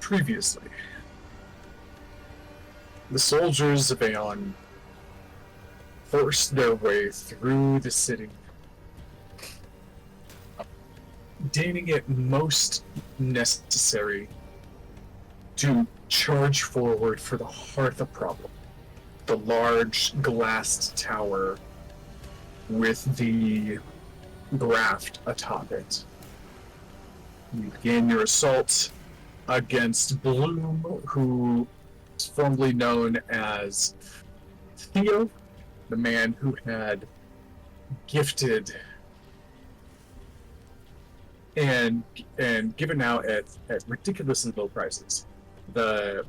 Previously, the soldiers of Aeon forced their way through the city, deeming it most necessary to charge forward for the heart of the problem, the large glassed tower with the graft atop it. You begin your assault against Bloom, who is formerly known as Theo, the man who had gifted and given out at ridiculously low prices the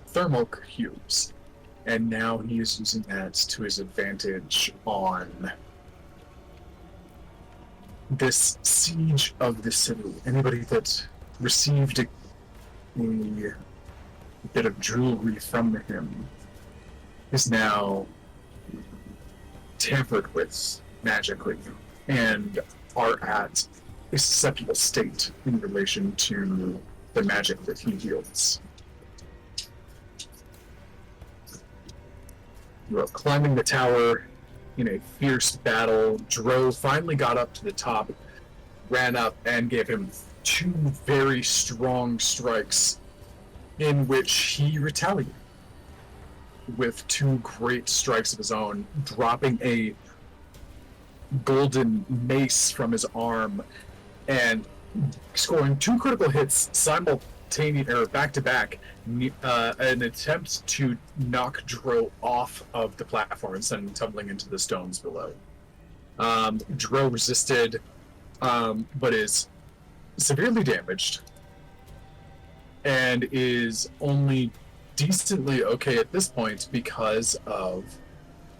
thermal cubes, and now he is using that to his advantage on this siege of the city. Anybody that received a bit of jewelry from him is now tampered with magically and are at a susceptible state in relation to the magic that he wields. You are climbing the tower in a fierce battle. Dro finally got up to the top, ran up, and gave him two very strong strikes in which he retaliated with two great strikes of his own, dropping a golden mace from his arm and scoring two critical hits simultaneously or back to back, an attempt to knock Dro off of the platform and send him tumbling into the stones below. Dro resisted, but is severely damaged and is only decently okay at this point because of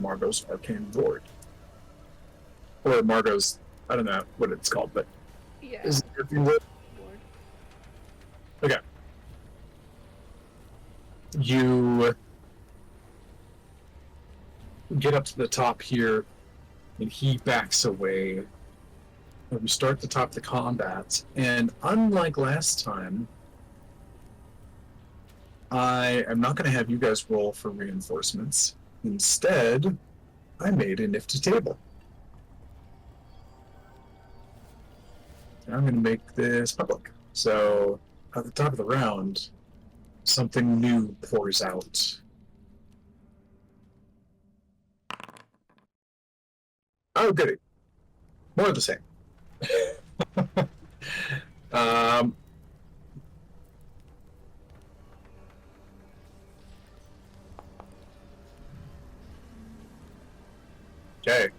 Margot's arcane ward. Or Margot's, I don't know what it's called, but yeah. Is it ward? Okay. You get up to the top here, and he backs away. And we start the top of the combat, and unlike last time, I am not going to have you guys roll for reinforcements. Instead, I made a nifty table. And I'm going to make this public. So, at the top of the round, something new pours out. Oh, goody. More of the same. Okay.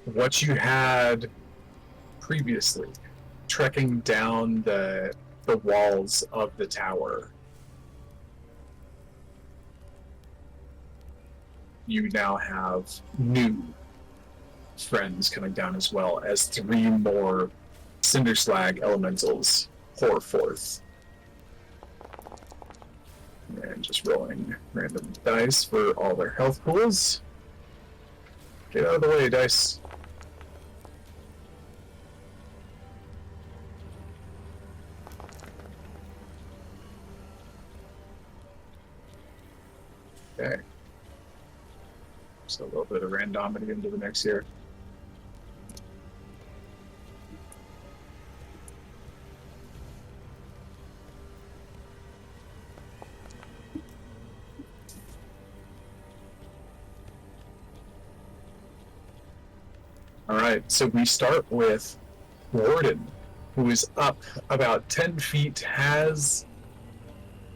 What you had previously, trekking down the walls of the tower, you now have new friends coming down as well as three more Cinder Slag elementals pour forth. And just rolling random dice for all their health pools. Get out of the way, dice. Okay. Just a little bit of randomity into the mix here. All right, so we start with Warden, who is up about 10 feet, has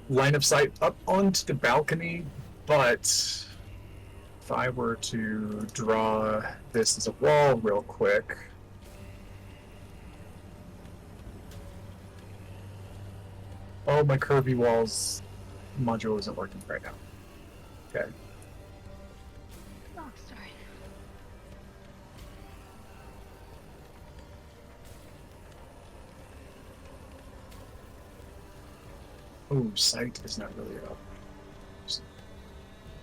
line of sight up onto the balcony, but if I were to draw this as a wall real quick, oh, my curvy walls module isn't working right now. Okay. Oh, sorry. Oh, sight is not really up.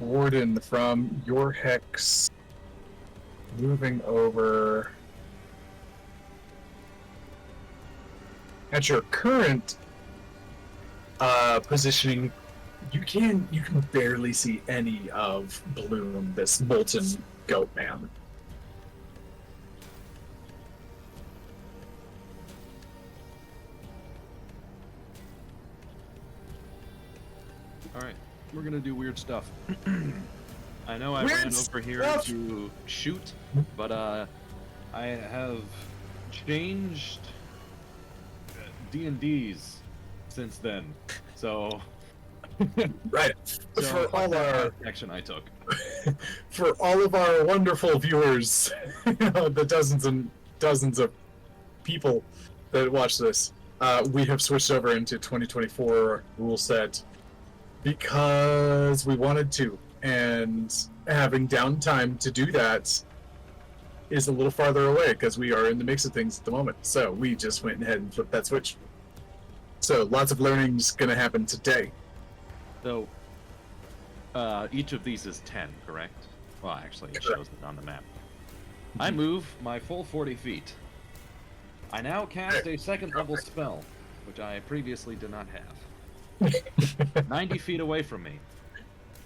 Warden, from your hex, moving over At your current positioning, you can barely see any of Bloom, this molten goat man. All right, we're gonna do weird stuff. I know I Weird ran over here stuff? to shoot, but I have changed D&Ds since then. So Right. For all our action I took. for all of our wonderful viewers, the dozens and dozens of people that watch this, we have switched over into 2024 rule set because we wanted to, and having downtime to do that is a little farther away because we are in the mix of things at the moment. So we just went ahead and flipped that switch. So lots of learning's going to happen today. So each of these is 10, correct? Well, actually, it shows it on the map. I move my full 40 feet. I now cast a second level spell, which I previously did not have. 90 feet away from me.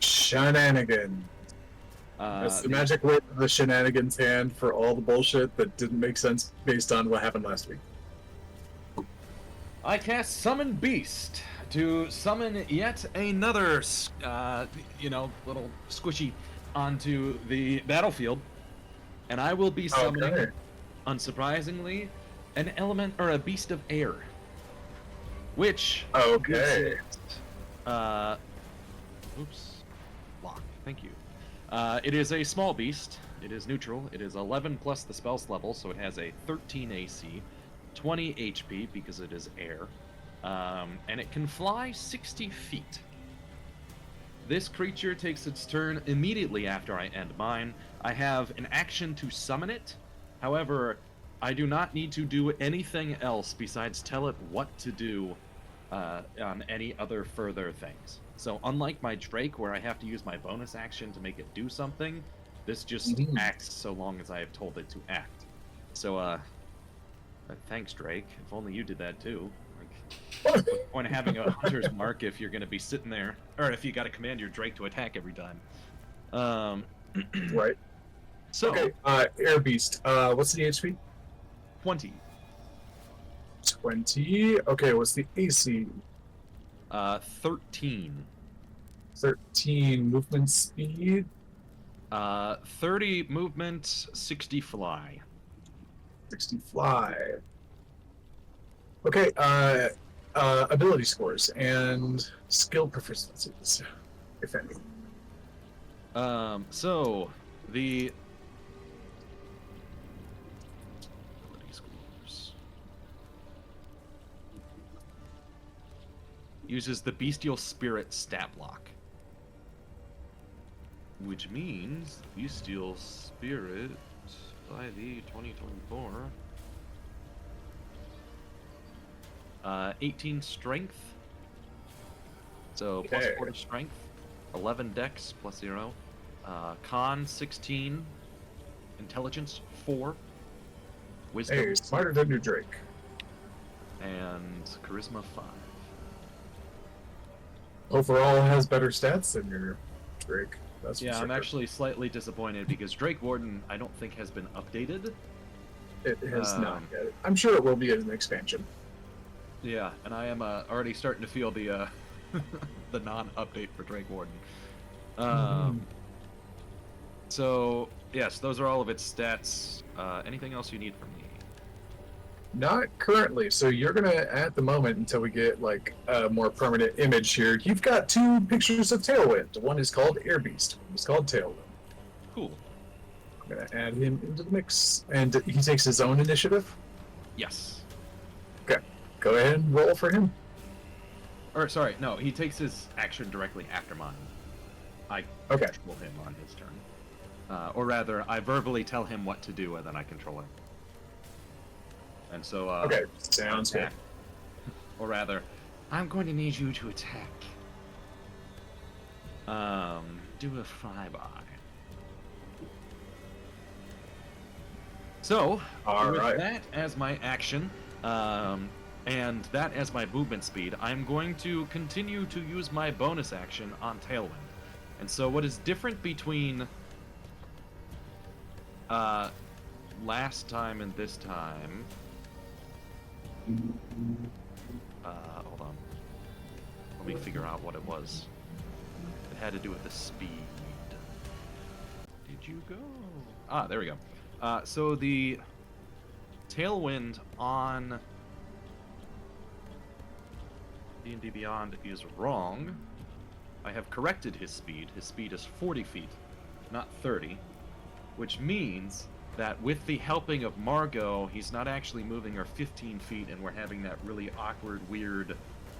Shenanigan. That's the magic word of the shenanigans hand for all the bullshit that didn't make sense based on what happened last week. I cast Summon Beast to summon yet another, little squishy onto the battlefield, and I will be summoning, unsurprisingly, an element or a beast of air, which okay. Lock. Thank you. It is a small beast. It is neutral. It is 11 plus the spell's level, so it has a 13 AC, 20 HP because it is air, and it can fly 60 feet. This creature takes its turn immediately after I end mine. I have an action to summon it. However, I do not need to do anything else besides tell it what to do on any other further things. So unlike my Drake, where I have to use my bonus action to make it do something, this just acts so long as I have told it to act. So, thanks, Drake. If only you did that too. Like, what's the point of having a hunter's mark if you're going to be sitting there, or if you got to command your Drake to attack every time? Right. So, okay. Air Beast. What's the HP? 20. 20. Okay. What's the AC? 13. 13. Movement speed. 30 movement, 60 fly. 60 fly. Okay, ability scores and skill proficiencies, if any. So the ability scores uses the bestial spirit stat block, which means bestial spirit by the 2024. 18 strength. So plus 4 to strength. 11 dex plus 0. Con 16. Intelligence 4. Wisdom. Hey, smarter than your Drake. And charisma 5. Overall has better stats than your Drake. That's yeah, I'm actually slightly disappointed because Drake Warden I don't think has been updated. It has not yet. I'm sure it will be in an expansion. Yeah, and I am already starting to feel the the non-update for Drake Warden. So yes, those are all of its stats. Anything else you need from me? Not currently. So you're gonna, at the moment, until we get like a more permanent image here, you've got 2 pictures of Tailwind. One is called Air Beast. One is called Tailwind. Cool. I'm gonna add him into the mix, and he takes his own initiative. Yes. Okay, go ahead and roll for him. Or sorry, no, he takes his action directly after mine. I control him on his turn. Or rather, I verbally tell him what to do, and then I control him. And so, okay, sounds good. Or rather, I'm going to need you to attack. Do a 5-eye. So, with that as my action, And that as my movement speed, I'm going to continue to use my bonus action on Tailwind. And so what is different between last time and this time... hold on. Let me figure out what it was. It had to do with the speed. Did you go? Ah, there we go. So the Tailwind on D&D Beyond is wrong. I have corrected his speed. His speed is 40 feet, not 30. Which means that with the helping of Margot, he's not actually moving her 15 feet and we're having that really awkward, weird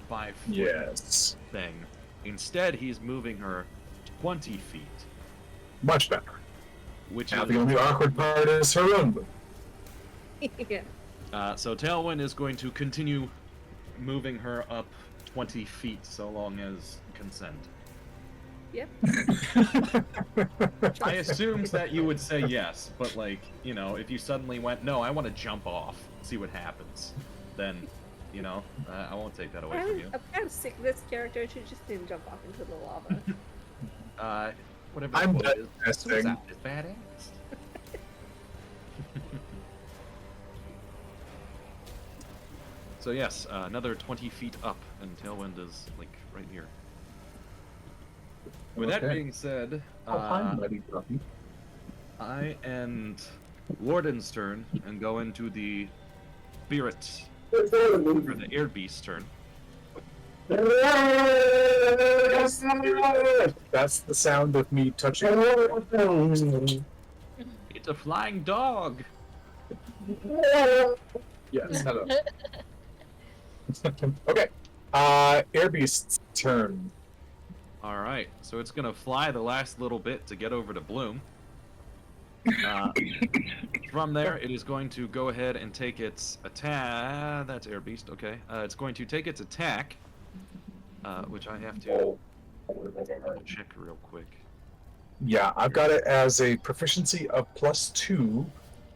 5-foot Yes. thing. Instead, he's moving her 20 feet. Much better. Which Now is... the only awkward part is her own move. Yeah. So Tailwind is going to continue moving her up 20 feet so long as consent. Yep. I assumed that you would say yes, but like, you know, if you suddenly went, no, I want to jump off, see what happens, then, you know, I won't take that away from you. I'm kind of sick of this character. She just didn't jump off into the lava. Whatever I'm the quote done is, testing. suicide is badass. So yes, another 20 feet up, and Tailwind is, like, right here. With that Okay. being said, Oh, hi, buddy, puppy. I end Warden's turn and go into the Spirit, or the Air Beast's turn. That's the sound of me touching. It's a flying dog! Yes, hello. Okay. Air Beast's turn. Alright, so it's gonna fly the last little bit to get over to Bloom. From there, it is going to go ahead and take its attack. That's Air Beast, okay. It's going to take its attack, which I have to double check real quick. Yeah, I've got it as a proficiency of +2,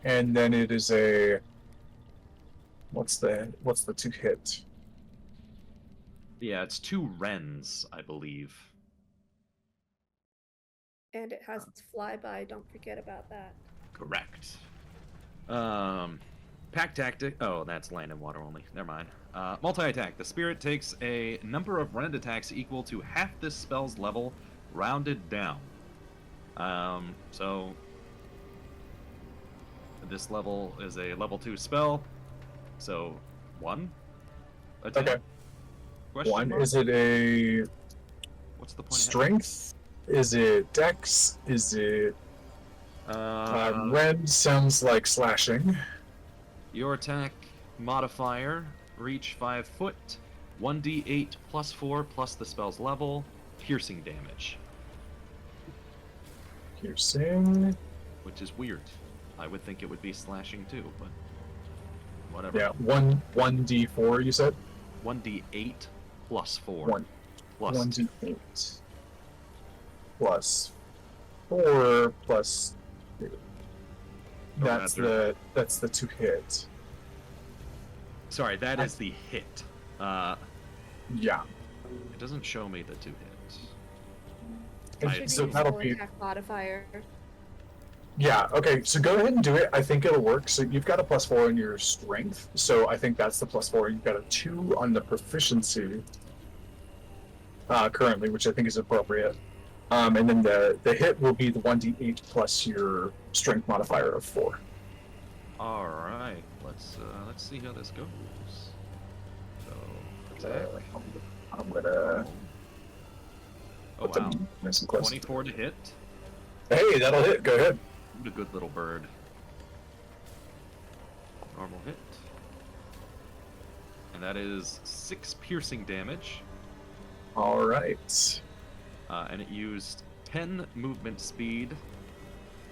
and then it is a what's the to hit? Yeah, it's 2 Wrens, I believe. And it has flyby. Don't forget about that. Correct. Pack tactic. Oh, that's land and water only. Never mind. Multi-attack. The spirit takes a number of rend attacks equal to half this spell's level, rounded down. So this level is a level 2 spell. So 1 attack. Okay. Question 1. mark? Is it a What's the point? strength? Is it dex? Is it rend? Sounds like slashing. Your attack modifier, reach 5 foot, 1d8 plus 4 plus the spell's level, piercing damage. Piercing. Which is weird. I would think it would be slashing too, but whatever. Yeah, 1d4. You said 1d8 plus 4. 1 Plus 1d8 plus 4 plus 2. That's that's the to hit. Sorry, that is the hit. Yeah. It doesn't show me the 2 hits. And I- so Should that'll use be attack modifier. yeah. Okay, so go ahead and do it. I think it'll work. So you've got a +4 in your strength. So I think that's the +4. You've got a 2 on the proficiency currently, which I think is appropriate. And then the hit will be the 1d8 plus your strength modifier of 4. All right, let's see how this goes. So attack. I'm gonna Oh put wow, them nice and close. 24 to hit. Hey, that'll hit. Go ahead. What a good little bird. Normal hit. And that is 6 piercing damage. All right. And it used 10 movement speed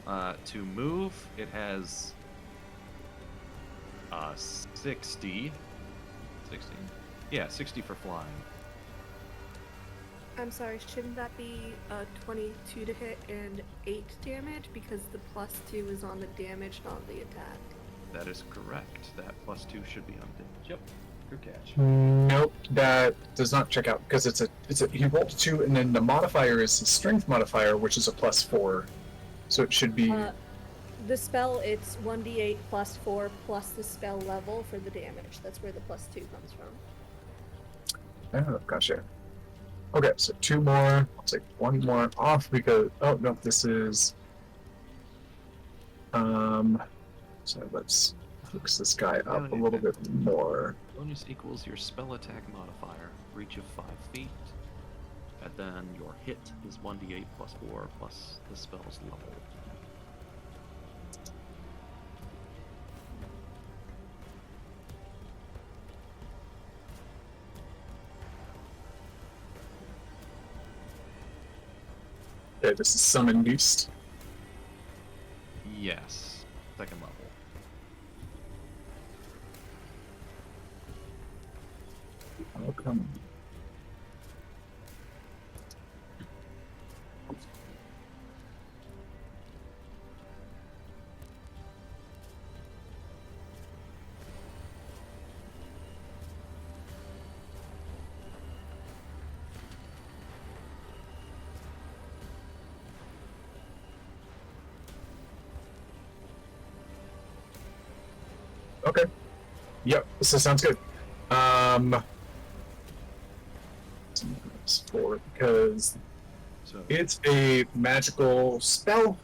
to move. It has 60. 60? Yeah, 60 for flying. I'm sorry, shouldn't that be 22 to hit and 8 damage? Because the +2 is on the damage, not the attack. That is correct. That +2 should be on damage. Yep. Good catch. Nope, that does not check out because it's a he rolled a 2, and then the modifier is his strength modifier, which is a +4, so it should be. The spell, it's 1d8 plus 4 plus the spell level for the damage. That's where the +2 comes from. Oh, gotcha. Okay, so 2 more. I'll take 1 more off because no, this is. So let's fix this guy up a little bit more. Bonus equals your spell attack modifier, reach of 5 feet, and then your hit is 1d8 plus 4 plus the spell's level. Okay, this is Summon Beast. Yes, second level. Oh, come on. Okay. Yep, so sounds good. Because So it's a magical spell.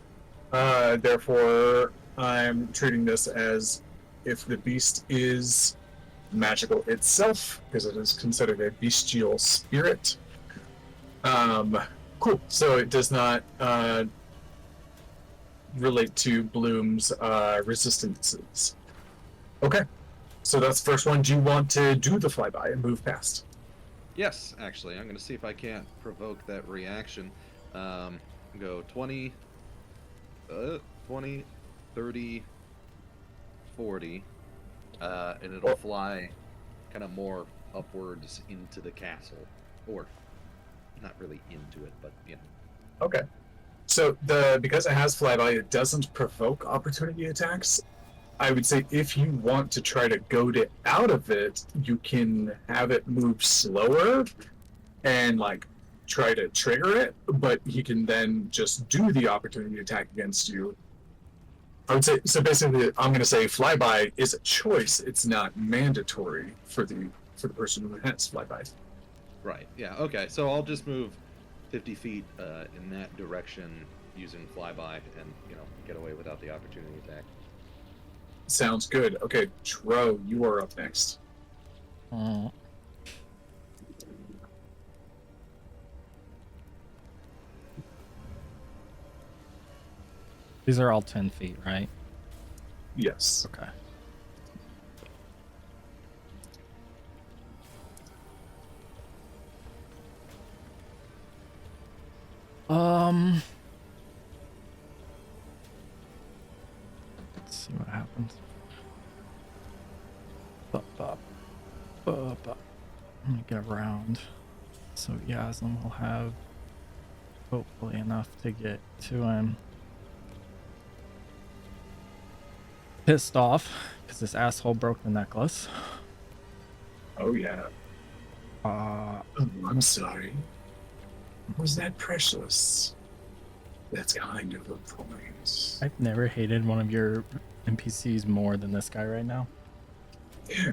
Therefore, I'm treating this as if the beast is magical itself, because it is considered a bestial spirit. Cool. So it does not relate to Bloom's resistances. Okay. So that's the first one. Do you want to do the flyby and move past? yes, actually, I'm going to see if I can't provoke that reaction. Go 20, 20, 30, 40, and it'll fly kind of more upwards into the castle. Or, not really into it, but, you know. Okay. So because it has flyby, it doesn't provoke opportunity attacks. I would say if you want to try to goad it out of it, you can have it move slower and like try to trigger it, but he can then just do the opportunity attack against you. I would say so. Basically, I'm going to say flyby is a choice. It's not mandatory for the person who has flyby. Right, yeah, okay, so I'll just move 50 feet in that direction using flyby and, you know, get away without the opportunity attack. Sounds good. Okay, Tro, you are up next. These are all 10 feet, right? Yes. Okay. Let's see what happens. Let me get around. So Yaslim will have hopefully enough to get to him. Pissed off because this asshole broke the necklace. Oh yeah. Uh, Oh, I'm sorry. Was that precious? That's kind of a point. I've never hated one of your NPCs more than this guy right now.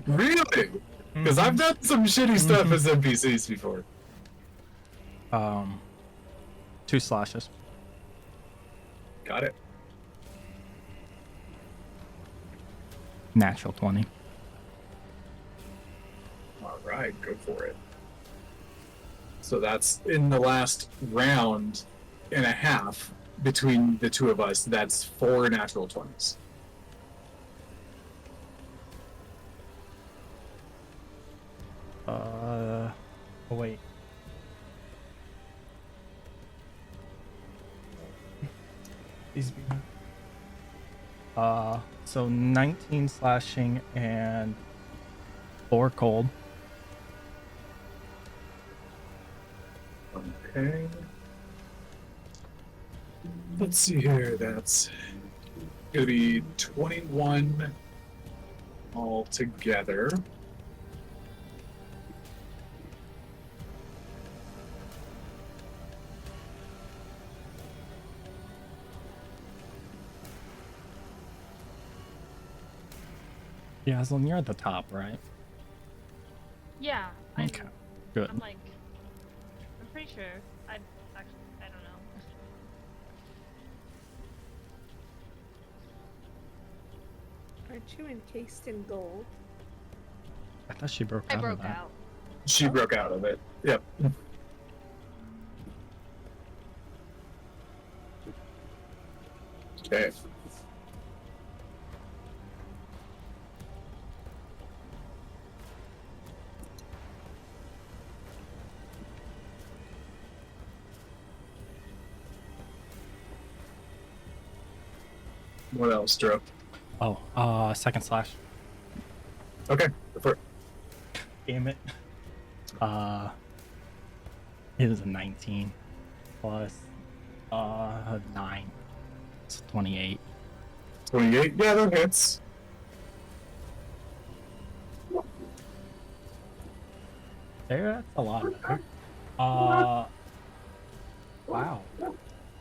Really? Because I've done some shitty stuff as NPCs before. 2 slashes. Got it. Natural 20. All right, go for it. So that's in the last round and a half between the two of us. That's 4 natural 20s. Oh wait. These be so 19 slashing and 4 cold. Okay. Let's see here. That's gonna be 21 altogether. Yeah, as long you're at the top, right? Yeah. Okay. Good. I'm pretty sure. I don't know. Aren't you encased in gold? I thought she broke I out of broke that. out. She broke out of it. Yep. Okay. What else, Drew? Oh, second slash. Okay, go for it. Damn it. It was a 19 plus 9. It's 28. 28. Yeah, that hits. There, that's a lot better. Wow.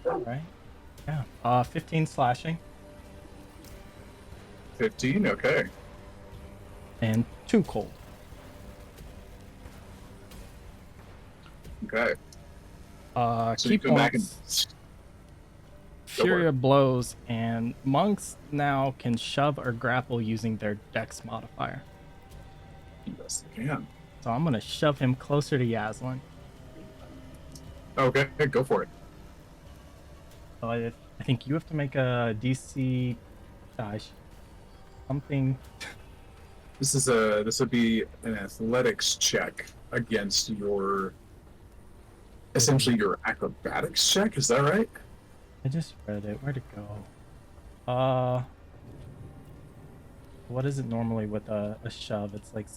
Alright. Yeah. 15 slashing 15. Okay. and 2 cold. Okay. So you Key come back and points. Go for Fury it. of blows, and monks now can shove or grapple using their dex modifier. yes, I can. So I'm gonna shove him closer to Yaslin. Okay, go for it. So I think you have to make a DC something. This would be an athletics check against your essentially your acrobatics check. Is that right? I just read it. Where'd it go? What is it normally with a shove? It's like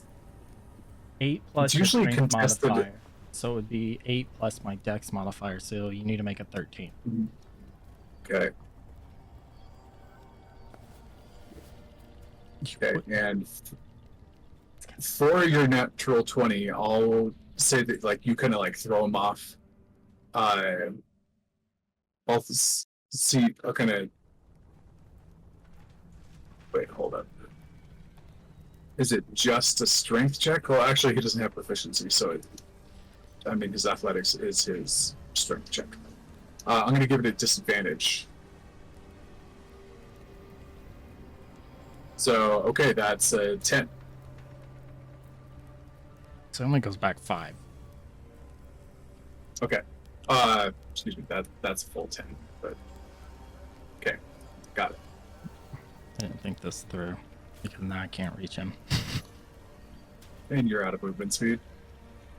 8 plus It's your usually strength contested. modifier. So it would be 8 plus my dex modifier. So you need to make a 13. Okay. Okay, and for your natural 20, I'll say that like you kind of like throw him off. I'll see. I'll kind of wait. Hold up. Is it just a strength check? Well, actually, he doesn't have proficiency, so I mean, his athletics is his strength check. I'm going to give it a disadvantage. So, okay, that's a 10. So it only goes back 5. Okay. Excuse me, that's full 10, but okay. Got it. I didn't think this through because now I can't reach him. And you're out of movement speed.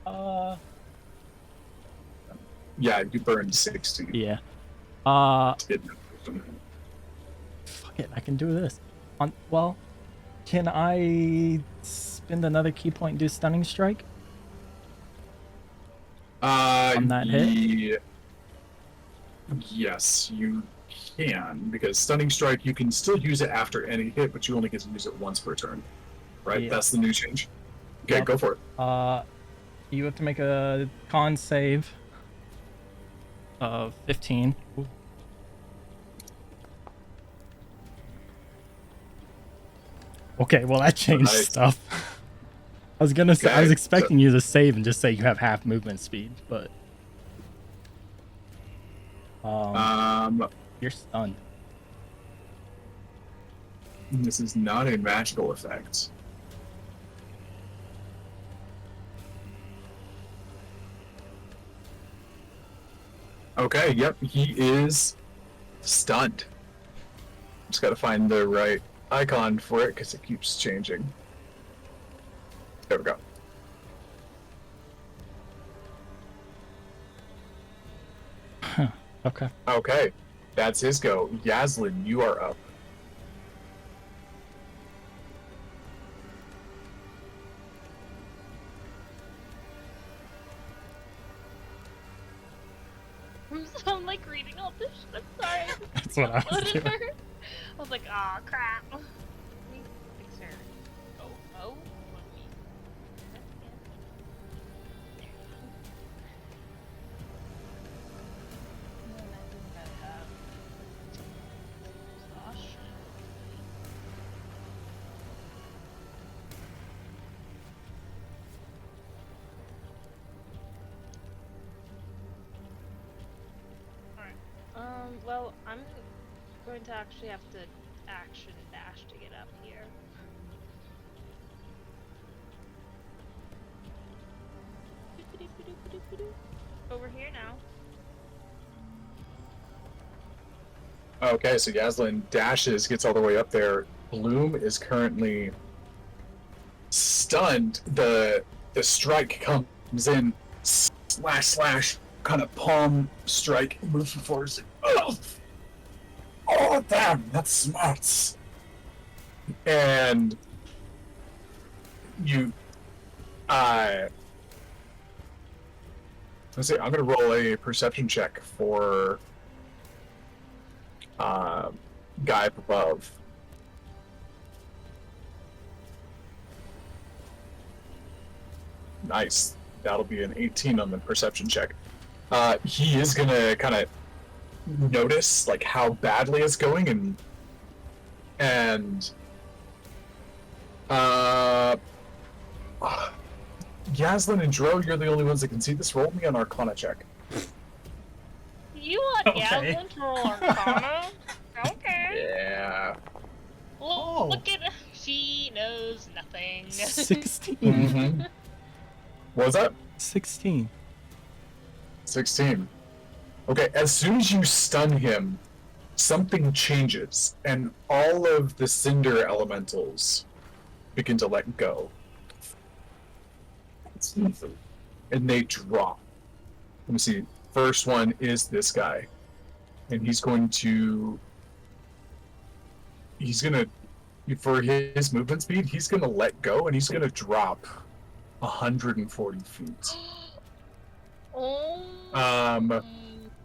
Uh, Yeah, you burned 60. yeah. Didn't Fuck it, I can do this. Well, can I spend another key point and do stunning strike? On that hit? Yes, you can, because stunning strike, you can still use it after any hit, but you only get to use it once per turn. Right? Yeah. That's the new change. Okay, Yep. go for it. You have to make a con save of 15. Ooh. Okay, well that changed Nice. stuff. I was gonna say I was Okay, expecting you to save and just say you have half movement speed, but you're stunned. This is not a magical effect. Okay, yep, he is stunned. Just gotta find the right icon for it because it keeps changing. There we go. Okay. Okay, that's his go. Yaslin, you are up. I'm like reading all this shit. I'm sorry. That's what I was doing. I was like, aw, crap. Let me fix her. Oh. Let me- There you go. And then I think I have Slash. Well, I'm going to actually have to action dash to get up here. Over here now. Okay, so Yaslin dashes, gets all the way up there. Bloom is currently stunned. The strike comes in, slash, kind of palm strike, moves forward. Oh, oh, damn, that's smart. And you, let's see. I'm gonna roll a perception check for guy up above. Nice. That'll be an 18 on the perception check. He is gonna kind of notice like how badly it's going, and Yaslin and Dro, you're the only ones that can see this. Roll me an Arcana check. You want Okay. Yaslin to roll Arcana? Okay. Yeah. Oh. Look at her. She knows nothing. 16. Mm-hmm. What was that? 16. 16. Okay, as soon as you stun him, something changes, and all of the cinder elementals begin to let go. And they drop. Let me see. First one is this guy. And he's going to... For his movement speed, he's going to let go, and he's going to drop 140 feet. Oh.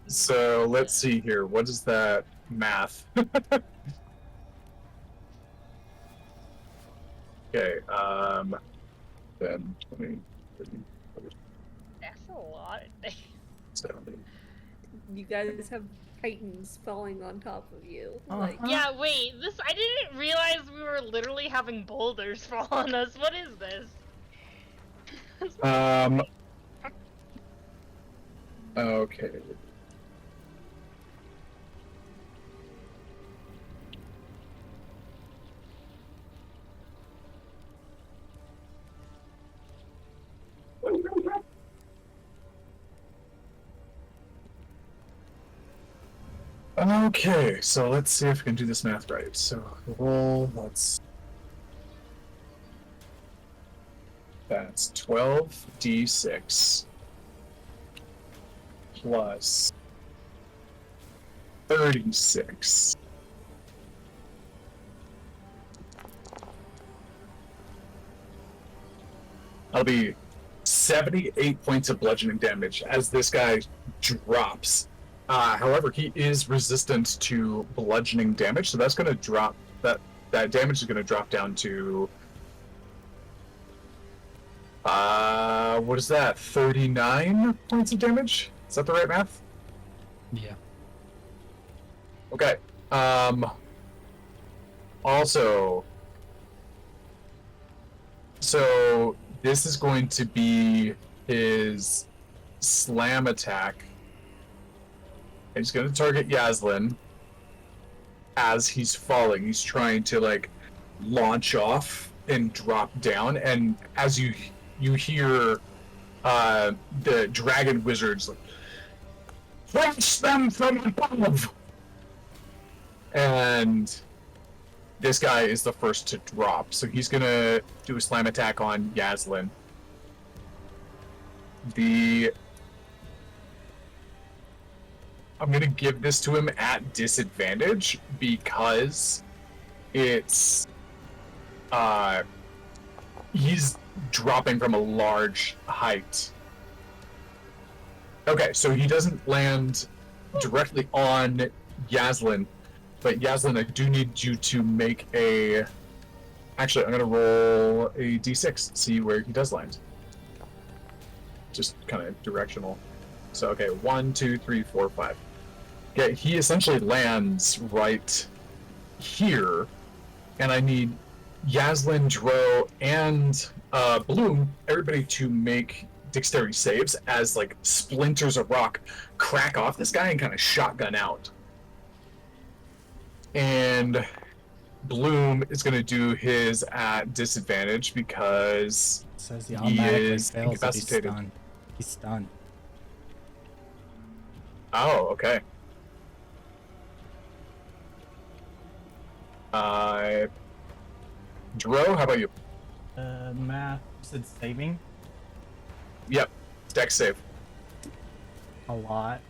So let's see here. What is that math? Okay, 10, 20, 30, That's a lot. 70. You guys have titans falling on top of you. Uh-huh. Like, Yeah, wait. I didn't realize we were literally having boulders fall on us. What is this? Okay. Okay, so let's see if we can do this math right. So roll, that's 12d6 plus 36. That'll be 78 points of bludgeoning damage as this guy drops. However, he is resistant to bludgeoning damage, so that's going to drop. That damage is going to drop down to what is that? 39 points of damage? Is that the right math? Yeah. Okay. Also, so this is going to be his slam attack. And he's going to target Yaslin as he's falling. He's trying to like launch off and drop down, and as you hear the dragon wizards like, "Punch them from above!" And this guy is the first to drop, so he's gonna do a slam attack on Yaslin. I'm gonna give this to him at disadvantage because it's he's dropping from a large height. Okay, so he doesn't land directly on Yaslin, but Yaslin, I do need you to make a... Actually, I'm gonna roll a d6, see where he does land. Just kind of directional. So, okay, 1, 2, 3, 4, 5. Okay, he essentially lands right here, and I need Yaslin, Dro, and Bloom, everybody to make dexterity saves as like splinters of rock crack off this guy and kind of shotgun out. And Bloom is going to do his at disadvantage because It says he he automatically is fails if he's incapacitated. stunned. He's stunned. Oh, okay. Dro, how about you? Math, you said saving? Yep, dex save. A lot.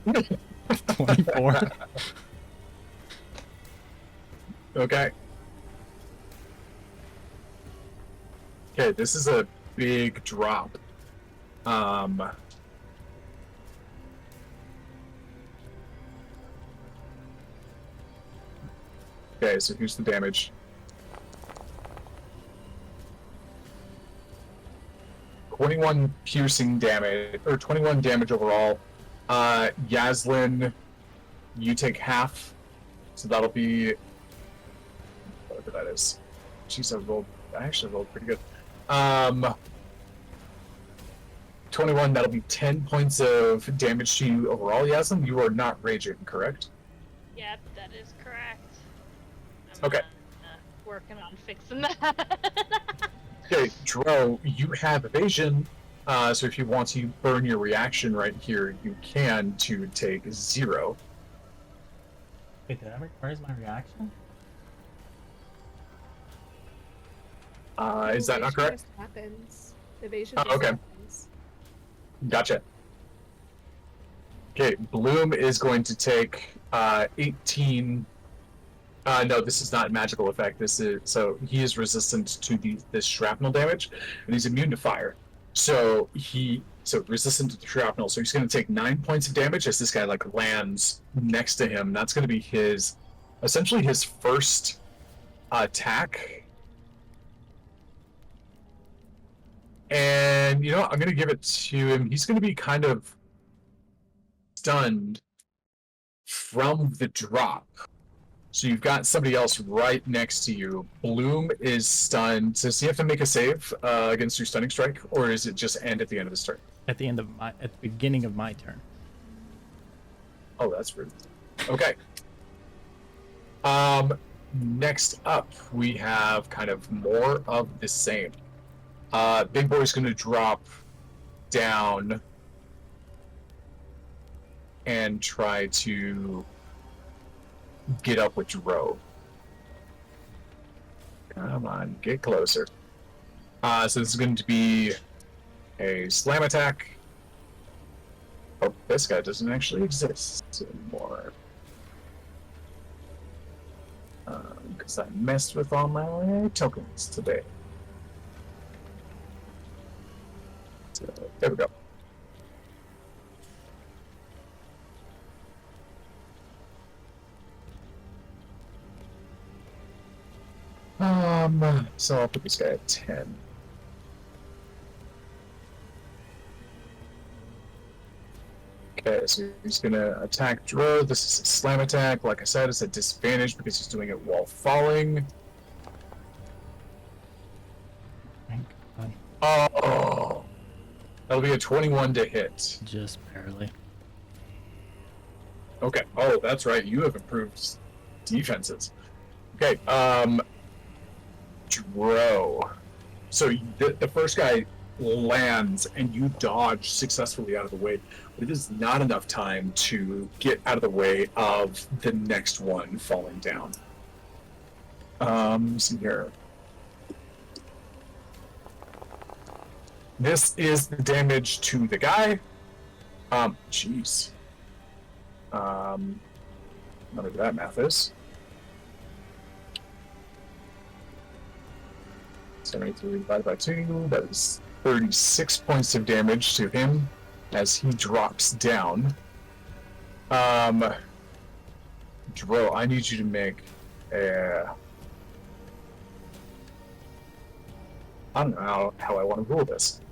24. Okay. Okay, this is a big drop. Okay, so here's the damage. 21 piercing damage, or 21 damage overall. Yaslin, you take half, so that'll be whatever that is. Jeez, I actually rolled pretty good. 21, that'll be 10 points of damage to you overall, Yaslin. You are not raging, correct? Yep, that is correct. Okay. Working on fixing that. Okay, Dro, you have evasion, so if you want to burn your reaction right here, you can to take 0. Wait, where's my reaction? Is that not Evasion correct? just happens. Evasion Oh, just okay. happens. Gotcha. Okay, Bloom is going to take 18. No, this is not magical effect. This is so he is resistant to this shrapnel damage, and he's immune to fire. So resistant to the shrapnel. So he's going to take 9 points of damage as this guy like lands next to him. That's going to be essentially his first attack. And you know what? I'm going to give it to him. He's going to be kind of stunned from the drop. So you've got somebody else right next to you. Bloom is stunned. Does he have to make a save against your stunning strike, or is it just end at the end of his turn? At the beginning of my turn. Oh, that's rude. Okay. Next up, we have kind of more of the same. Big Boy's going to drop down and try to get up with Dro. Come on, get closer. So this is going to be a slam attack. Oh, this guy doesn't actually exist anymore. Because I messed with all my tokens today. So, there we go. So I'll put this guy at 10. Okay, so he's gonna attack Dro. This is a slam attack. Like I said, it's a disadvantage because he's doing it while falling. Thank God. Oh! That'll be a 21 to hit. Just barely. Okay. Oh, that's right. You have improved defenses. Okay. Dro. So the first guy lands and you dodge successfully out of the way, but it is not enough time to get out of the way of the next one falling down. Let's see here. This is the damage to the guy. Jeez. Whatever that math is. 73 divided by 2, that is 36 points of damage to him as he drops down. Dro, I need you to make a... I don't know how I want to rule this.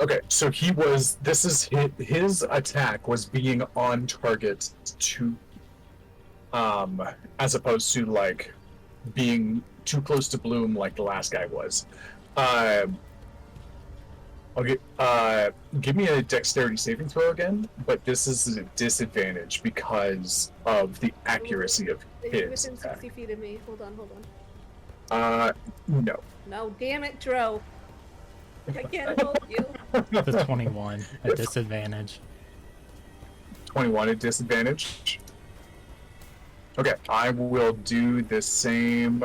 Okay, so he was. This is his attack was being on target to, as opposed to like being too close to Bloom like the last guy was. Okay, give me a dexterity saving throw again, but this is a disadvantage because of the accuracy of If you're his within attack. 60 feet of me, hold on. No. No, damn it, Dro. I can't help you. The 21 at disadvantage. 21 at disadvantage. Okay, I will do the same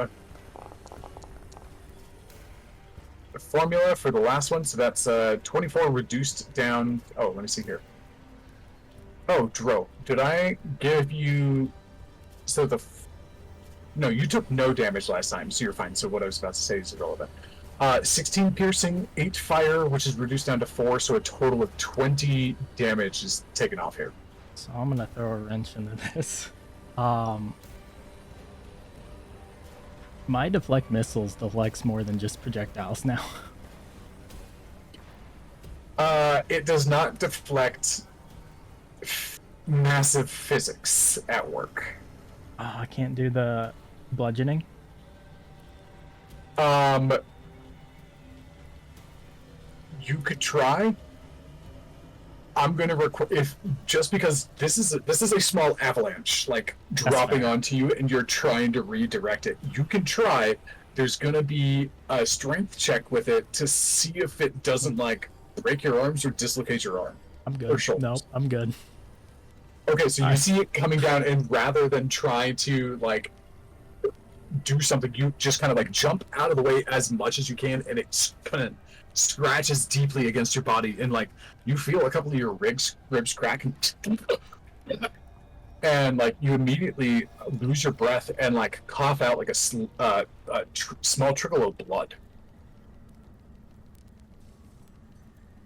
formula for the last one. So that's 24 reduced down. Oh, let me see here. Oh, Dro, did I give you? So no, you took no damage last time, so you're fine. So what I was about to say is irrelevant. 16 piercing, 8 fire, which is reduced down to 4, so a total of 20 damage is taken off here. So I'm gonna throw a wrench into this. My deflect missiles deflects more than just projectiles now. It does not deflect massive physics at work. Oh, I can't do the bludgeoning. You could try. I'm gonna if just because this is a small avalanche like dropping fair. onto you and you're trying to redirect it. You can try. There's gonna be a strength check with it to see if it doesn't like break your arms or dislocate your arm. I'm Or good. shoulders. Nope, I'm good. Okay, so you Nice. see it coming down, and rather than try to like do something, you just kind of like jump out of the way as much as you can, and it kind of scratches deeply against your body, and like you feel a couple of your ribs crack, and like you immediately lose your breath and like cough out like a small trickle of blood.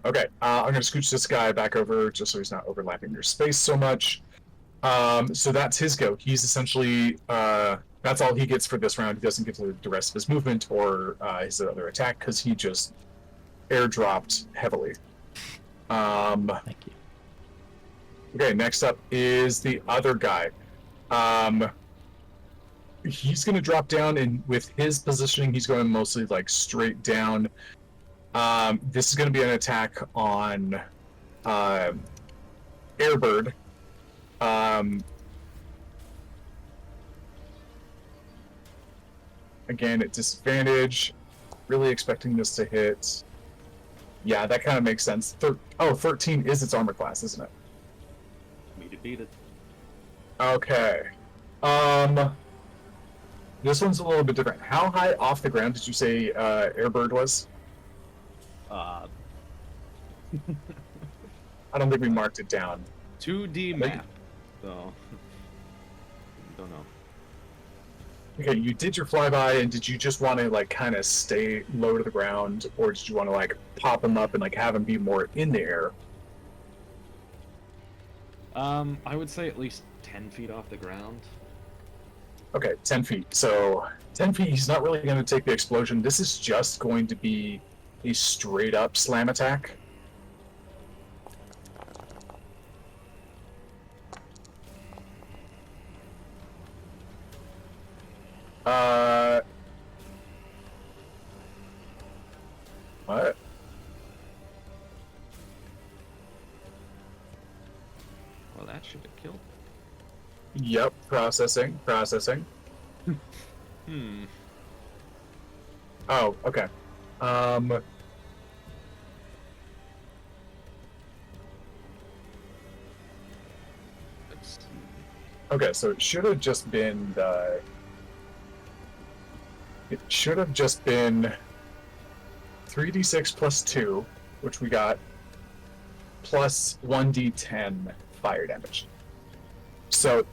Okay, I'm gonna scooch this guy back over just so he's not overlapping your space so much. So that's his go. He's essentially that's all he gets for this round. He doesn't get to the rest of his movement or his other attack because he just airdropped heavily. Thank you. Okay, next up is the other guy. He's gonna drop down, and with his positioning, he's going mostly like straight down. This is going to be an attack on Airbird. Again, at disadvantage. Really expecting this to hit. Yeah, that kind of makes sense. 13 is its armor class, isn't it? Me defeated. Okay. This one's a little bit different. How high off the ground did you say Airbird was? Uh, I don't think we marked it down. 2D map. So, don't know. Okay, you did your flyby, and did you just want to like kind of stay low to the ground, or did you want to like pop him up and like have him be more in the air? I would say at least 10 feet off the ground. Okay, 10 feet. So 10 feet, he's not really going to take the explosion. This is just going to be a straight up slam attack. What? Well, that should have killed. Yep, processing. Hmm. Oh, okay. Let's see. Okay, so it should have just been the... It should have just been 3d6 plus 2, which we got, plus 1d10 fire damage. So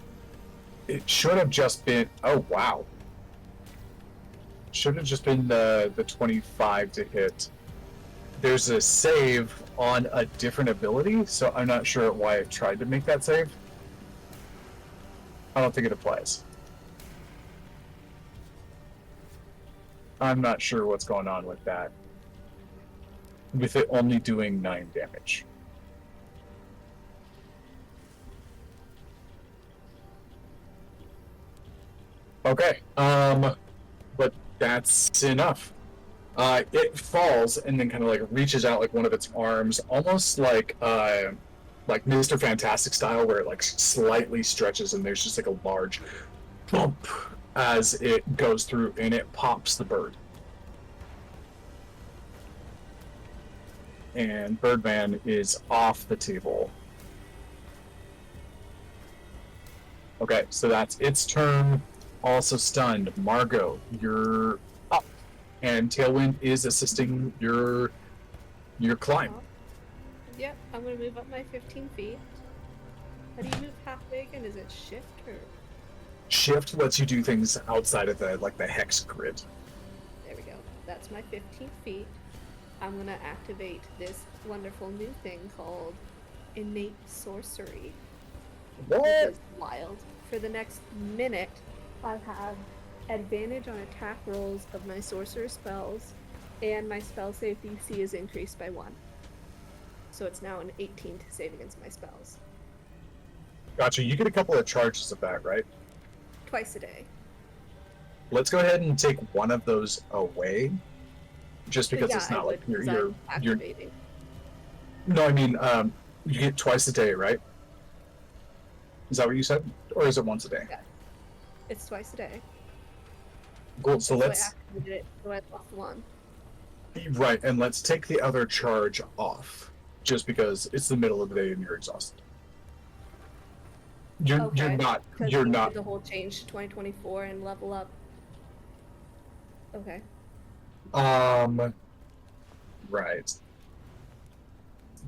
it should have just been... Oh, wow. Should have just been the 25 to hit. There's a save on a different ability, so I'm not sure why it tried to make that save. I don't think it applies. I'm not sure what's going on with that. with it only doing 9 damage. Okay, but that's enough. It falls and then kind of like reaches out like one of its arms, almost like Mr. Fantastic style, where it like slightly stretches and there's just like a large bump as it goes through and it pops the bird. And Birdman is off the table. Okay, so that's its turn. Also stunned. Margot, you're up. And Tailwind is assisting your climb. Yep, I'm gonna move up my 15 feet. How do you move halfway again? Is it shift or? Shift lets you do things outside of the hex grid. There we go. That's my 15 feet. I'm gonna activate this wonderful new thing called Innate Sorcery. What? Which is wild. For the next minute, I have advantage on attack rolls of my sorcerer spells, and my spell save DC is increased by 1. So it's now an 18 to save against my spells. Gotcha. You get a couple of charges of that, right? Twice a day. Let's go ahead and take one of those away, just because Yeah, it's not I like would, 'cause I'm activating. No, I mean, you get twice a day, right? Is that what you said, or is it once a day? Yeah. It's twice a day. Cool. So I let's activated it, so I lost 1. right, and let's take the other charge off, just because it's the middle of the day and you're exhausted. You're not. 'Cause You're we not. did the whole change to 2024 and level up. Okay. Right.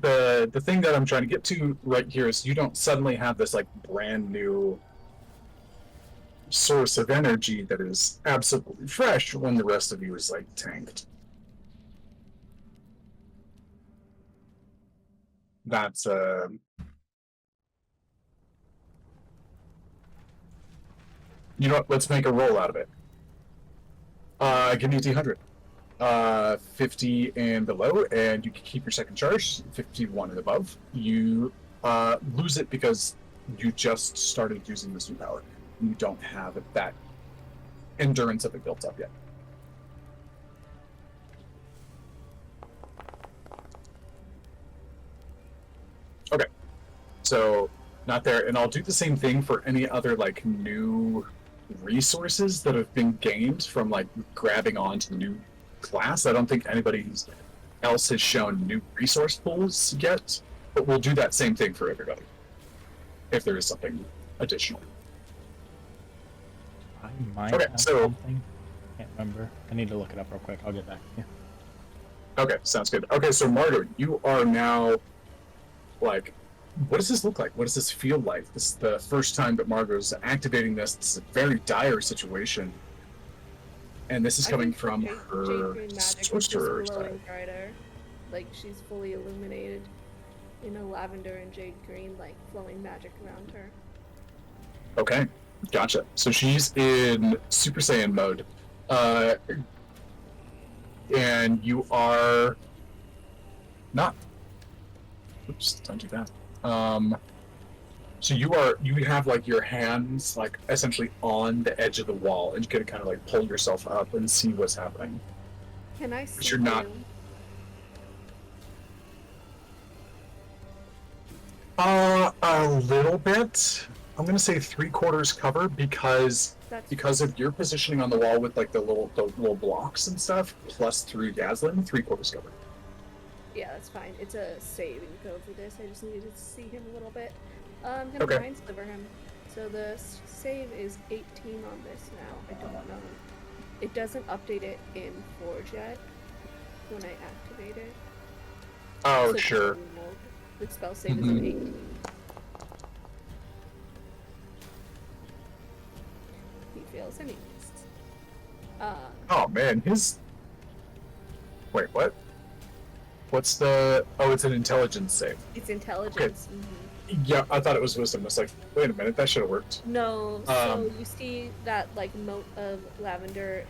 The thing that I'm trying to get to right here is you don't suddenly have this like brand new source of energy that is absolutely fresh when the rest of you is like tanked. That's you know what, let's make a roll out of it. Give me a D100. 50 and below, and you can keep your second charge. 51 and above, you lose it because you just started using this new power. You don't have that endurance of it built up yet. Okay, so not there, and I'll do the same thing for any other like new resources that have been gained from like grabbing onto new class. I don't think anybody else has shown new resource pools yet, but we'll do that same thing for everybody if there is something additional. I might Okay, have so- something. Can't remember. I need to look it up real quick. I'll get back to you. Okay, sounds good. Okay, so Margo, you are now like, what does this look like? What does this feel like? This is the first time that Margo's activating this. It's a very dire situation. And this is I coming think from Jade her Green magic is just sorcerer glowing side. brighter. Like she's fully illuminated. You know, lavender and jade green, like flowing magic around her. Okay, gotcha. So she's in Super Saiyan mode. And you are not. Oops, don't do that. So you have like your hands like essentially on the edge of the wall, and you can kind of like pull yourself up and see what's happening. Can I see you're not- him? A little bit. I'm gonna say 3/4 cover because of your positioning on the wall with like the little blocks and stuff, plus through Yaslin, 3/4 cover. Yeah, that's fine. It's a saving throw for this. I just needed to see him a little bit. I'm gonna Okay. mind sliver him. So the save is 18 on this now. I don't know. It doesn't update it in Forge yet when I activate it. Oh, So sure. The spell save is Mhm. an 18. He fails anyways. Oh man, his. Wait, what? What's the? Oh, it's an intelligence save. It's intelligence. Mhm. Yeah, I thought it was wisdom. I was like, wait a minute, that should have worked. No, so Um, you see that like mote of lavender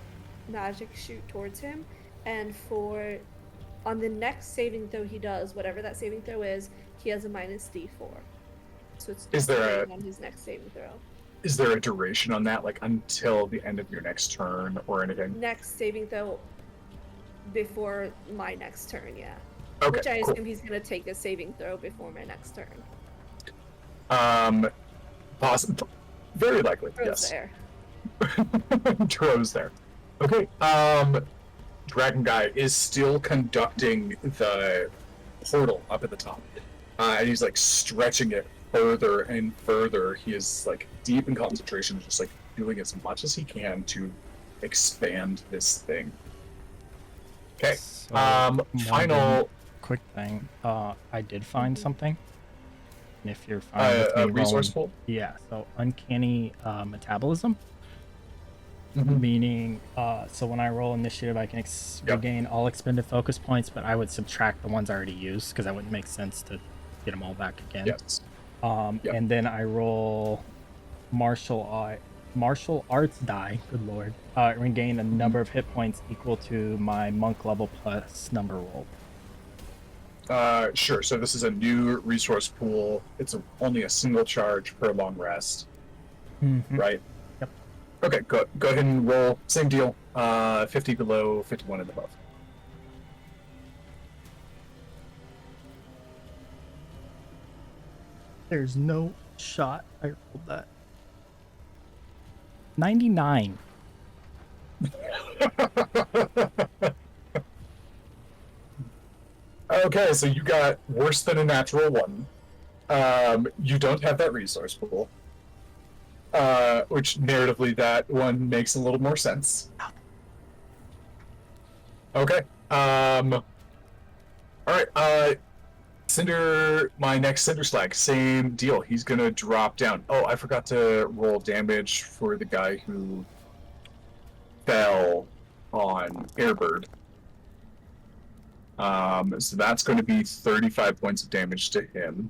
magic shoot towards him, and for On the next saving throw he does, whatever that saving throw is, he has a minus D4. So it's Is there on his next saving throw. Is there a duration on that, like until the end of your next turn or anything? Next saving throw before my next turn, yeah. Okay, Which I cool. assume he's gonna take a saving throw before my next turn. Possible. Very likely, Throws yes. there. Tro's there. Okay. Dragon Guy is still conducting the portal up at the top. And he's like stretching it further and further. He is like deep in concentration, just like doing as much as he can to expand this thing. Okay. So, Final quick thing. I did find something. And if you're fine with me a resource rolling, pool. yeah. So uncanny metabolism, Mhm. meaning so when I roll initiative, I can Yep. regain all expended focus points, but I would subtract the ones I already used because that wouldn't make sense to get them all back again. Yes. Yep. And then I roll martial arts die. Good lord. Regain a number of hit points equal to my monk level plus number roll. Sure. So this is a new resource pool. It's only a single charge per long rest, right? Yep. Okay. Go ahead and roll. Same deal. 50 below, 51 and above. There's no shot I rolled that. 99. Okay, so you got worse than a natural one. You don't have that resource pool. Which narratively that one makes a little more sense. Okay. Alright, my next Cinder Slag, same deal. He's gonna drop down. Oh, I forgot to roll damage for the guy who fell on Airbird. So that's going to be 35 points of damage to him.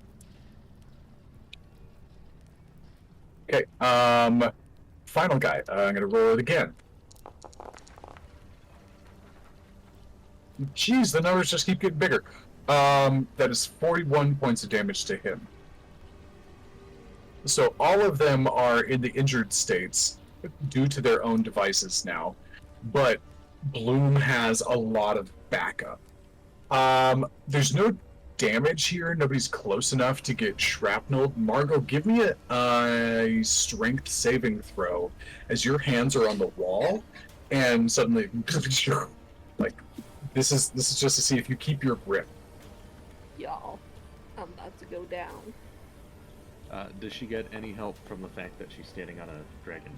Okay, final guy. I'm going to roll it again. Jeez, the numbers just keep getting bigger. That is 41 points of damage to him. So all of them are in the injured states due to their own devices now, but Bloom has a lot of backup. There's no damage here. Nobody's close enough to get shrapnel. Margot, give me a strength saving throw as your hands are on the wall, and suddenly, like, this is just to see if you keep your grip. Y'all, I'm about to go down. Does she get any help from the fact that she's standing on a dragon?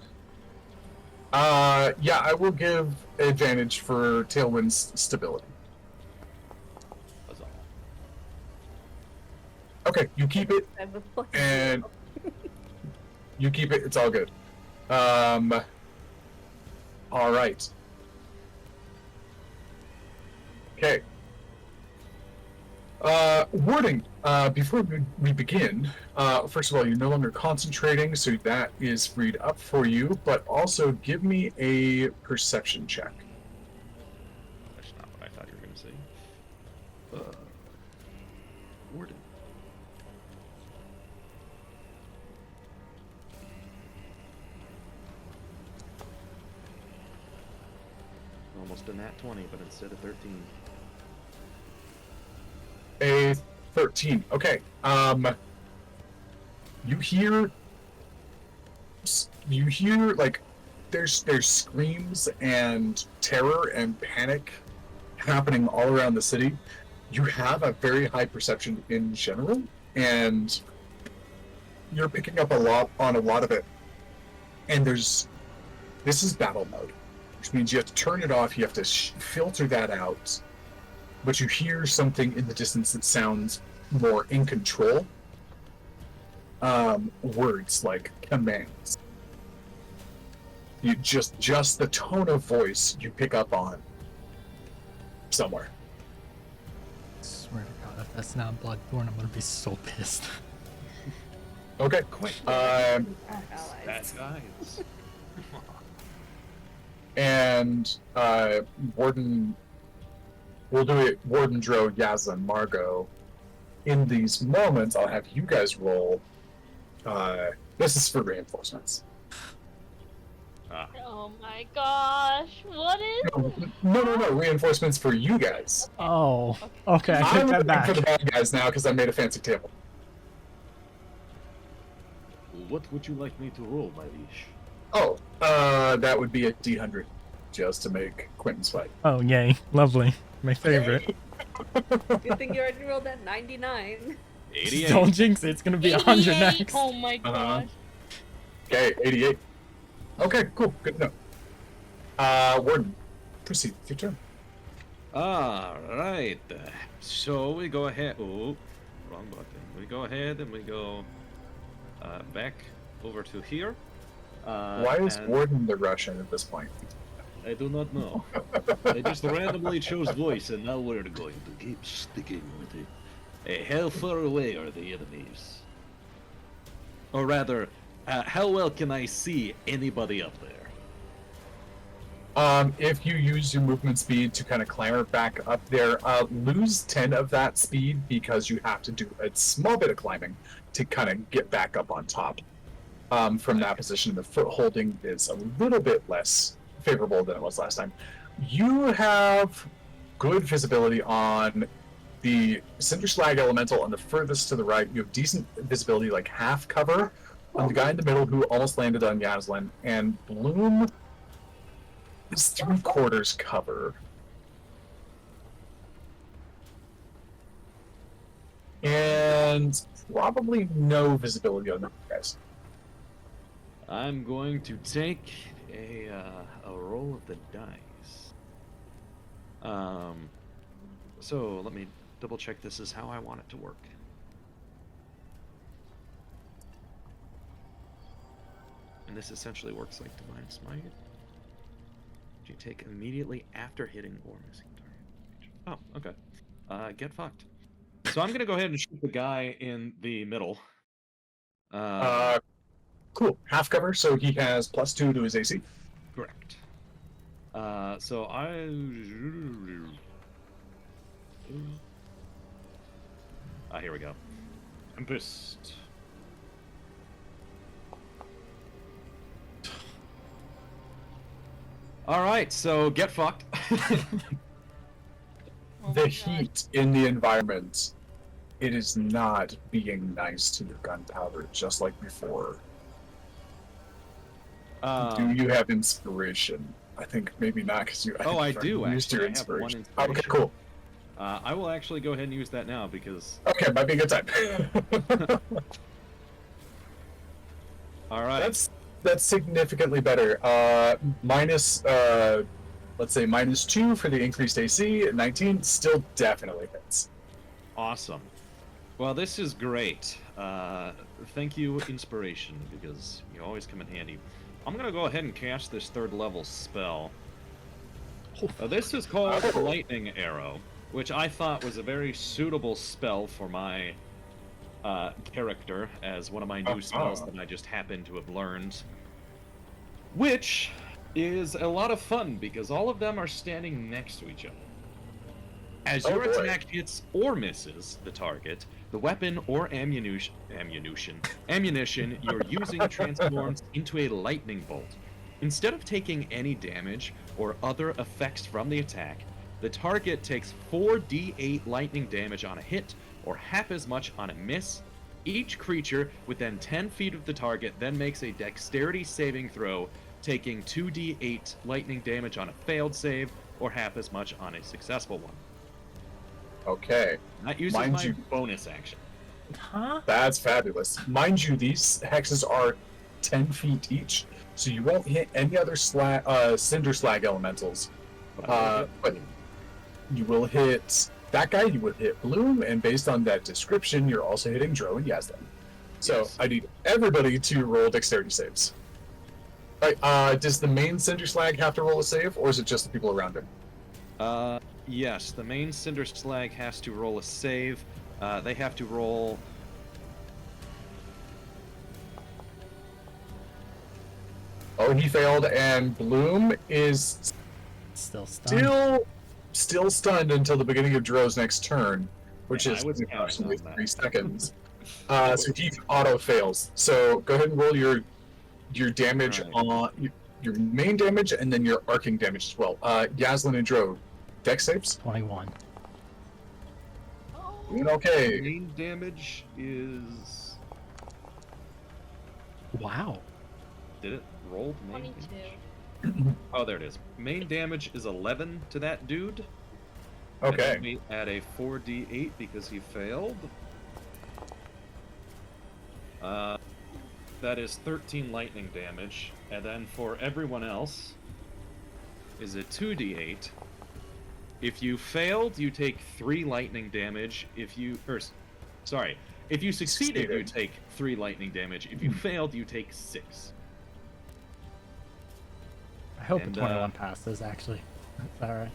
Yeah, I will give advantage for Tailwind's stability. Huzzah. Okay, you keep it, I have a fucking and you keep it. It's all good. All right. Okay. Wording. Before we begin, first of all, you're no longer concentrating, so that is freed up for you. But also, give me a perception check. That's not what I thought you were going to say. Warden. Almost a nat 20, but instead of 13. A 13. Okay. You hear like there's screams and terror and panic happening all around the city. You have a very high perception in general, and you're picking up a lot of it. And this is battle mode, which means you have to turn it off. You have to filter that out. But you hear something in the distance that sounds more in control. Words like commands. You just the tone of voice you pick up on somewhere. I swear to God, if that's not Bloodborne, I'm gonna be so pissed. Okay. Quick. allies. Bad guys. And Warden we'll do it Warden, Dro, Yazza, and Margot. In these moments, I'll have you guys roll. This is for reinforcements. Oh my gosh, what is No, reinforcements for you guys. Oh, okay, I I'm take that looking back. for the bad guys now because I made a fancy table. What would you like me to roll, my liege? Oh, that would be a D100, just to make Quentin sweat. Oh, yay. Lovely. My favorite. Good thing you already rolled that 99. 88. Don't jinx it. It's going to be 100 88? next. Oh my gosh. Okay, 88. Okay, cool. Good to know. Warden, proceed with your turn. Alright. So we go ahead. Oh, wrong button. We go ahead and we go back over to here. Why is and Warden the Russian at this point? I do not know. I just randomly chose voice, and now we're going to keep sticking with it. How far away are the enemies? Or rather, how well can I see anybody up there? If you use your movement speed to kind of clamber back up there, lose 10 of that speed because you have to do a small bit of climbing to kind of get back up on top. From that position, the foot holding is a little bit less favorable than it was last time. You have good visibility on the Cinder Slag Elemental on the furthest to the right. You have decent visibility, like half cover, on the guy in the middle who almost landed on Yazlin, and Bloom is 3/4 cover. And probably no visibility on the guys. I'm going to take a roll of the dice. So let me double check this is how I want it to work. And this essentially works like Divine Smite. You take immediately after hitting or missing target. Oh, okay. Get fucked. So I'm gonna go ahead and shoot the guy in the middle. Cool. Half cover, so he has +2 to his AC. Correct. So I. Here we go. Tempest. Alright, so get fucked. Oh The my heat in the environment, it is not being nice to your gunpowder, just like before. Do you have inspiration? I think maybe not, because you. Oh, I think do, you used your actually. I have one inspiration. inspiration. Okay, cool. I will actually go ahead and use that now because. Okay, might be a good time. Alright. That's significantly better. Minus, let's say -2 for the increased AC. 19 still definitely hits. Awesome. Well, this is great. Thank you, Inspiration, because you always come in handy. I'm gonna go ahead and cast this 3rd level spell. This is called Lightning Arrow, which I thought was a very suitable spell for my character as one of my new spells that I just happened to have learned. Which is a lot of fun because all of them are standing next to each other. As your attack hits or misses the target, the weapon or ammunition you're using transforms into a lightning bolt. Instead of taking any damage or other effects from the attack, the target takes 4d8 lightning damage on a hit or half as much on a miss. Each creature within 10 feet of the target then makes a dexterity saving throw, taking 2d8 lightning damage on a failed save or half as much on a successful one. Okay. That uses my bonus action. Huh? That's fabulous. Mind you, these hexes are 10 feet each, so you won't hit any other Cinder Slag elementals. But you will hit that guy, you will hit Bloom, and based on that description, you're also hitting Dro and Yazdan. So Yes. I need everybody to roll dexterity saves. Right, does the main Cinder Slag have to roll a save, or is it just the people around him? Yes, the main Cinder Slag has to roll a save. They have to roll... Oh, he failed, and Bloom is Still stunned. still still stunned until the beginning of Dro's next turn, which Yeah, is I was counting approximately on that. 3 seconds. So he auto fails. So go ahead and roll your damage Right. on your main damage and then your arcing damage as well. Yaslin and Dro, dex saves. 21. Doing okay. Main damage is. Wow. Did it roll main 22. damage? Oh, there it is. Main damage is 11 to that dude. And Okay. then we add a 4d8 because he failed. That is 13 lightning damage. And then for everyone else is a 2d8. If you failed, you take 3 lightning damage. If you succeeded, you take 3 lightning damage. If you failed, you take 6. I hope And, a 21 passes, actually. Is that right?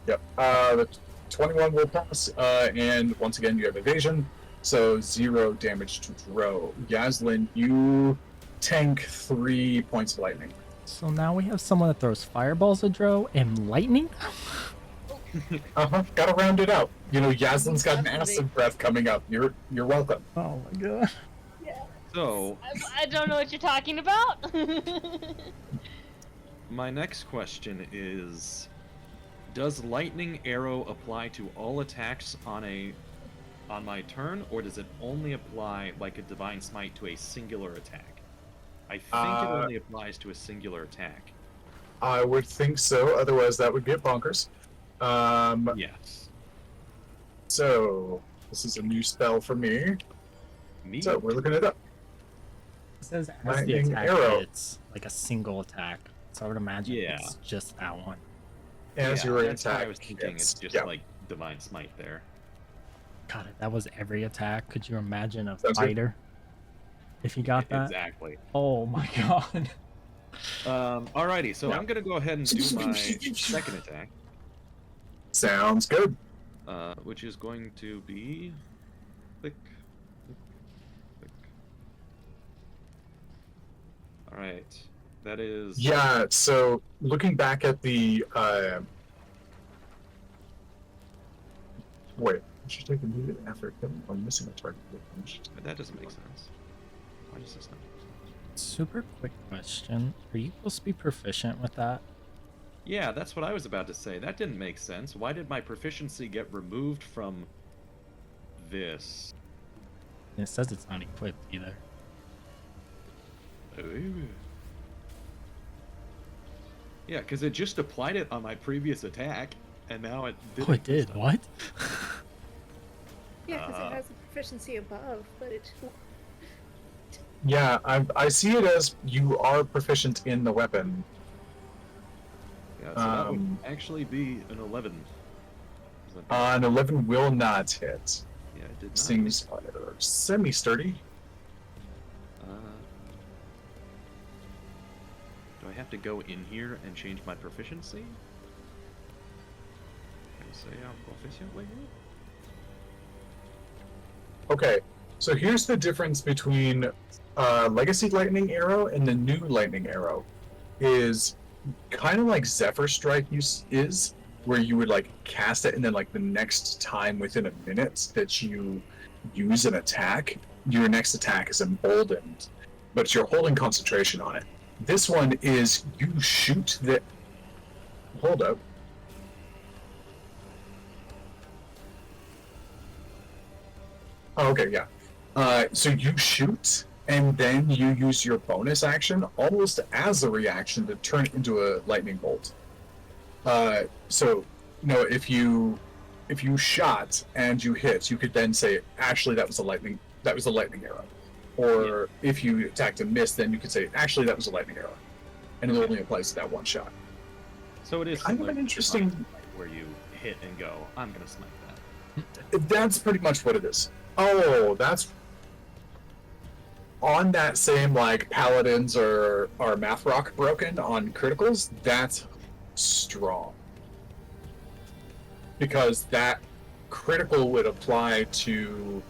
Yep. The 21 will pass. And once again, you have evasion. So 0 damage to Dro. Yaslin, you tank 3 points of lightning. So now we have someone that throws fireballs at Dro and lightning? Gotta round it out. You know, Yaslin's got an Definitely. acid breath coming up. You're welcome. Oh my god. So, I don't know what you're talking about. my next question is, does lightning arrow apply to all attacks on my turn, or does it only apply like a divine smite to a singular attack? I think it only applies to a singular attack. I would think so. Otherwise, that would get bonkers. Yes. So this is a new spell for me. Me? So we're looking it up. It says as the Lightning attack arrow. hits, like a single attack. So I would imagine Yeah. it's just that one. As Yeah, your that's what attack. I was thinking. It's just yeah. like divine smite there. God, if that was every attack, could you imagine a Sounds good. fighter? If you got that? Exactly. Oh my god. Alrighty, so Yeah. I'm gonna go ahead and do my second attack, Sounds good. which is going to be click, click, click. All right, that is Yeah. So looking back at the wait, I should take immediate effort. I'm missing a target. That doesn't make sense. Why does this not make sense? Super quick question. Are you supposed to be proficient with that? Yeah, that's what I was about to say. That didn't make sense. Why did my proficiency get removed from this? And it says it's not equipped either. Ooh. Yeah, because it just applied it on my previous attack, and now it didn't. Oh, it did. What? Yeah, because it has a proficiency above, but it. Yeah, I see it as you are proficient in the weapon. Yeah, so that would actually be an 11. Is that- An 11 will not hit. yeah, it did not. Seems semi-sturdy. Do I have to go in here and change my proficiency? Can I say I'm proficient with it? Okay, so here's the difference between Legacy Lightning Arrow and the new Lightning Arrow. Is kind of like Zephyr Strike is, where you would like cast it and then like the next time within a minute that you use an attack, your next attack is emboldened, but you're holding concentration on it. This one is you shoot the. Hold up. Oh, okay, yeah. So you shoot, and then you use your bonus action almost as a reaction to turn it into a lightning bolt. So, if you shot and you hit, you could then say, actually, that was a lightning arrow. Or if you attacked and missed, then you could say, actually, that was a lightning arrow. And it only applies to that one shot. So it is Kind of similar an to interesting- Divine Smite, where you hit and go, I'm gonna smite that. That's pretty much what it is. Oh, that's on that same like paladins or math rock broken on criticals. That's strong because that critical would apply to.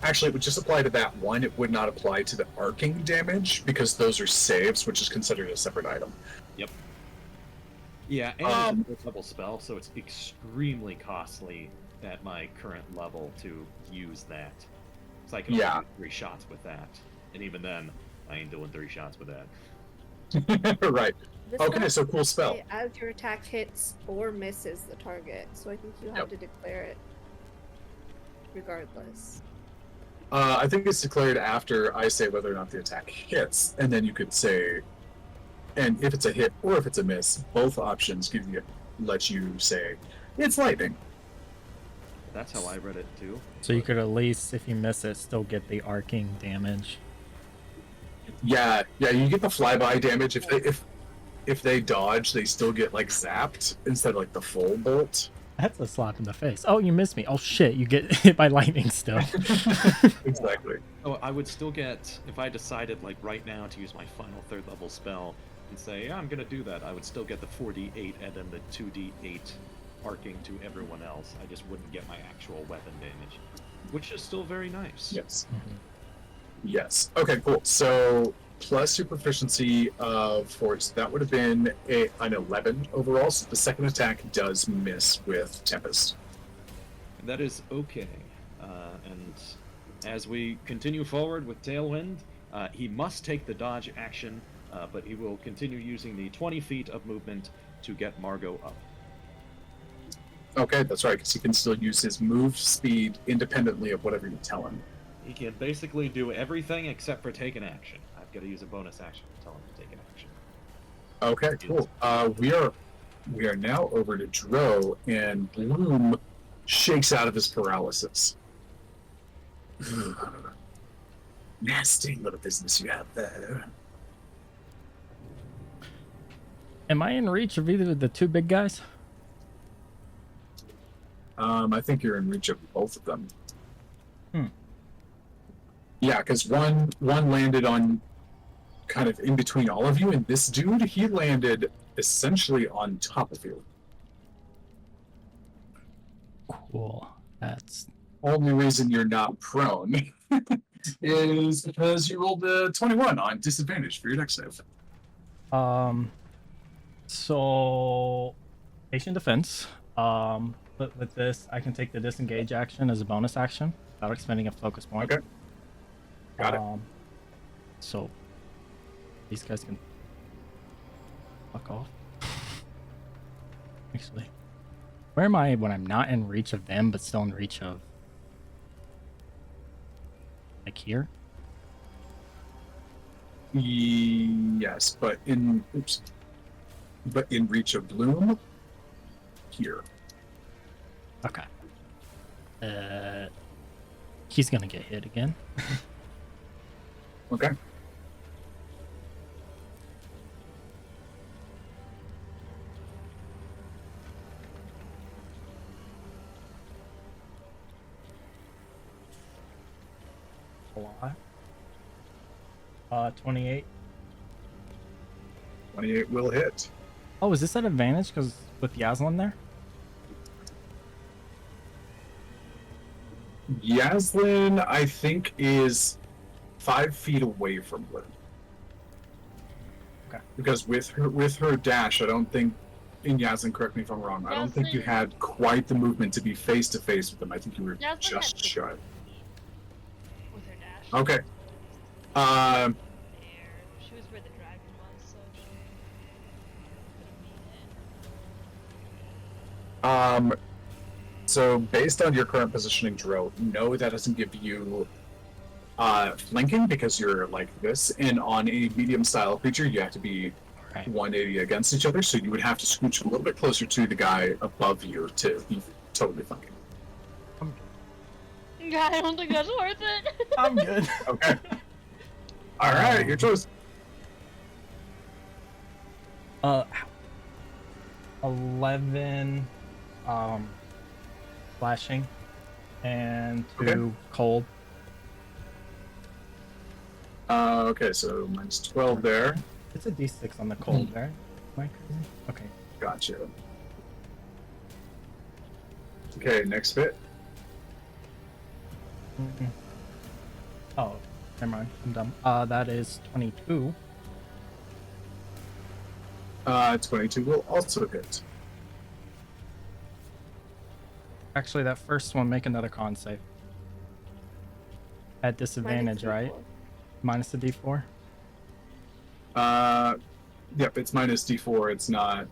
Actually, it would just apply to that one. It would not apply to the arcing damage because those are saves, which is considered a separate item. Yep. Yeah, and Um, it's a fourth level spell, so it's extremely costly at my current level to use that. So I can only Yeah. do 3 shots with that, and even then, I ain't doing 3 shots with that. right. The Okay, spell so cool doesn't spell. say as your attack hits or misses the target, so I think you have Yep. to declare it regardless. I think it's declared after I say whether or not the attack hits, and then you could say, and if it's a hit or if it's a miss, both options let you say it's lightning. That's how I read it too. So you but- could at least, if you miss it, still get the arcing damage. Yeah, you get the flyby damage if they dodge, they still get like zapped instead of like the full bolt. That's a slap in the face. Oh, you missed me. Oh shit, you get hit by lightning still. Exactly. So I would still get, if I decided like right now to use my final 3rd level spell and say, yeah, I'm gonna do that, I would still get the 4d8 and then the 2d8 arcing to everyone else. I just wouldn't get my actual weapon damage, which is still very nice. Yes. Mhm. Yes. Okay, cool. So plus your proficiency of force, that would have been an 11 overall. So the second attack does miss with Tempest. That is okay. And as we continue forward with Tailwind, he must take the dodge action, but he will continue using the 20 feet of movement to get Margot up. Okay, that's right, because he can still use his move speed independently of whatever you tell him. He can basically do everything except for take an action. I've got to use a bonus action to tell him to take an action. Okay, cool. We are now over to Dro, and Bloom shakes out of his paralysis. Nasty little business you have there. Am I in reach of either of the 2 big guys? I think you're in reach of both of them. Hmm. Yeah, because one landed on kind of in between all of you, and this dude, he landed essentially on top of you. Cool. That's Only reason you're not prone is because you rolled a 21 on disadvantage for your dex save. so patient defense. But with this, I can take the disengage action as a bonus action without expending a focus point. Okay. Got it. So these guys can fuck off. Actually, where am I when I'm not in reach of them, but still in reach of like here? Yes, but in reach of Bloom here. Okay. He's gonna get hit again. Okay. A lot. 28. 28 will hit. Oh, is this at advantage because with Yaslin there? Yaslin, I think, is 5 feet away from Bloom. Okay. Because with her dash, I don't think, and Yaslin, correct me if I'm wrong, I don't think you Yaslin- had quite the movement to be face to face with them. I think you were Yaslin just had shy. 60 with her dash. Okay. There. She was where the dragon was, so she couldn't be hit. So based on your current positioning, Dro, no, that doesn't give you flanking because you're like this, and on a medium style creature, you have to be Right. 180 against each other, so you would have to scooch a little bit closer to the guy above you to be totally flanking. Yeah, I don't think that's worth it. I'm good. Okay. All right, your choice. 11 flashing and 2 Okay. cold. Okay, so minus 12 there. It's a d6 on the cold, right? Am I crazy? Okay. Gotcha. Okay, next bit. Mhm. Oh, never mind. I'm dumb. That is 22. 22 will also hit. Actually, that first one, make another con save. At disadvantage, right? D4. Minus the d4. Yep, it's minus D4. It's not.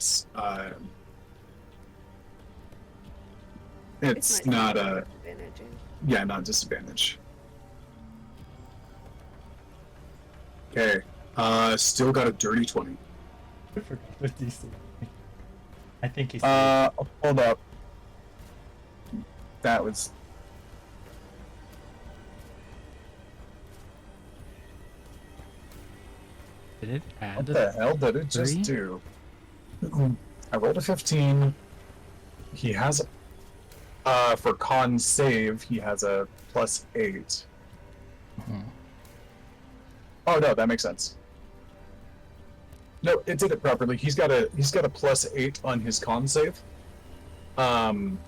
It's not a. Disadvantage. Yeah, not disadvantage. Okay. Still got a dirty 20. I forgot the DC. I think he's. Hold up. That was. Did it What add? the hell did it just three? do? I rolled a 15. He has. For con save, he has a +8. Mhm. Oh no, that makes sense. No, it did it properly. He's got a +8 on his con save. And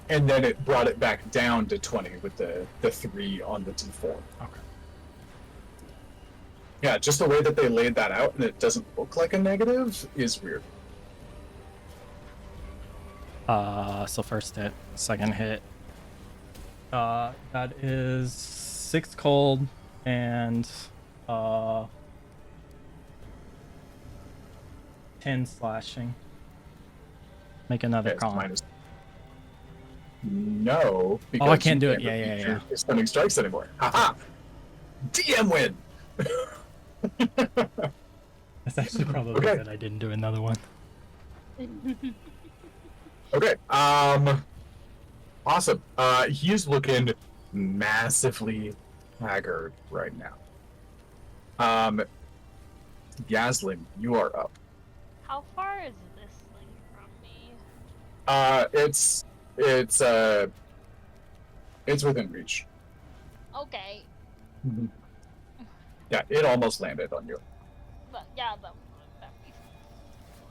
then it brought it back down to 20 with the 3 on the D4. Okay. Yeah, just the way that they laid that out and it doesn't look like a negative is weird. So first hit, second hit. That is 6 cold and 10 slashing. Make another Okay, con. minus. No, because I can't you do it. Yeah, repeat yeah, your stunning strikes anymore. Haha! DM win! That's actually probably Okay. good I didn't do another one. Okay, awesome. He is looking massively haggard right now. Yaslin, you are up. How far is this thing from me? It's within reach. Okay. Yeah, it almost landed on you. But yeah, that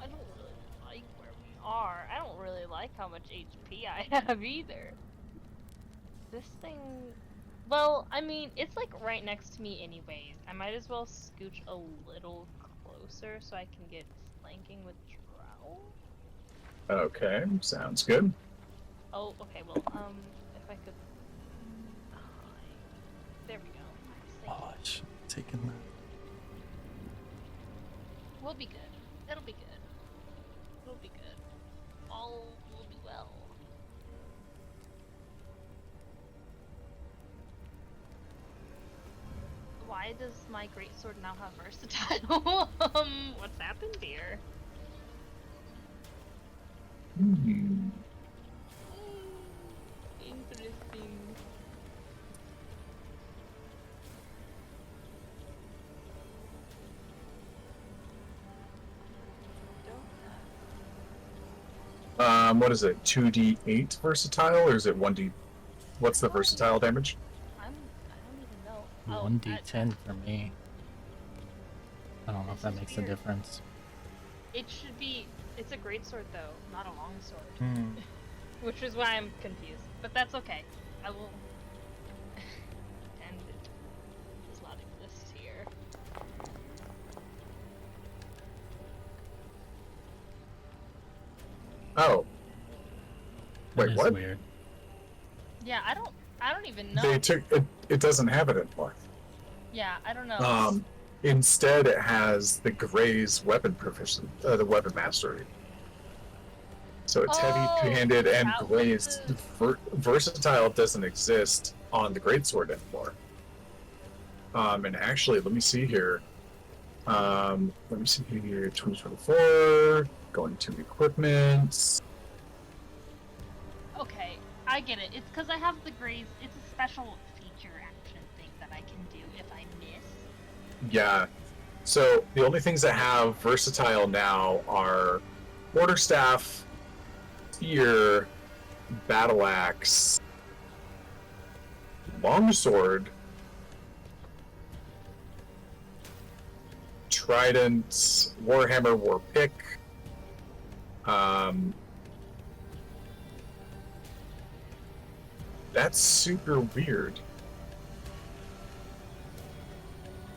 I don't really like where we are. I don't really like how much HP I have either. This thing... Well, I mean, it's like right next to me anyways. I might as well scooch a little closer so I can get flanking with Drow. Okay, sounds good. Oh, okay, well, if I could... There we go. Thank Oh, you. I should have taken that. We'll be good. It'll be good. It'll be good. All will be well. Why does my greatsword now have versatile? What's happened here? Hmm. Interesting. What is it? 2d8 versatile, or is it 1d? What's the versatile damage? I don't even know. Oh, 1d10 for me. I don't know if This that is makes a weird. difference. It should be. It's a greatsword though, not a longsword. Hmm. Which is why I'm confused. But that's okay. I will pretend it does not exist here. Oh. That Wait, is what? weird. Yeah, I don't even know. They took it. It doesn't have it anymore. Yeah, I don't know. Instead, it has the Gray's weapon proficiency, the weapon mastery. So it's heavy, Oh, two-handed, and that was Gray's versatile doesn't exist on the greatsword anymore. And actually, let me see here. Let me see here. 2024. Going to equipment. Okay, I get it. It's because I have the grays. It's a special feature action thing that I can do if I miss. Yeah. So the only things that have versatile now are quarterstaff, spear, battle axe, longsword, trident, warhammer, war pick. That's super weird.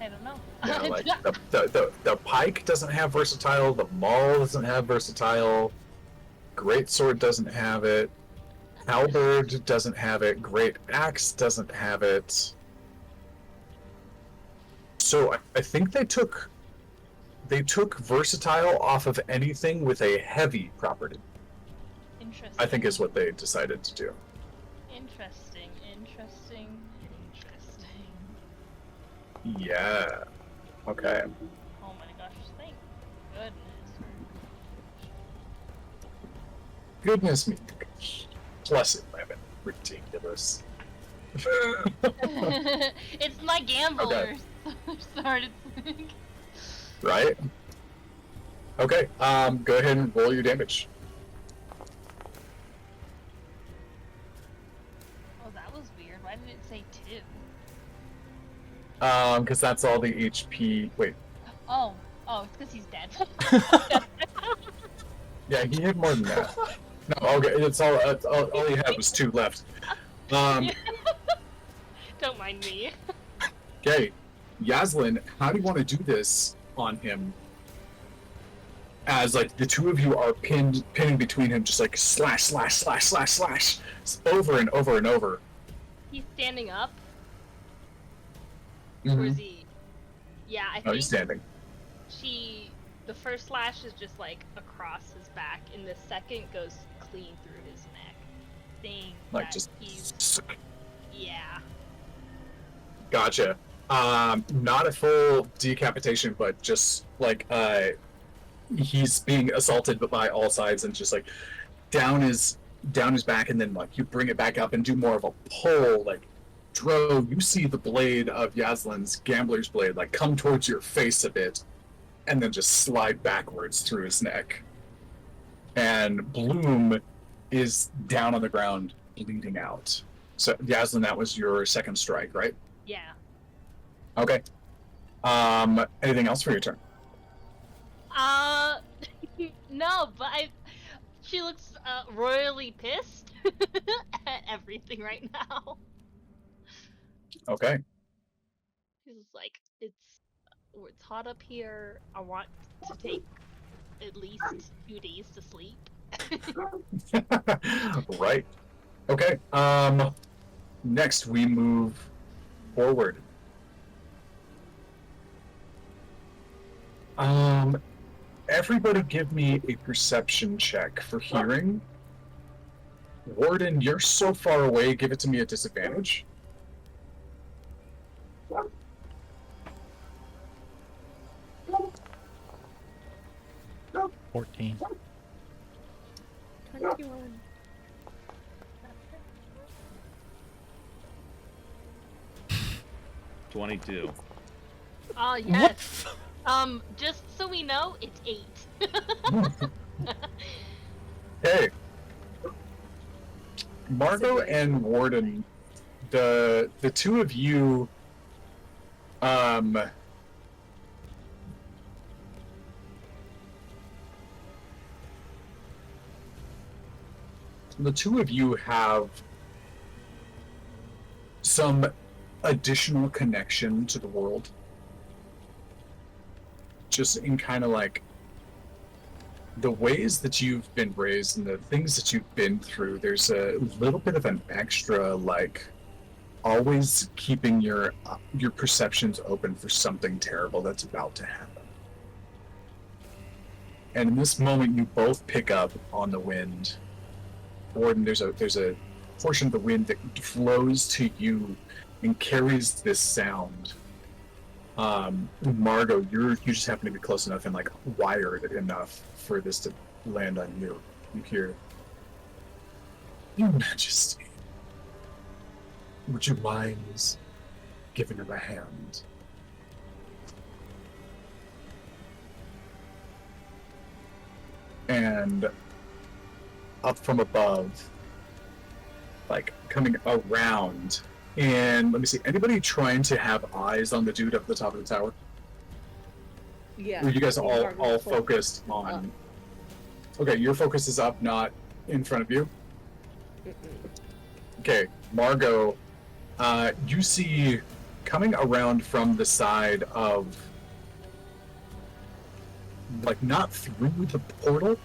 I don't know. Yeah, like the pike doesn't have versatile, the maul doesn't have versatile, greatsword doesn't have it, halberd doesn't have it, great axe doesn't have it. So I think they took versatile off of anything with a heavy property. Interesting. I think is what they decided to do. Interesting. Yeah. Okay. Oh my gosh, thank goodness. Goodness me. Blessed lemon. Ridiculous. It's my gamblers. Started. Right? Okay. Go ahead and roll your damage. Oh, that was weird. Why did it say 2? Because that's all the HP. Wait. Oh, it's because he's dead. Yeah, he had more than that. No, okay. It's all he had was 2 left. Don't mind me. Okay, Yaslin, how do you want to do this on him? As like the two of you are pinning between him, just like slash, over and over and over. He's standing up. Mhm. Or is he? Yeah, I Oh, think he's standing. the first slash is just like across his back, and the second goes clean through his neck. Thing Like that just. he's, yeah. Gotcha. Not a full decapitation, but just like he's being assaulted by all sides, and just like down his back, and then like you bring it back up and do more of a pull. Like Dro, you see the blade of Yaslin's gambler's blade like come towards your face a bit, and then just slide backwards through his neck. And Bloom is down on the ground, bleeding out. So Yaslin, that was your second strike, right? Yeah. Okay. Anything else for your turn? No, but she looks royally pissed at everything right now. Okay. She's like, it's hot up here. I want to take at least 2 days to sleep. Right. Okay. Next we move forward. Everybody give me a perception check for hearing. Warden, you're so far away, give it to me at disadvantage. 14. 21. $22. Oh, yes. Just so we know, it's 8. Hey. Margot and Warden, the two of you, the two of you have some additional connection to the world. Just in kind of like the ways that you've been raised and the things that you've been through, there's a little bit of an extra, like, always keeping your perceptions open for something terrible that's about to happen. And in this moment, you both pick up on the wind. Warden, there's a portion of the wind that flows to you and carries this sound. Margot, you just happen to be close enough and like wired enough for this to land on you. You hear, "Your Majesty, would you mind giving him a hand?" And up from above, like coming around, and let me see, anybody trying to have eyes on the dude up at the top of the tower? Yeah. Or you guys I think all Margaret's focused up. on... Okay, your focus is up, not in front of you. Mm-mm. Okay, Margot, you see coming around from the side of, like, not through the portal,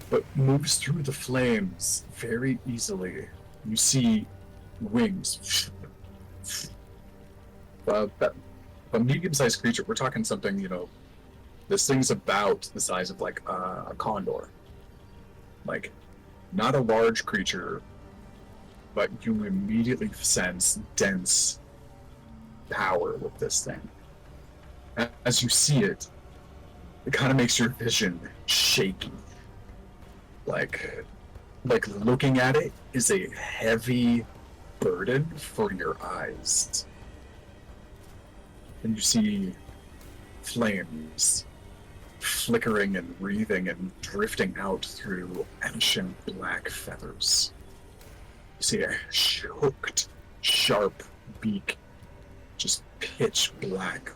but moves through the flames very easily. You see wings. A medium-sized creature. We're talking something, this thing's about the size of, like, a condor. Like, not a large creature, but you immediately sense dense power with this thing. As you see it, it kind of makes your vision shaky. Like looking at it is a heavy burden for your eyes. And you see flames flickering and wreathing and drifting out through ashen black feathers. You see a hooked, sharp beak, just pitch black,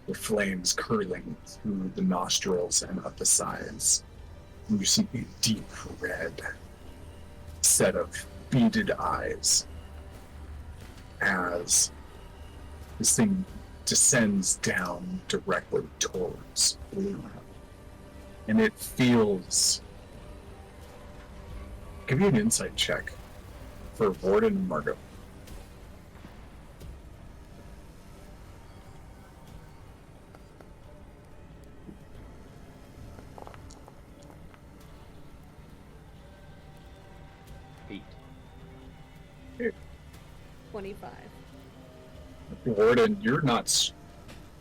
with flames curling through the nostrils and up the sides. And you see a deep red set of beaded eyes as this thing descends down directly towards Blue. And it feels... Give me an insight check for Warden and Margot. Eight. 25. Warden, you're not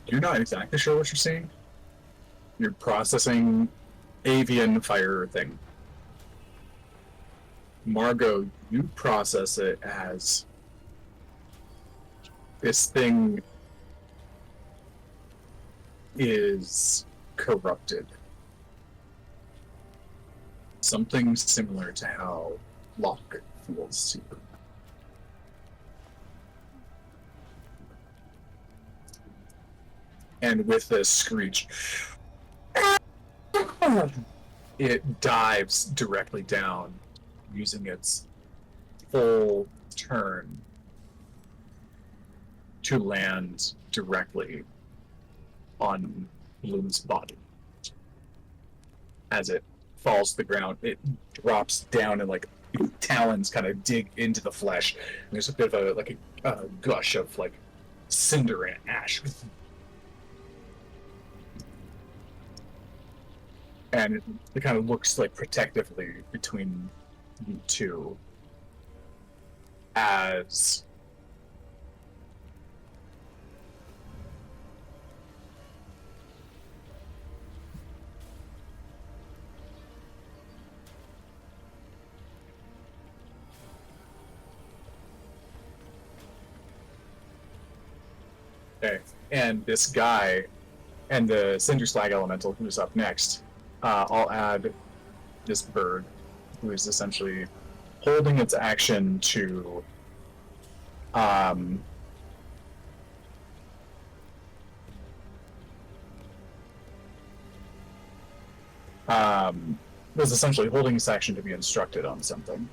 exactly sure what you're seeing. You're processing avian fire thing. Margot, you process it as this thing is corrupted. Something similar to how Locke feels to you. And with a screech, it dives directly down, using its full turn to land directly on Bloom's body. As it falls to the ground, it drops down and like talons kind of dig into the flesh. And there's a bit of a gush of like cinder and ash. And it kind of looks like protectively between you two as okay. And this guy and the Cinder Slag Elemental who's up next, I'll add this bird, who is essentially holding its action to was essentially holding its action to be instructed on something.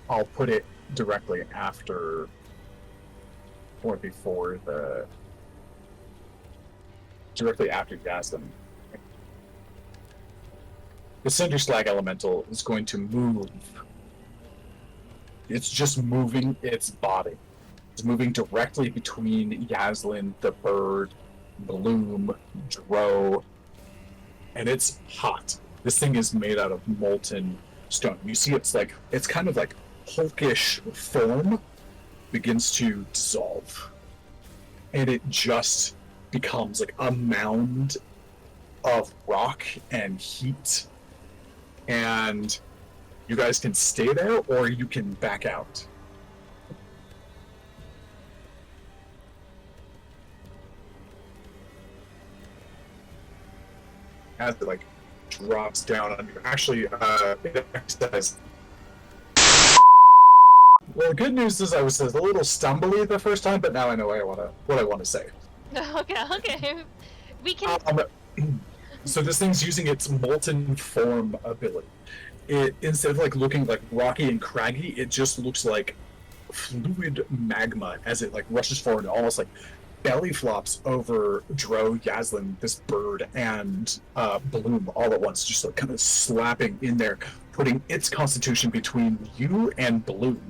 I'll put it directly after or before directly after Yaslin. The Cinder Slag Elemental is going to move. It's just moving its body. It's moving directly between Yaslin, the bird, Bloom, Dro, and it's hot. This thing is made out of molten stone. You see it's kind of like hulkish form begins to dissolve. And it just becomes like a mound of rock and heat. And you guys can stay there or you can back out. As it drops down on you. Actually, it says. Well, the good news is I was a little stumbly the first time, but now I know what I want to say. Okay. We can. So this thing's using its molten form ability. It, instead of looking like rocky and craggy, it just looks like fluid magma as it rushes forward, almost belly flops over Dro, Yaslin, this bird, and Bloom all at once, just like kind of slapping in there, putting its constitution between you and Bloom.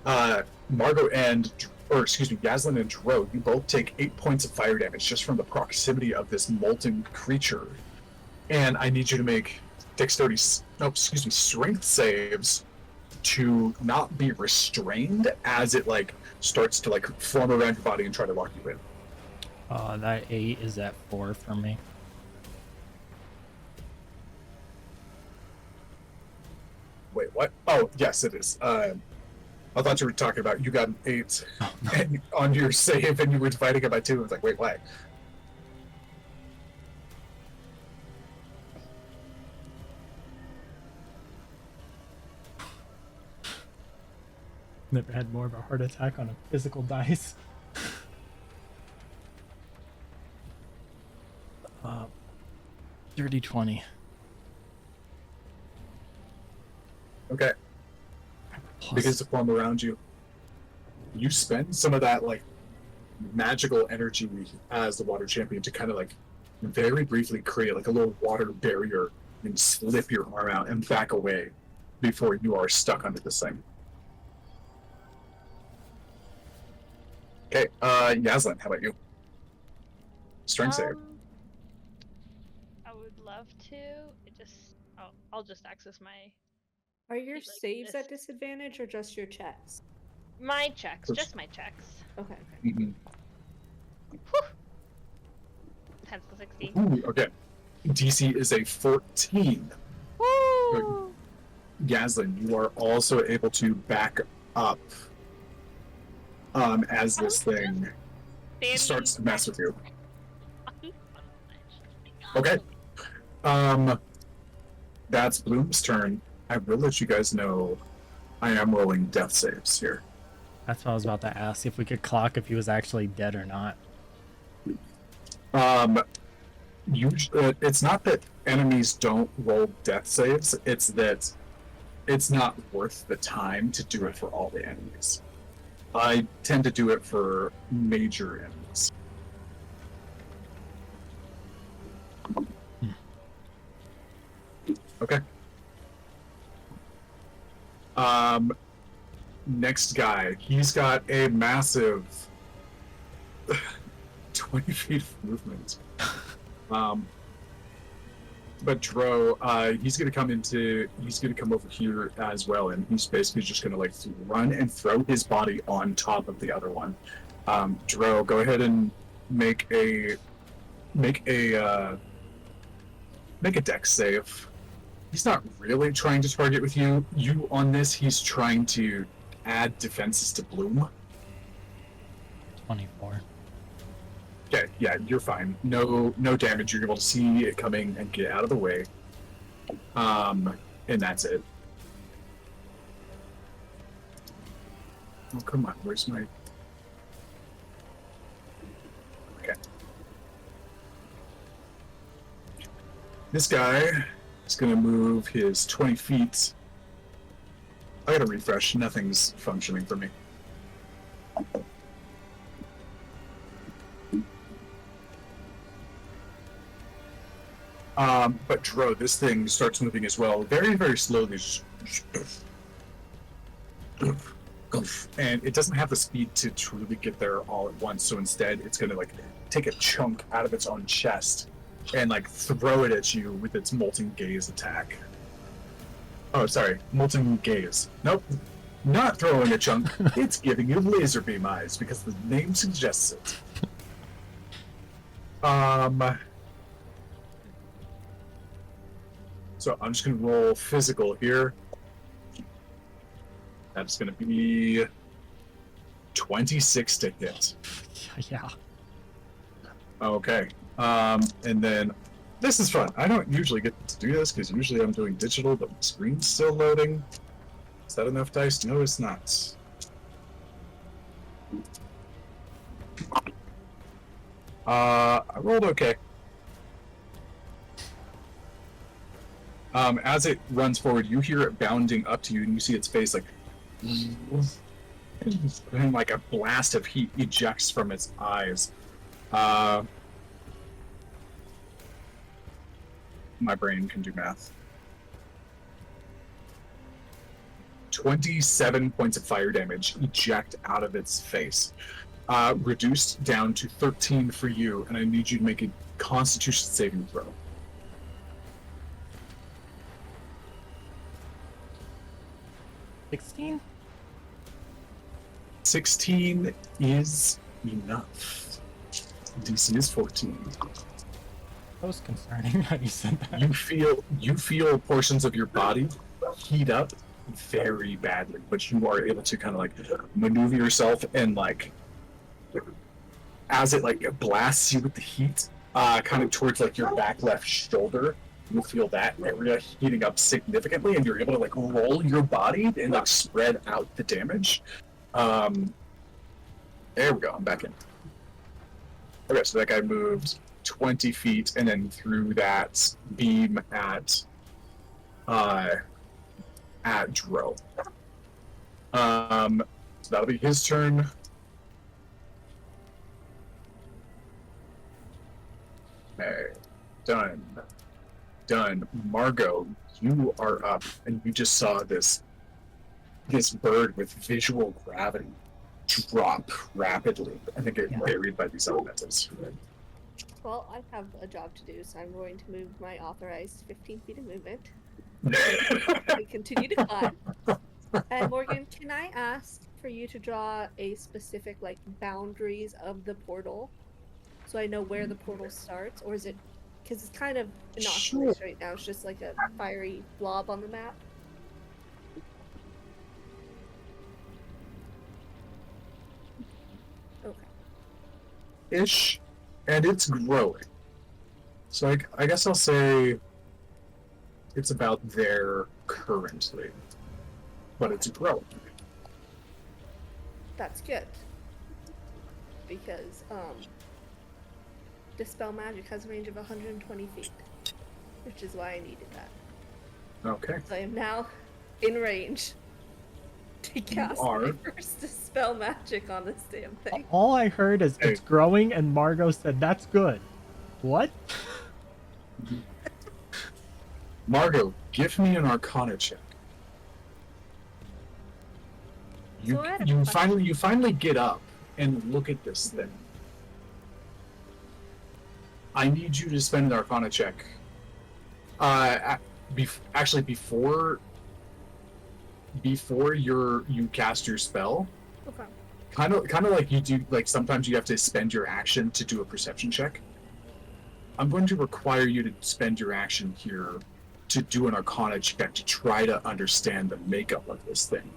Margot and, or excuse me, Yaslin and Dro, you both take 8 points of fire damage just from the proximity of this molten creature. And I need you to make strength saves to not be restrained as it like starts to like form around your body and try to lock you in. That 8 is at 4 for me. Wait, what? Oh, yes, it is. I thought you were talking about you got an 8 and on your save and you were dividing it by 2. I was like, wait, why? Never had more of a heart attack on a physical dice. Dirty 20. Okay. Plus, Begins to form around you. You spend some of that like magical energy as the water champion to kind of like very briefly create like a little water barrier and slip your arm out and back away before you are stuck under this thing. Okay, Yaslin, how about you? Strength save. I would love to. I'll just access my Are your Like saves this. at disadvantage or just your checks? checks, just my checks. Okay. Mhm. 10 to 16. Ooh, okay. DC is a 14. Woo! Yaslin, you are also able to back up as this thing starts to mess with you. Okay. That's Bloom's turn. I will let you guys know I am rolling death saves here. that's what I was about to ask, if we could clock if he was actually dead or not. It's not that enemies don't roll death saves, it's that it's not worth the time to do it for all the enemies. I tend to do it for major enemies. Okay. Next guy, he's got a massive 20 feet of movement. But Dro, he's gonna come over here as well, and he's basically just gonna like run and throw his body on top of the other one. Dro, go ahead and make a dex save. He's not really trying to target with you. You on this, he's trying to add defenses to Bloom. 24. Okay, yeah, you're fine. No damage. You're able to see it coming and get out of the way. And that's it. Oh, come on. Where's my... Okay. This guy is going to move his 20 feet. I gotta refresh. Nothing's functioning for me. But Dro, this thing starts moving as well, very, very slowly. And it doesn't have the speed to truly get there all at once, so instead it's gonna like take a chunk out of its own chest and like throw it at you with its molten gaze attack. Oh, sorry, molten gaze. Nope, not throwing a chunk. It's giving you laser beam eyes because the name suggests it. So I'm just gonna roll physical here. That's gonna be 26 to hit. Yeah. Okay. And then this is fun. I don't usually get to do this because usually I'm doing digital, but my screen's still loading. Is that enough dice? No, it's not. I rolled okay. As it runs forward, you hear it bounding up to you, and you see its face like, And like a blast of heat ejects from its eyes. My brain can do math. 27 points of fire damage eject out of its face. Reduced down to 13 for you, and I need you to make a Constitution saving throw. 16? 16 is enough. DC is 14. That was concerning how you said that. You feel portions of your body heat up very badly, but you are able to kind of like maneuver yourself and like as it like blasts you with the heat, kind of towards like your back left shoulder, you feel that area heating up significantly, and you're able to like roll your body and like spread out the damage. There we go. I'm back in. Okay, so that guy moved 20 feet and then threw that beam at Dro. So that'll be his turn. Okay, done. Margot, you are up, and you just saw this bird with visual gravity drop rapidly and then get buried by these elementals. Well, I have a job to do, so I'm going to move my authorized 15 feet of movement. I continue to climb. And Morgan, can I ask for you to draw a specific like boundaries of the portal, so I know where the portal starts, or is it because it's kind of innocuous right now? It's just like a fiery blob on the map. Okay. Ish, and it's growing. So I guess I'll say it's about there currently, but it's growing. That's good. Because Dispel Magic has a range of 120 feet, which is why I needed that. Okay. So I am now in range to cast my first Dispel Magic on this damn thing. All I heard is it's growing, and Margot said, "That's good." What? Margot, give me an Arcana check. You So I had a question. you finally get up and look at this thing. I need you to spend an Arcana check. Actually, before you cast your spell, Okay. kind of like you do. Like sometimes you have to spend your action to do a perception check. I'm going to require you to spend your action here to do an Arcana check to try to understand the makeup of this thing.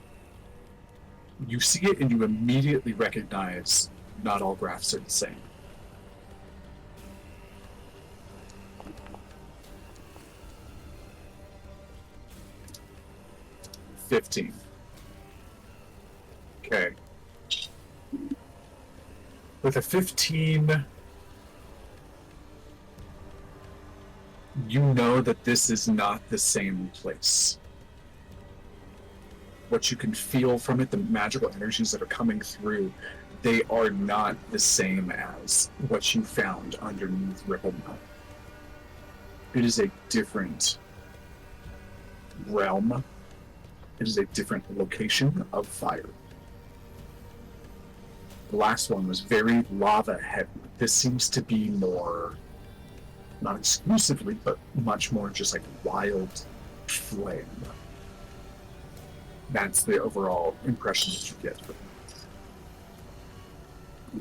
You see it and you immediately recognize not all graphs are the same. $15. Okay. With a 15, you know that this is not the same place. What you can feel from it, the magical energies that are coming through, they are not the same as what you found underneath Ripple Mountain. It is a different realm. It is a different location of fire. The last one was very lava heavy. This seems to be more, not exclusively, but much more just like wild flame. That's the overall impression that you get from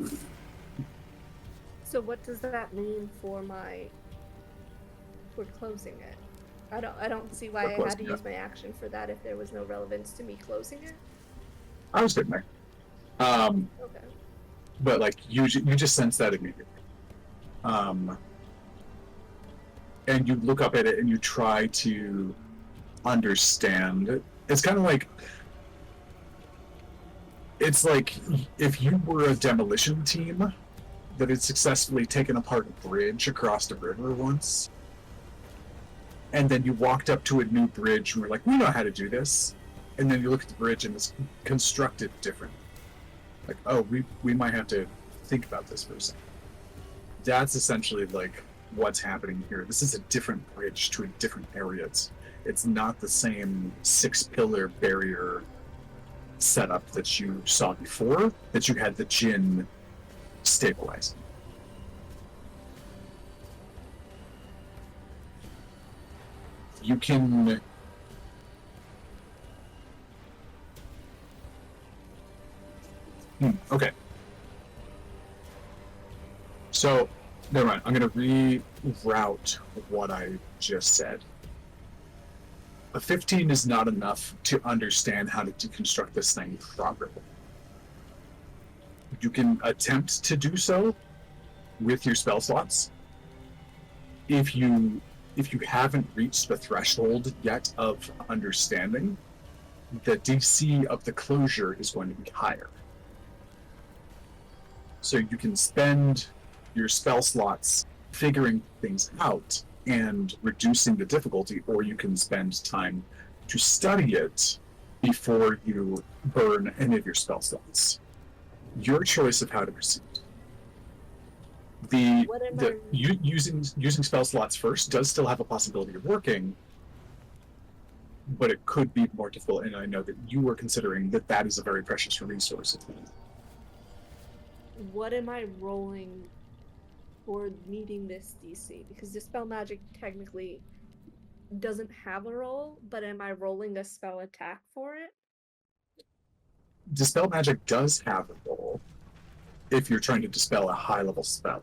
it. So what does that mean for closing it? I don't see why I had to use my action for that if there was no relevance to me closing it. I was getting there. Okay. But like you just sense that immediately. And you look up at it and you try to understand. It's kind of like, it's like if you were a demolition team that had successfully taken apart a bridge across the river once, and then you walked up to a new bridge and were like, we know how to do this. And then you look at the bridge and it's constructed different. like, oh, we might have to think about this for a second. That's essentially like what's happening here. This is a different bridge to a different area. It's not the same 6-pillar barrier setup that you saw before, that you had the Jinn stabilizing. You can okay. So, never mind. I'm going to reroute what I just said. A 15 is not enough to understand how to deconstruct this thing properly. You can attempt to do so with your spell slots. If you haven't reached the threshold yet of understanding, the DC of the closure is going to be higher. So you can spend your spell slots figuring things out and reducing the difficulty, or you can spend time to study it before you burn any of your spell slots. Your choice of how to proceed. Using spell slots first does still have a possibility of working, but it could be more difficult, and I know that you were considering that is a very precious resource. What am I rolling for meeting this DC? Because Dispel Magic technically doesn't have a roll, but am I rolling a spell attack for it? Dispel Magic does have a roll if you're trying to dispel a high-level spell.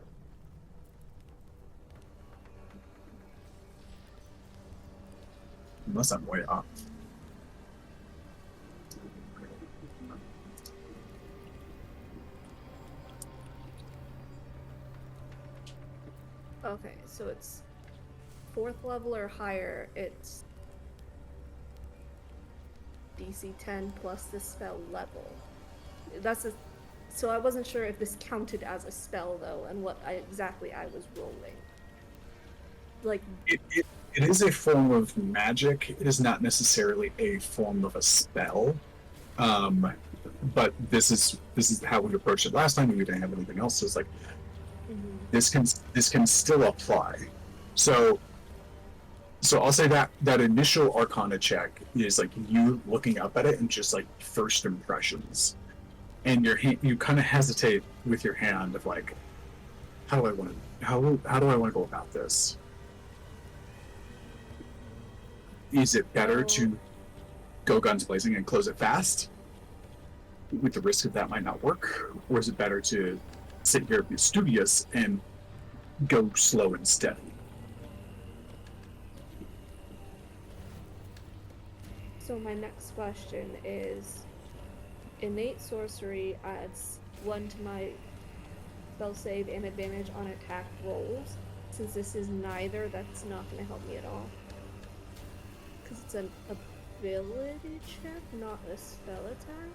Unless I'm way off. Okay, so it's 4th level or higher, it's DC 10 plus the spell level. So I wasn't sure if this counted as a spell though, and what exactly I was rolling. Like it is a form of magic. It is not necessarily a form of a spell. But this is how we approached it last time. We didn't have anything else. So it's like this can still apply. So I'll say that initial Arcana check is like you looking up at it and just like first impressions, and you kind of hesitate with your hand of like, how do I want to go about this? Is it better to go guns blazing and close it fast, with the risk that might not work, or is it better to sit here, be studious, and go slow and steady? So my next question is, innate sorcery adds 1 to my spell save and advantage on attack rolls. Since this is neither, that's not going to help me at all. Because it's an ability check, not a spell attack.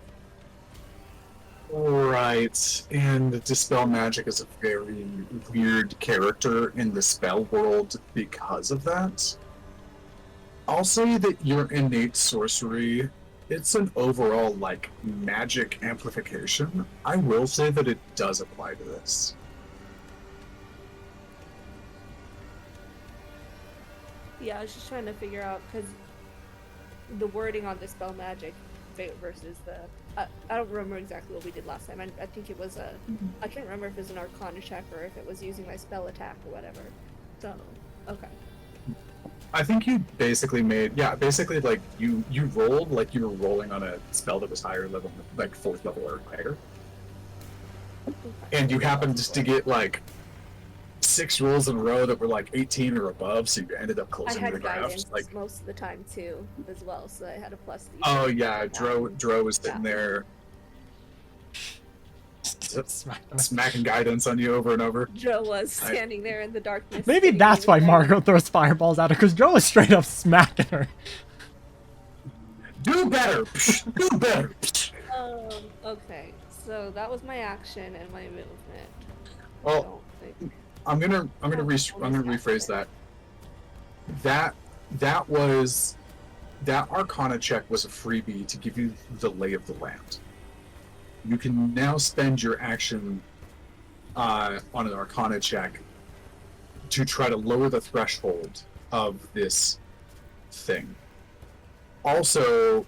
Right, and Dispel Magic is a very weird character in the spell world because of that. I'll say that your innate sorcery, it's an overall, like, magic amplification. I will say that it does apply to this. Yeah, I was just trying to figure out, because the wording on Dispel Magic versus the... I don't remember exactly what we did last time. I think it was I can't remember if it was an Arcana check or if it was using my spell attack or whatever. So, okay. I think you basically basically like you rolled like you were rolling on a spell that was higher level, like 4th level or higher. And you happened to get like 6 rolls in a row that were like 18 or above, so you ended up closing the I had guidance draft. Like most of the time too, as well, so I had a plus. Oh yeah, Dro was sitting there smacking guidance on you over and over. Joe was standing there in the darkness. Maybe that's why Margot throws fireballs at her, because Joe is straight up smacking her. Do better! Do better! Okay, so that was my action and my movement. Well, I'm gonna rephrase that. That Arcana check was a freebie to give you the lay of the land. You can now spend your action on an Arcana check to try to lower the threshold of this thing. Also,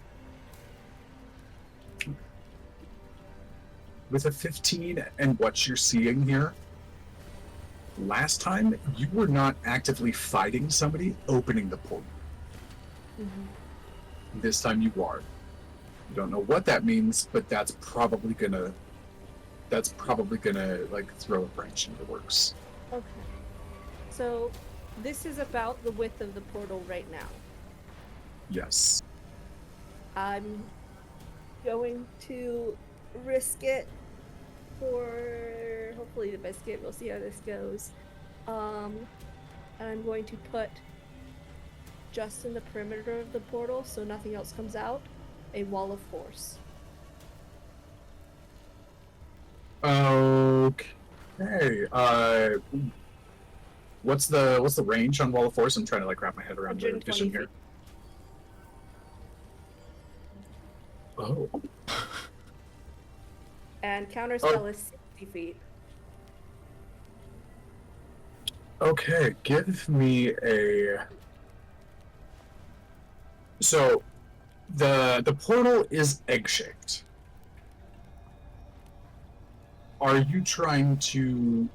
with a 15 and what you're seeing here, last time you were not actively fighting somebody opening the portal. This time you are. You don't know what that means, but that's probably gonna like throw a wrench into the works. Okay. So this is about the width of the portal right now. Yes. I'm going to risk it for hopefully the biscuit. We'll see how this goes. And I'm going to put just in the perimeter of the portal so nothing else comes out, a wall of force. Okay. What's the range on Wall of Force? I'm trying to like wrap my head around the 120 vision here. feet. Oh. And counterspell is 60 feet. Okay, give me a. So, the portal is egg-shaped. Are you trying to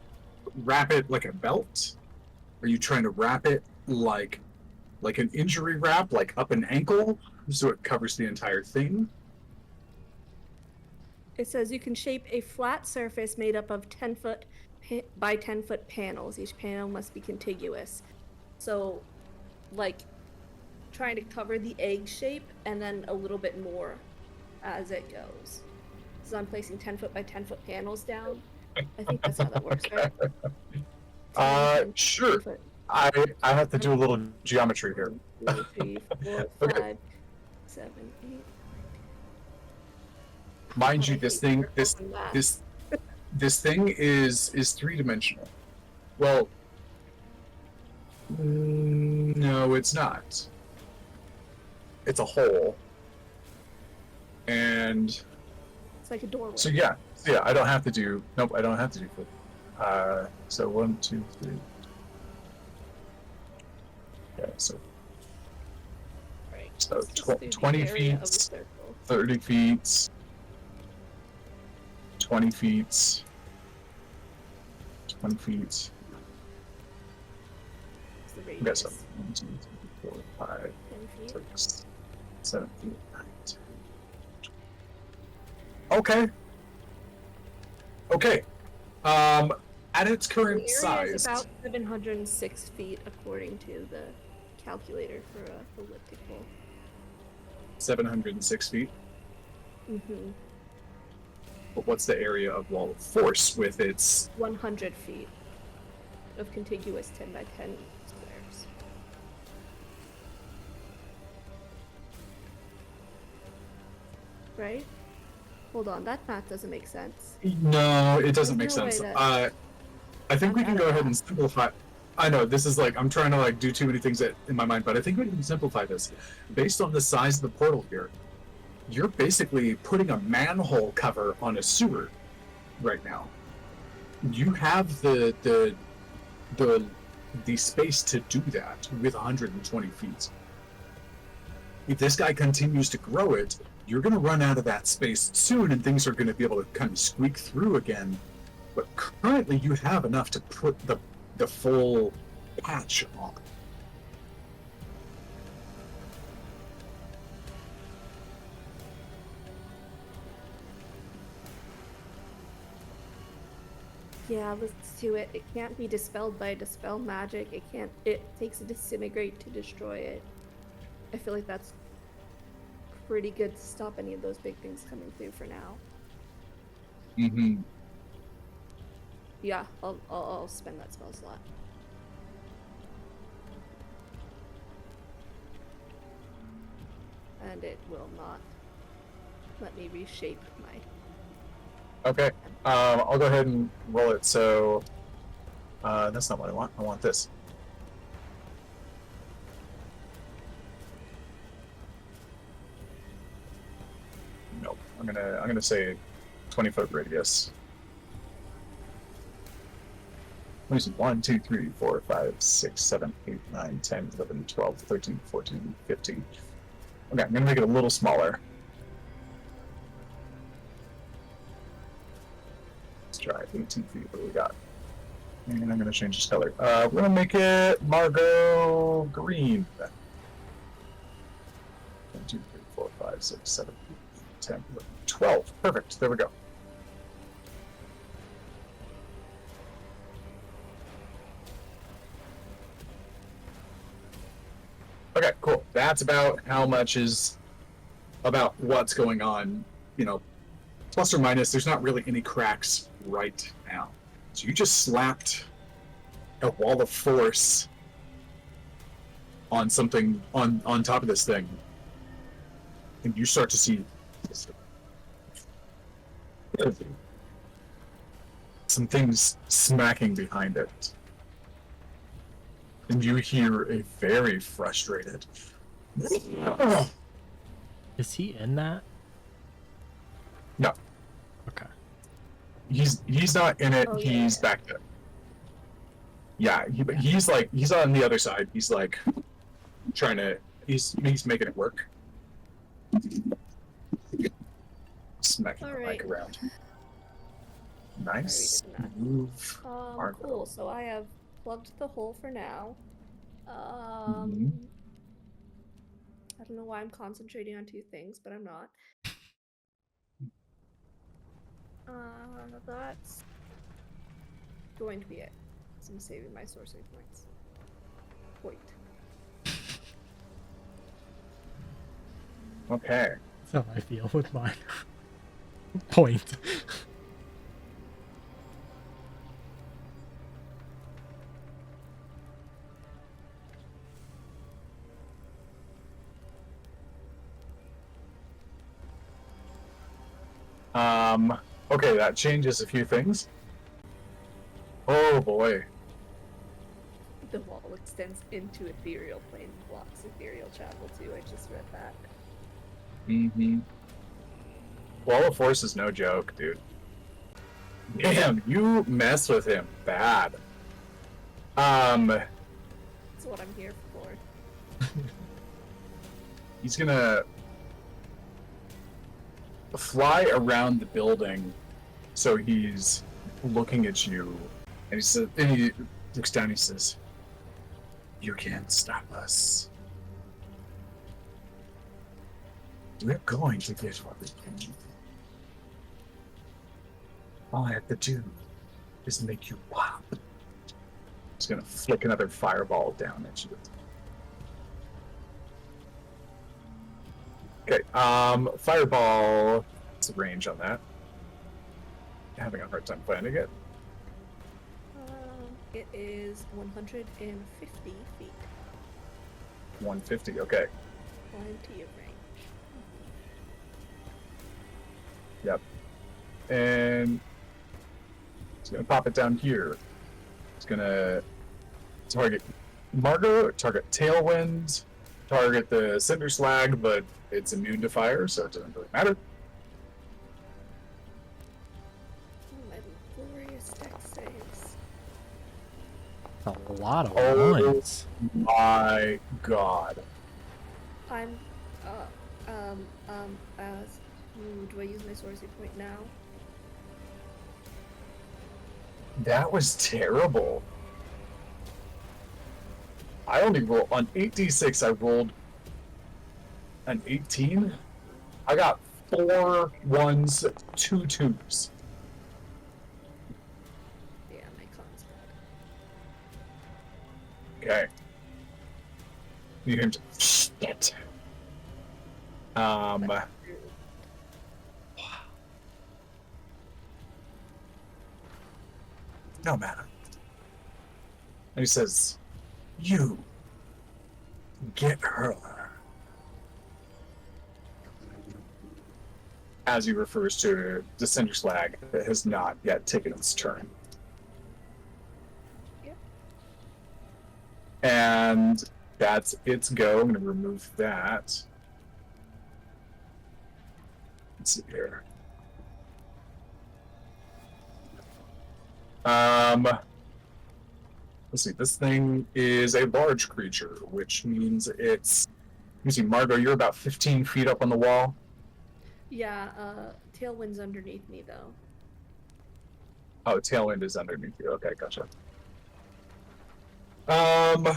wrap it like a belt? Are you trying to wrap it like an injury wrap, like up an ankle, so it covers the entire thing? It says you can shape a flat surface made up of 10-foot by 10-foot panels. Each panel must be contiguous. So, like, trying to cover the egg shape and then a little bit more as it goes. So I'm placing 10-foot by 10-foot panels down. I think that's how that works, right? 10, Sure. 10 foot. I have to do a little geometry here. 2, 3, 4, Okay. 5, 7, 8. Mind you, I this hate thing, circles and math. this thing is three-dimensional. Well, no, it's not. It's a hole, and It's like a doorway. so yeah, I don't have to do. Nope, I don't have to do foot. So 1, 2, 3. Yeah, so Right. so Let's just do the 20 area feet, of the circle. 30 feet, 20 feet, 20 feet. It's the Okay, radius. so 1, 2, 3, 4, 5, 10 feet. 6, 7, 8, 9, 10. Okay. Okay. At its The current area is size, about 706 feet according to the calculator for a elliptical. 706 feet. Mm-hmm. But what's the area of Wall of Force with its 100 feet of contiguous 10 by 10 squares. Right? Hold on, that math doesn't make sense. No, it doesn't make There's no way sense. that- I think we I'm can out go of ahead and math. simplify. I know this is like I'm trying to like do too many things in my mind, but I think we can simplify this. Based on the size of the portal here, you're basically putting a manhole cover on a sewer right now. You have the space to do that with 120 feet. If this guy continues to grow it, you're going to run out of that space soon, and things are going to be able to kind of squeak through again. But currently, you have enough to put the full patch on. Yeah, let's do it. It can't be dispelled by dispel magic. It takes a disintegrate to destroy it. I feel like that's pretty good to stop any of those big things coming through for now. Mm-hmm. Yeah, I'll spend that spell slot. And it will not let me reshape my... Okay. I'll go ahead and roll it. So that's not what I want. I want this. Nope. I'm gonna say 20-foot radius. Let me see. 1, 2, 3, 4, 5, 6, 7, 8, 9, 10, 11, 12, 13, 14, 15. Okay, I'm gonna make it a little smaller. Let's try 18 feet. What do we got? And I'm gonna change this color. We're gonna make it Margot green. 1, 2, 3, 4, 5, 6, 7, 8, 10, 11, 12. Perfect. There we go. Okay, cool. That's about how much is about what's going on, you know, plus or minus. There's not really any cracks right now. So you just slapped a wall of force on something on top of this thing. And you start to see some things smacking behind it. And you hear a very frustrated. Is he in that? No, Okay. he's not in it. Oh, He's yeah. back there. Yeah, he's like he's on the other side. He's like trying to. He's making it work. Smacking the mic Alright. around. Nice Sorry, did not. move. Margot. Cool. So I have plugged the hole for now. Mhm. I don't know why I'm concentrating on two things, but I'm not. That's going to be it. So I'm saving my sorcery points. Point. Okay. That's how I feel with mine. Point. Okay, that changes a few things. Oh boy. The wall extends into ethereal plane, blocks ethereal travel too. I just read that. Mm-hmm. Wall of Force is no joke, dude. Damn, you messed with him bad. That's what I'm here for. He's gonna fly around the building, so he's looking at you, and he looks down. He says, "You can't stop us. We're going to get what we can. All I have to do is make you pop." He's gonna flick another fireball down at you. Okay, fireball. What's the range on that? Having a hard time finding it. It is 150 feet. 150. Okay. Plenty of range. Yep. And it's gonna pop it down here. It's gonna target Margot, target Tailwind, target the Cinder Slag, but it's immune to fire, so it doesn't really matter. Oh, my glorious deck saves. A lot of Oh. ones. My God. I'm, do I use my sorcery point now? That was terrible. I only rolled on 8d6. I rolled an 18. I got 4 1s, 2 2s. Yeah, my con's bad. Okay. You hear him just, shit. No matter. And he says, "You get her." As he refers to the Cinder Slag that has not yet taken its turn. Yep. And that's its go. I'm going to remove that. Let's see here. Let's see. This thing is a large creature, which means it's. Let me see, Margot. You're about 15 feet up on the wall. Yeah, Tailwind's underneath me though. Oh, Tailwind is underneath you. Okay, gotcha. Okay,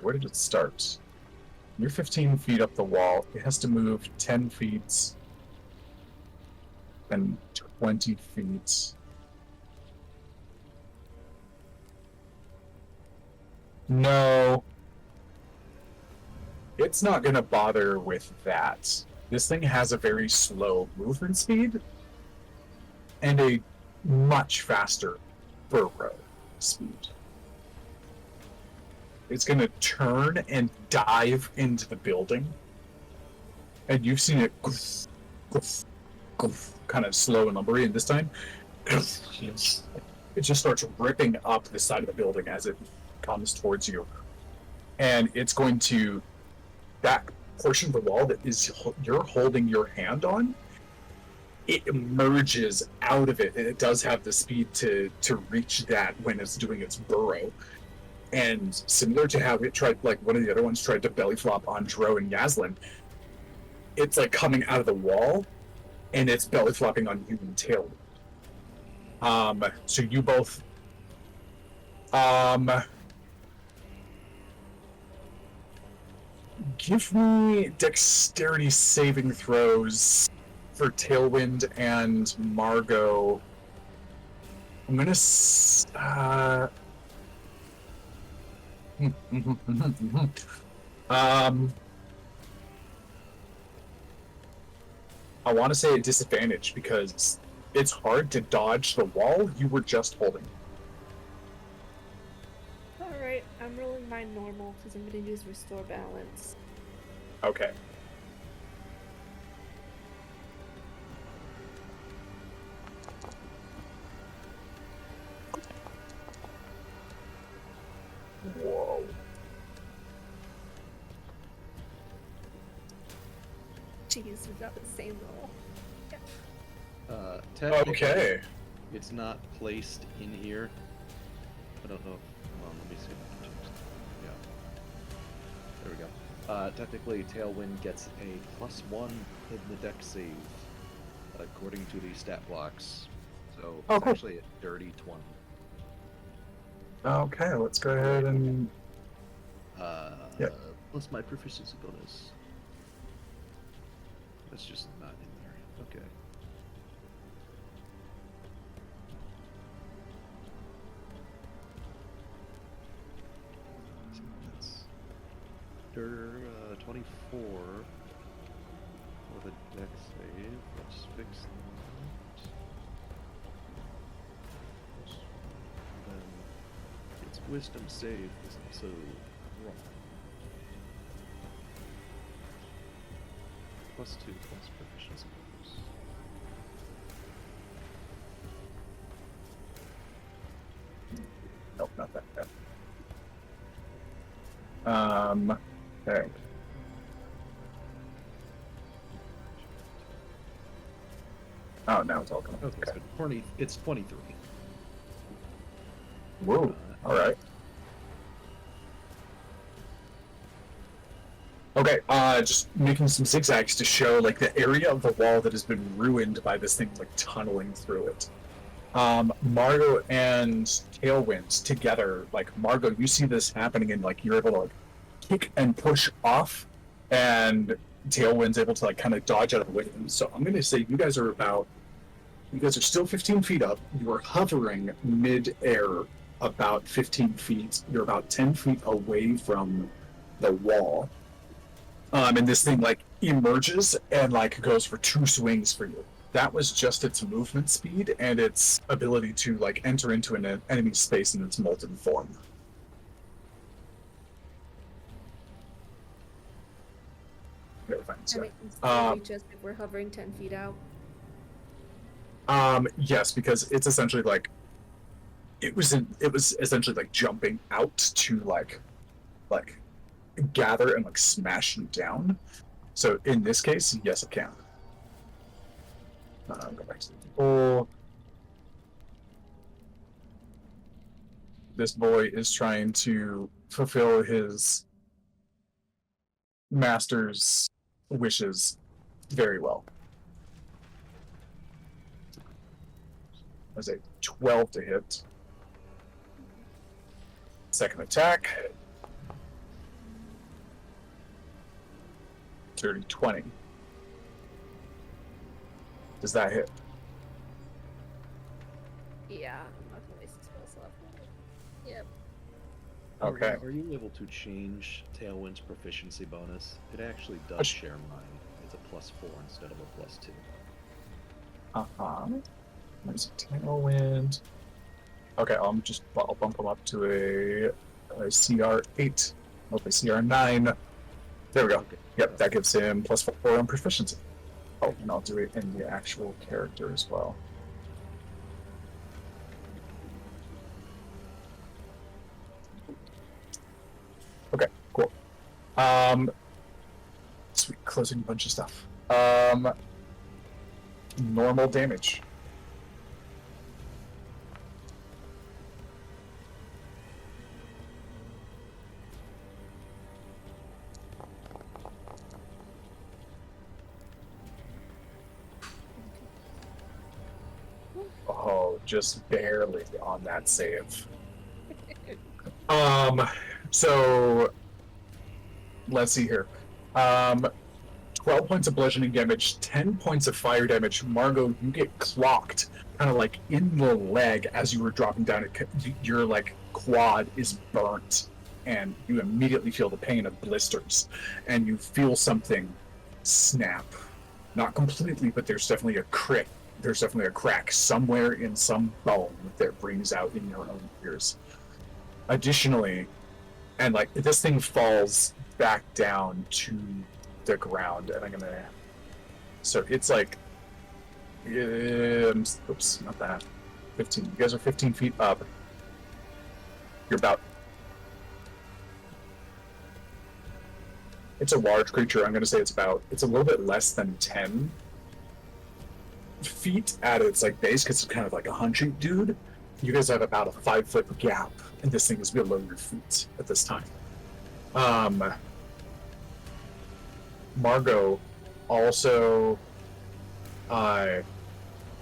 where did it start? You're 15 feet up the wall. It has to move 10 feet and 20 feet. No. It's not going to bother with that. This thing has a very slow movement speed and a much faster burrow speed. It's going to turn and dive into the building. And you've seen it goof, goof, goof, kind of slow and lumbery, and this time it just starts ripping up the side of the building as it comes towards you. And it's going to, that portion of the wall that is you're holding your hand on, it emerges out of it, and it does have the speed to reach that when it's doing its burrow. And similar to how it tried, like one of the other ones tried to belly flop on Dro and Yaslin, it's like coming out of the wall, and it's belly flopping on you and Tail. So you both, give me dexterity saving throws for Tailwind and Margot. I'm gonna I want to say a disadvantage because it's hard to dodge the wall you were just holding. Alright, I'm rolling my normal because I'm going to use Restore Balance. Okay. Whoa. Jeez, we got the same roll. Technically, Okay. it's not placed in here. I don't know. Well, let me see. If I can change that. Yeah. There we go. Technically, Tailwind gets a +1 in the deck save, according to the stat blocks. So Oh, it's cool. actually a dirty 20. Okay, let's go ahead and... Yep. Plus my proficiency bonus. That's just not in there. Okay. So that's 24 for the deck save. Let's fix that. Then its wisdom save isn't so wrong. +2 plus proficiency bonus. Nope, not that bad. Okay. Oh, now it's all coming. Okay, Okay. so 20, it's 23. Whoa. All right. Okay, just making some zigzags to show like the area of the wall that has been ruined by this thing like tunneling through it. Margot and Tailwind together, like Margot, you see this happening and like you're able to like kick and push off, and Tailwind's able to like kind of dodge out of the way of them. So I'm gonna say you guys are still 15 feet up. You are hovering mid-air about 15 feet. You're about 10 feet away from the wall. And this thing like emerges and like goes for 2 swings for you. That was just its movement speed and its ability to like enter into an enemy space in its molten form. Very fine, And sorry. it can still reach us if we're hovering 10 feet out. Yes, because it's essentially like it was essentially like jumping out to like gather and like smash you down. So in this case, yes, it can. Go back to the people. This boy is trying to fulfill his master's wishes very well. That's a 12 to hit. Second attack. Dirty 20. Does that hit? Yeah, I'm not gonna waste a spell slot. Yep. Okay. Are you able to change Tailwind's proficiency bonus? It actually does Which- share mine. It's a +4 instead of a +2. Uh-huh. There's a tailwind. Okay, I'll bump him up to a CR8. Okay, CR9. There we go. Okay. Yep, that gives him +4 on proficiency. Oh, and I'll do it in the actual character as well. Okay, cool. Sweet, closing a bunch of stuff. Normal damage. Oh, just barely on that save. So let's see here. 12 points of bludgeoning damage, 10 points of fire damage. Margot, you get clocked kind of like in the leg as you were dropping down. Your like quad is burnt, and you immediately feel the pain of blisters, and you feel something snap. Not completely, but there's definitely a crack. There's definitely a crack somewhere in some bone that brings out in your own ears. Additionally, and like this thing falls back down to the ground, and I'm gonna. So it's like, oops, not that. 15. You guys are 15 feet up. You're about. It's a large creature. I'm gonna say it's a little bit less than 10 feet at its like base, because it's kind of like a hunchy dude. You guys have about a 5-foot gap, and this thing is below your feet at this time. Margot, also,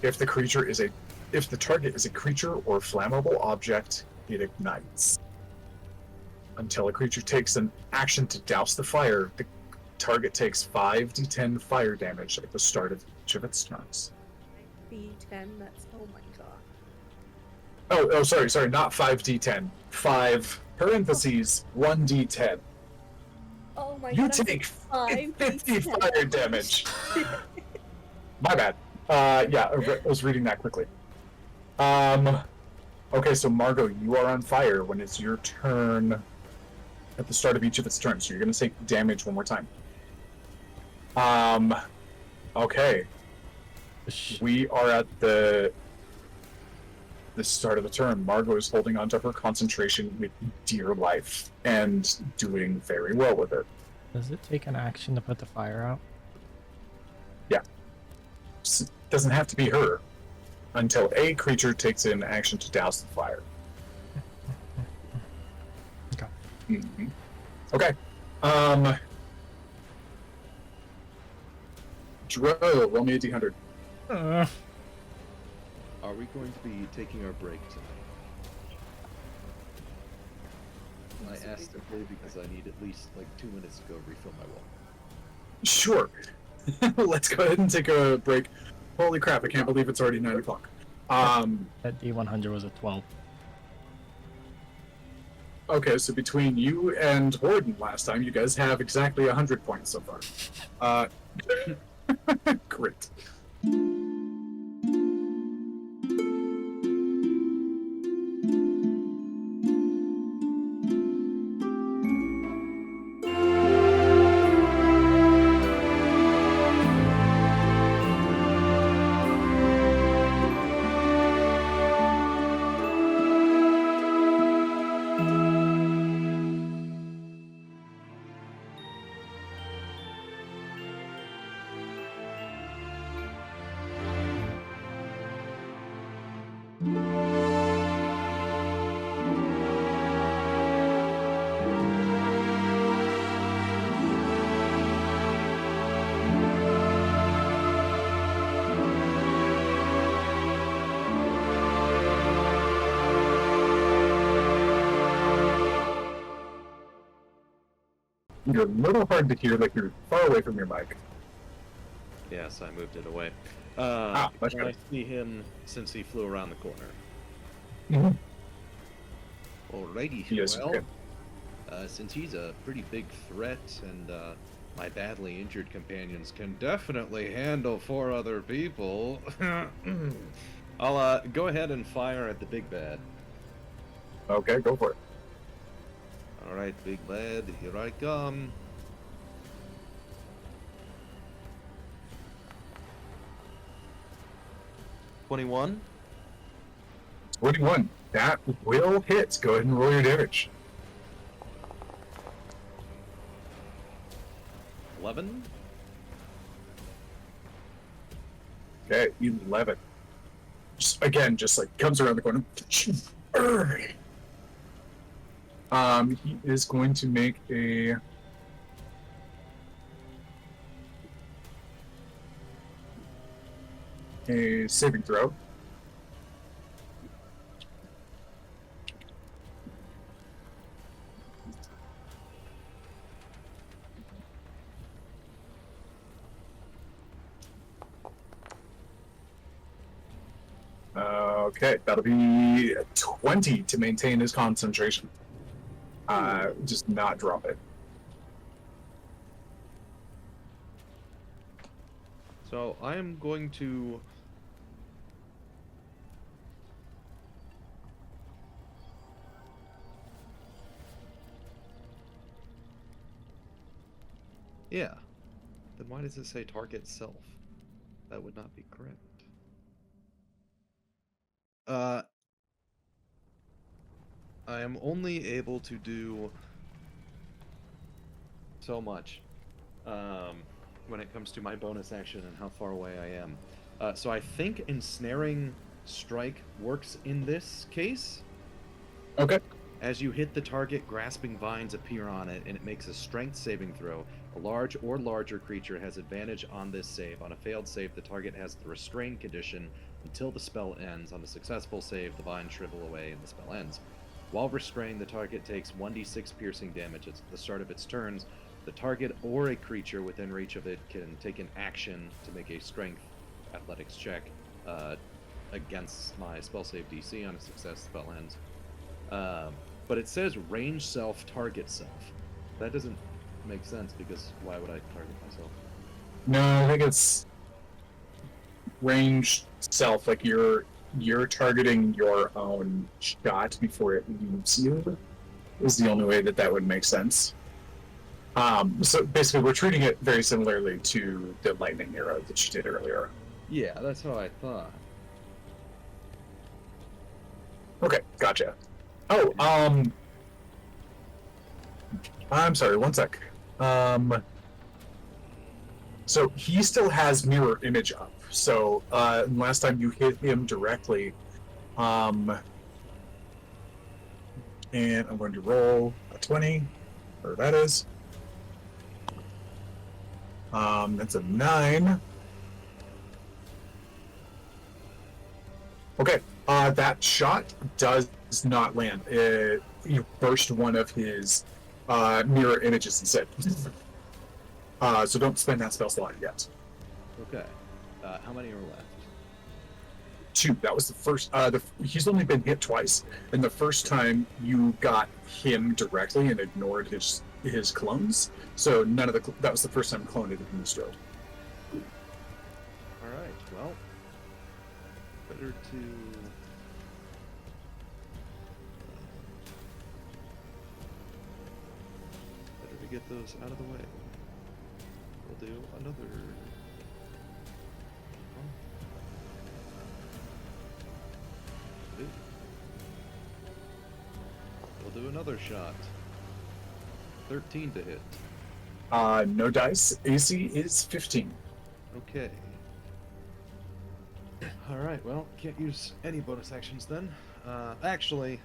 if the target is a creature or flammable object, it ignites. Until a creature takes an action to douse the fire, the target takes 5d10 fire damage at the start of each of its turns. D10, that's, oh my god. Oh, sorry, not 5d10. 5 parentheses 1d10. Oh my You god. take 5 50 D10. fire damage. My bad. Yeah, I was reading that quickly. Okay, so Margot, you are on fire when it's your turn at the start of each of its turns. So you're going to take damage one more time. Okay. We are at the start of the turn. Margot is holding onto her concentration with dear life and doing very well with it. Does it take an action to put the fire out? Doesn't have to be her until a creature takes an action to douse the fire. Okay. Mm-hmm. Okay. Dro, roll me a d100. Are we going to be taking our break tonight? I asked simply because I need at least like 2 minutes to go refill my water. Sure. Let's go ahead and take a break. Holy crap, I can't believe it's already 9 o'clock. That D100 was a 12. Okay, so between you and Warden last time, you guys have exactly 100 points so far. Great. You're a little hard to hear, like you're far away from your mic. Yes, I moved it away. Much I better. see him since he flew around the corner. Mhm. Alrighty, Yes, well, okay. Since he's a pretty big threat, and my badly injured companions can definitely handle 4 other people, I'll go ahead and fire at the big bad. Okay, go for it. Alright, big bad, here I come. $21. 21. That will hit. Go ahead and roll your damage. 11. Okay, 11. Just like comes around the corner. He is going to make a saving throw. Okay, that'll be 20 to maintain his concentration. Just not drop it. So I am going to... Yeah. Then why does it say target self? That would not be correct. I am only able to do so much when it comes to my bonus action and how far away I am. So I think ensnaring strike works in this case. Okay. As you hit the target, grasping vines appear on it, and it makes a strength saving throw. A large or larger creature has advantage on this save. On a failed save, the target has the restrain condition until the spell ends. On a successful save, the vines shrivel away and the spell ends. While restrained, the target takes 1d6 piercing damage at the start of its turns. The target or a creature within reach of it can take an action to make a strength athletics check against my spell save DC. On a success, spell ends. But it says range self, target self. That doesn't make sense because why would I target myself? No, I think it's range self, like you're targeting your own shot before it leaves you, is the only way that would make sense. So basically we're treating it very similarly to the lightning arrow that you did earlier. Yeah, that's how I thought. Okay, gotcha. Oh, I'm sorry, one sec. So he still has mirror image up. So last time you hit him directly, and I'm going to roll a 20, or that is. That's a 9. Okay, that shot does not land. You burst one of his mirror images instead. So don't spend that spell slot yet. Okay. How many are left? 2. That was the first. He's only been hit twice, and the first time you got him directly and ignored his clones. So none of that was the first time clone had been destroyed. All right. Well, better to get those out of the way. We'll do another. We'll do another shot. 13 to hit. No dice. AC is 15. Okay. All right. Well, can't use any bonus actions then. Actually,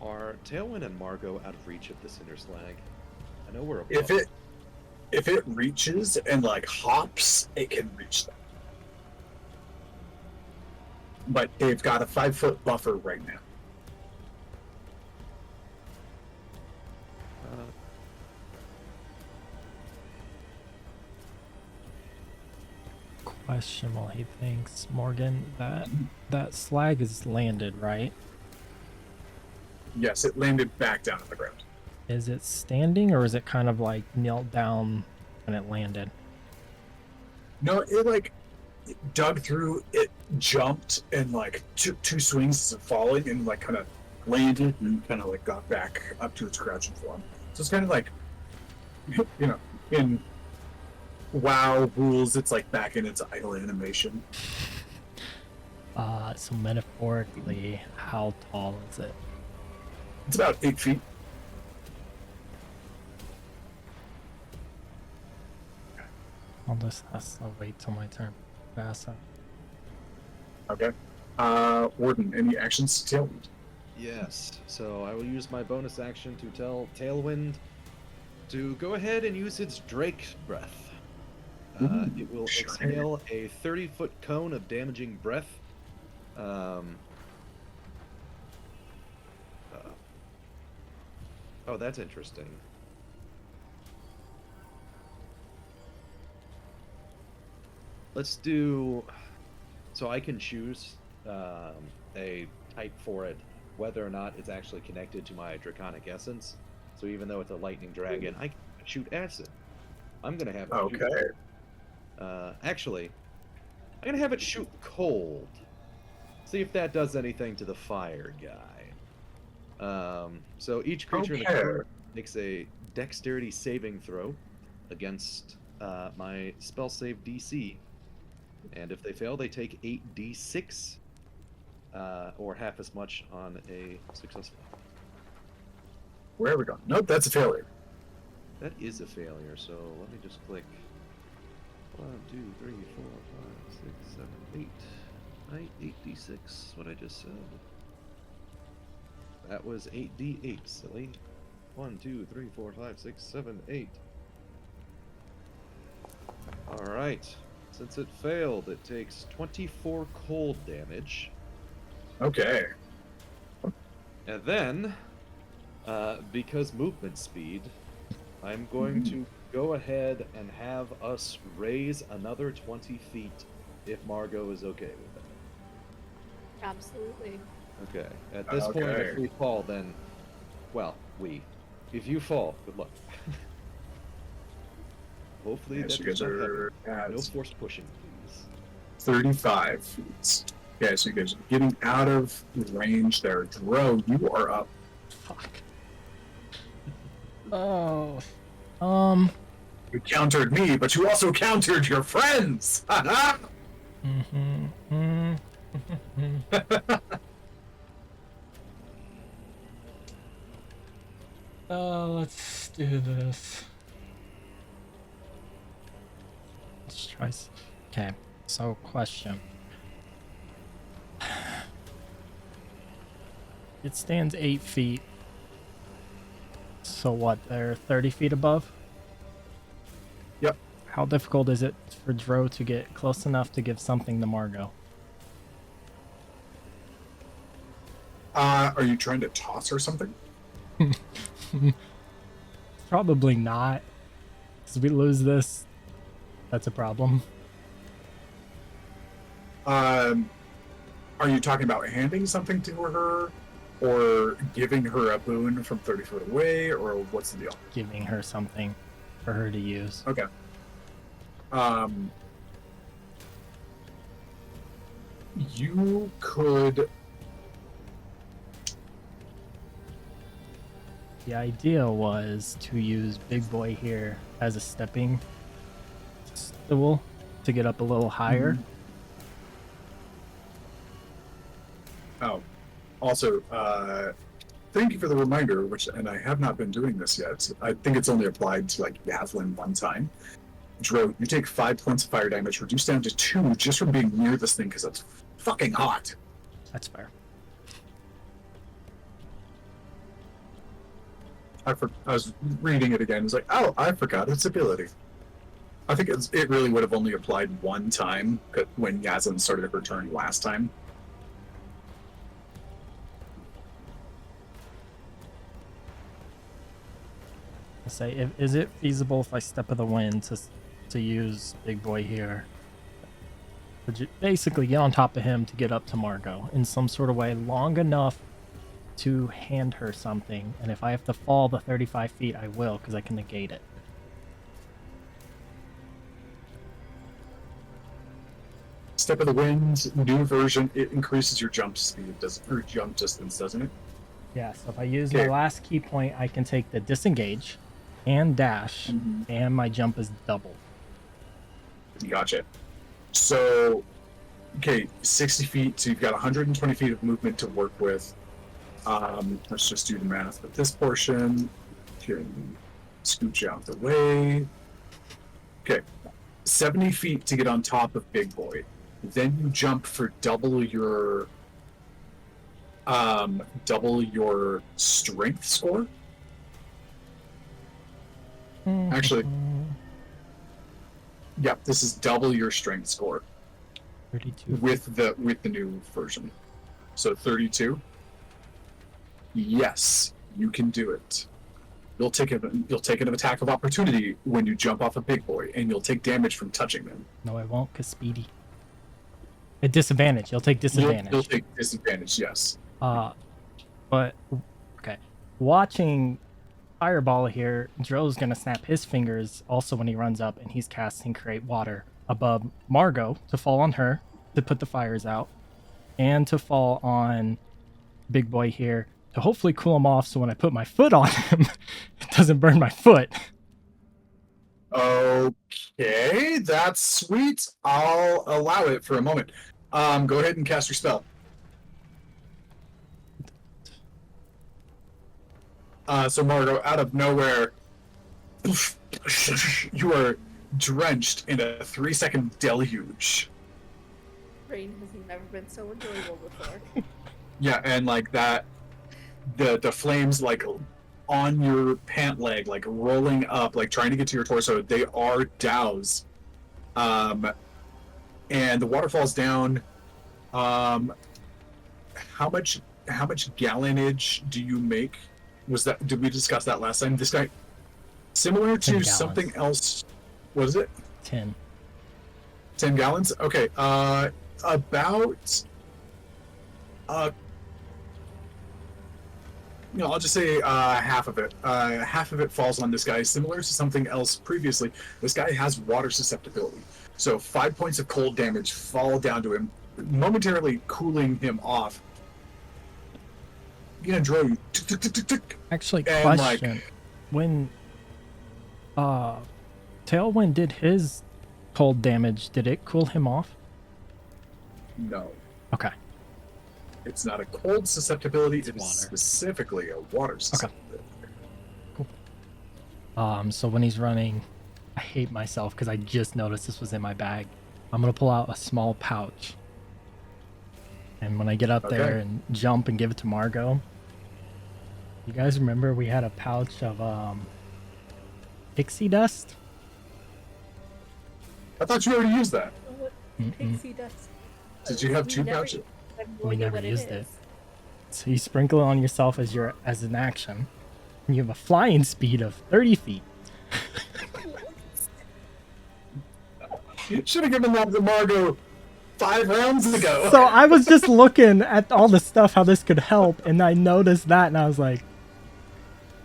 are Tailwind and Margot out of reach of the Cinder Slag? I know we're above. If it reaches and like hops, it can reach them. But they've got a 5-foot buffer right now. Uh, Question while he thinks, Morgan. That slag is landed, right? Yes, it landed back down on the ground. Is it standing or is it kind of like knelt down when it landed? No, it like it dug through, it jumped and like took 2 swings of falling and like kind of landed and kind of like got back up to its crouching form. So it's kind of like, you know, in WoW rules, it's like back in its idle animation. So metaphorically, how tall is it? It's about 8 feet. I'll just wait till my turn. Pass up. Okay. Warden, any actions to Tailwind? yes. So I will use my bonus action to tell Tailwind to go ahead and use its Drake Breath. It will sure. exhale a 30-foot cone of damaging breath. Oh, that's interesting. Let's do. So I can choose a type for it, whether or not it's actually connected to my Draconic Essence. So even though it's a lightning dragon, I can shoot acid. I'm gonna have it shoot. Actually, I'm gonna have it shoot cold. See if that does anything to the fire guy. So each creature in the corner makes a dexterity saving throw against my spell save DC. And if they fail, they take 8d6, or half as much on a successful. Where are we going? Nope, that's a failure. That is a failure, so let me just click 1, 2, 3, 4, 5, 6, 7, 8. 8d6, what I just said. That was 8d8, silly. 1, 2, 3, 4, 5, 6, 7, 8. Alright. Since it failed, it takes 24 cold damage. Okay. And then, because movement speed, I'm going to go ahead and have us raise another 20 feet if Margot is okay with that. Absolutely. Okay. At this point, if we fall, then, well, if you fall, good luck. Hopefully Yes, that you guys does not are happen. No at force pushing, please. 35 feet. Okay, so you guys are getting out of range there. Dro, you are up. Fuck. Oh. You countered me, but you also countered your friends! Let's do this. Let's try. Okay, so question. It stands 8 feet. So what, they're 30 feet above? Yep. How difficult is it for Dro to get close enough to give something to Margot? Are you trying to toss or something? Probably not. Because we lose this, that's a problem. Are you talking about handing something to her? Or giving her a boon from 30 foot away? Or what's the deal? Giving her something for her to use. Okay. You could... The idea was to use Big Boy here as a stepping stool to get up a little higher. Oh. Also, thank you for the reminder, and I have not been doing this yet. I think it's only applied to like Yaslin one time. Dro, you take 5 points of fire damage, reduced down to 2 just from being near this thing because it's fucking hot. That's fair. I was reading it again. It's like, oh, I forgot its ability. I think it really would have only applied one time when Yaslin started her turn last time. I say, is it feasible if I step of the wind to use Big Boy here? Basically get on top of him to get up to Margot in some sort of way long enough to hand her something, and if I have to fall the 35 feet, I will, because I can negate it. Step of the Wind, new version, it increases your jump speed, or jump distance, doesn't it? Yeah, so if I use my last key point, I can take the disengage and dash, and my jump is double. Gotcha. So, okay, 60 feet, so you've got 120 feet of movement to work with. Let's just do the math with this portion. Can scooch out the way. Okay, 70 feet to get on top of Big Boy. Then you jump for double your strength score. Actually, yeah, this is double your strength score 32 with the new version. So 32. Yes, you can do it. You'll take an attack of opportunity when you jump off a Big Boy, and you'll take damage from touching them. No, I won't, because speedy. At disadvantage. You'll take disadvantage. You'll take disadvantage, yes. But, okay. Watching Fireball here, Dro's gonna snap his fingers also when he runs up, and he's casting Create Water above Margot to fall on her, to put the fires out, and to fall on Big Boy here, to hopefully cool him off so when I put my foot on him, it doesn't burn my foot. Okay, that's sweet. I'll allow it for a moment. Go ahead and cast your spell. So Margot, out of nowhere, you are drenched in a 3-second deluge. Rain has never been so enjoyable before. Yeah, and like that, the flames like on your pant leg, like rolling up, like trying to get to your torso. They are doused. And the water falls down. How much gallonage do you make? Did we discuss that last time? This guy, similar to something else, what is it? 10. 10 gallons? Okay, about I'll just say half of it. Half of it falls on this guy. Similar to something else previously, this guy has water susceptibility. So 5 points of cold damage fall down to him, momentarily cooling him off. You're gonna draw you. Actually, and question. When Tailwind did his cold damage, did it cool him off? No. Okay. It's not a cold susceptibility, It's it is water. specifically a water susceptibility. So when he's running, I hate myself because I just noticed this was in my bag. I'm gonna pull out a small pouch. And when I get up there and jump and give it to Margot, you guys remember we had a pouch of pixie dust? I thought you already used that. Pixie dust. Did you have We 2 never- pouches? I have no We idea never what used it. is. So you sprinkle it on yourself as an action. And you have a flying speed of 30 feet. Should have given that to Margot 5 rounds ago. So I was just looking at all the stuff, how this could help, and I noticed that, and I was like,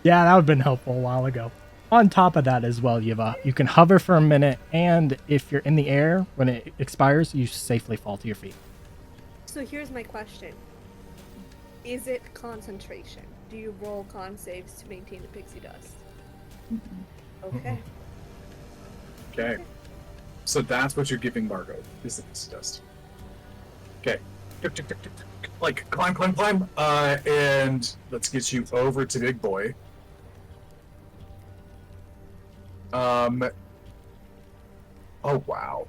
yeah, that would have been helpful a while ago. On top of that as well, you can hover for a minute, and if you're in the air, when it expires, you safely fall to your feet. So here's my question. Is it concentration? Do you roll con saves to maintain the pixie dust? Okay. Okay. So that's what you're giving Margot, is the pixie dust. Okay. like climb, climb, climb, and let's get you over to Big Boy. Oh wow,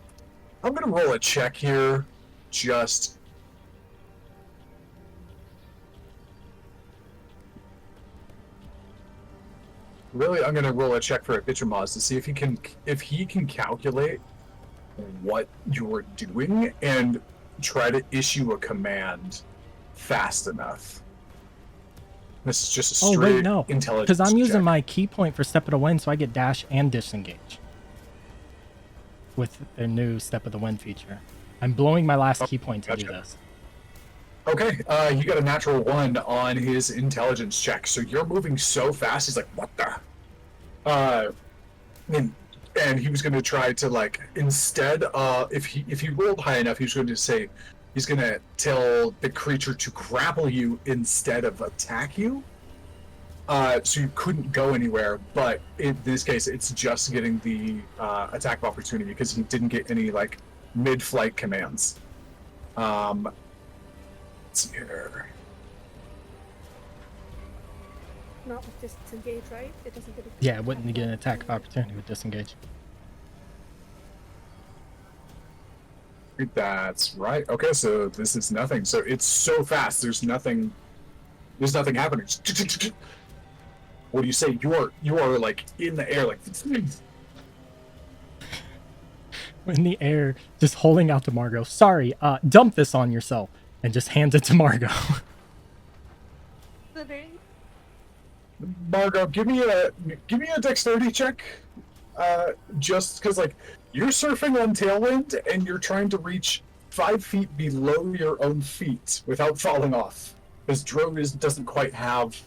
I'm gonna roll a check here, just. Really, I'm gonna roll a check for Abitramaz to see if he can calculate what you're doing and try to issue a command fast enough. This is just a Oh straight wait, no, intelligence because I'm using check. my key point for Step of the Wind, so I get dash and disengage with the new Step of the Wind feature. I'm blowing my last key point to do gotcha. this. Okay, you got a natural 1 on his intelligence check, so you're moving so fast. He's like, "What the?" And he was going to try to like instead, if he rolled high enough, he was going to say he's going to tell the creature to grapple you instead of attack you. So you couldn't go anywhere, but in this case, it's just getting the attack of opportunity because he didn't get any like mid-flight commands. Let's see here. Not with disengage, right? It doesn't get a Yeah, it wouldn't get an attack of opportunity with disengage. That's right. Okay, so this is nothing. So it's so fast. There's nothing happening. What do you say? You are like in the air, like In the air, just holding out to Margot. Sorry, dump this on yourself, and just hands it to Margot. Margot, give me a dexterity check. Just because like you're surfing on tailwind and you're trying to reach 5 feet below your own feet without falling off. Because Dro doesn't quite have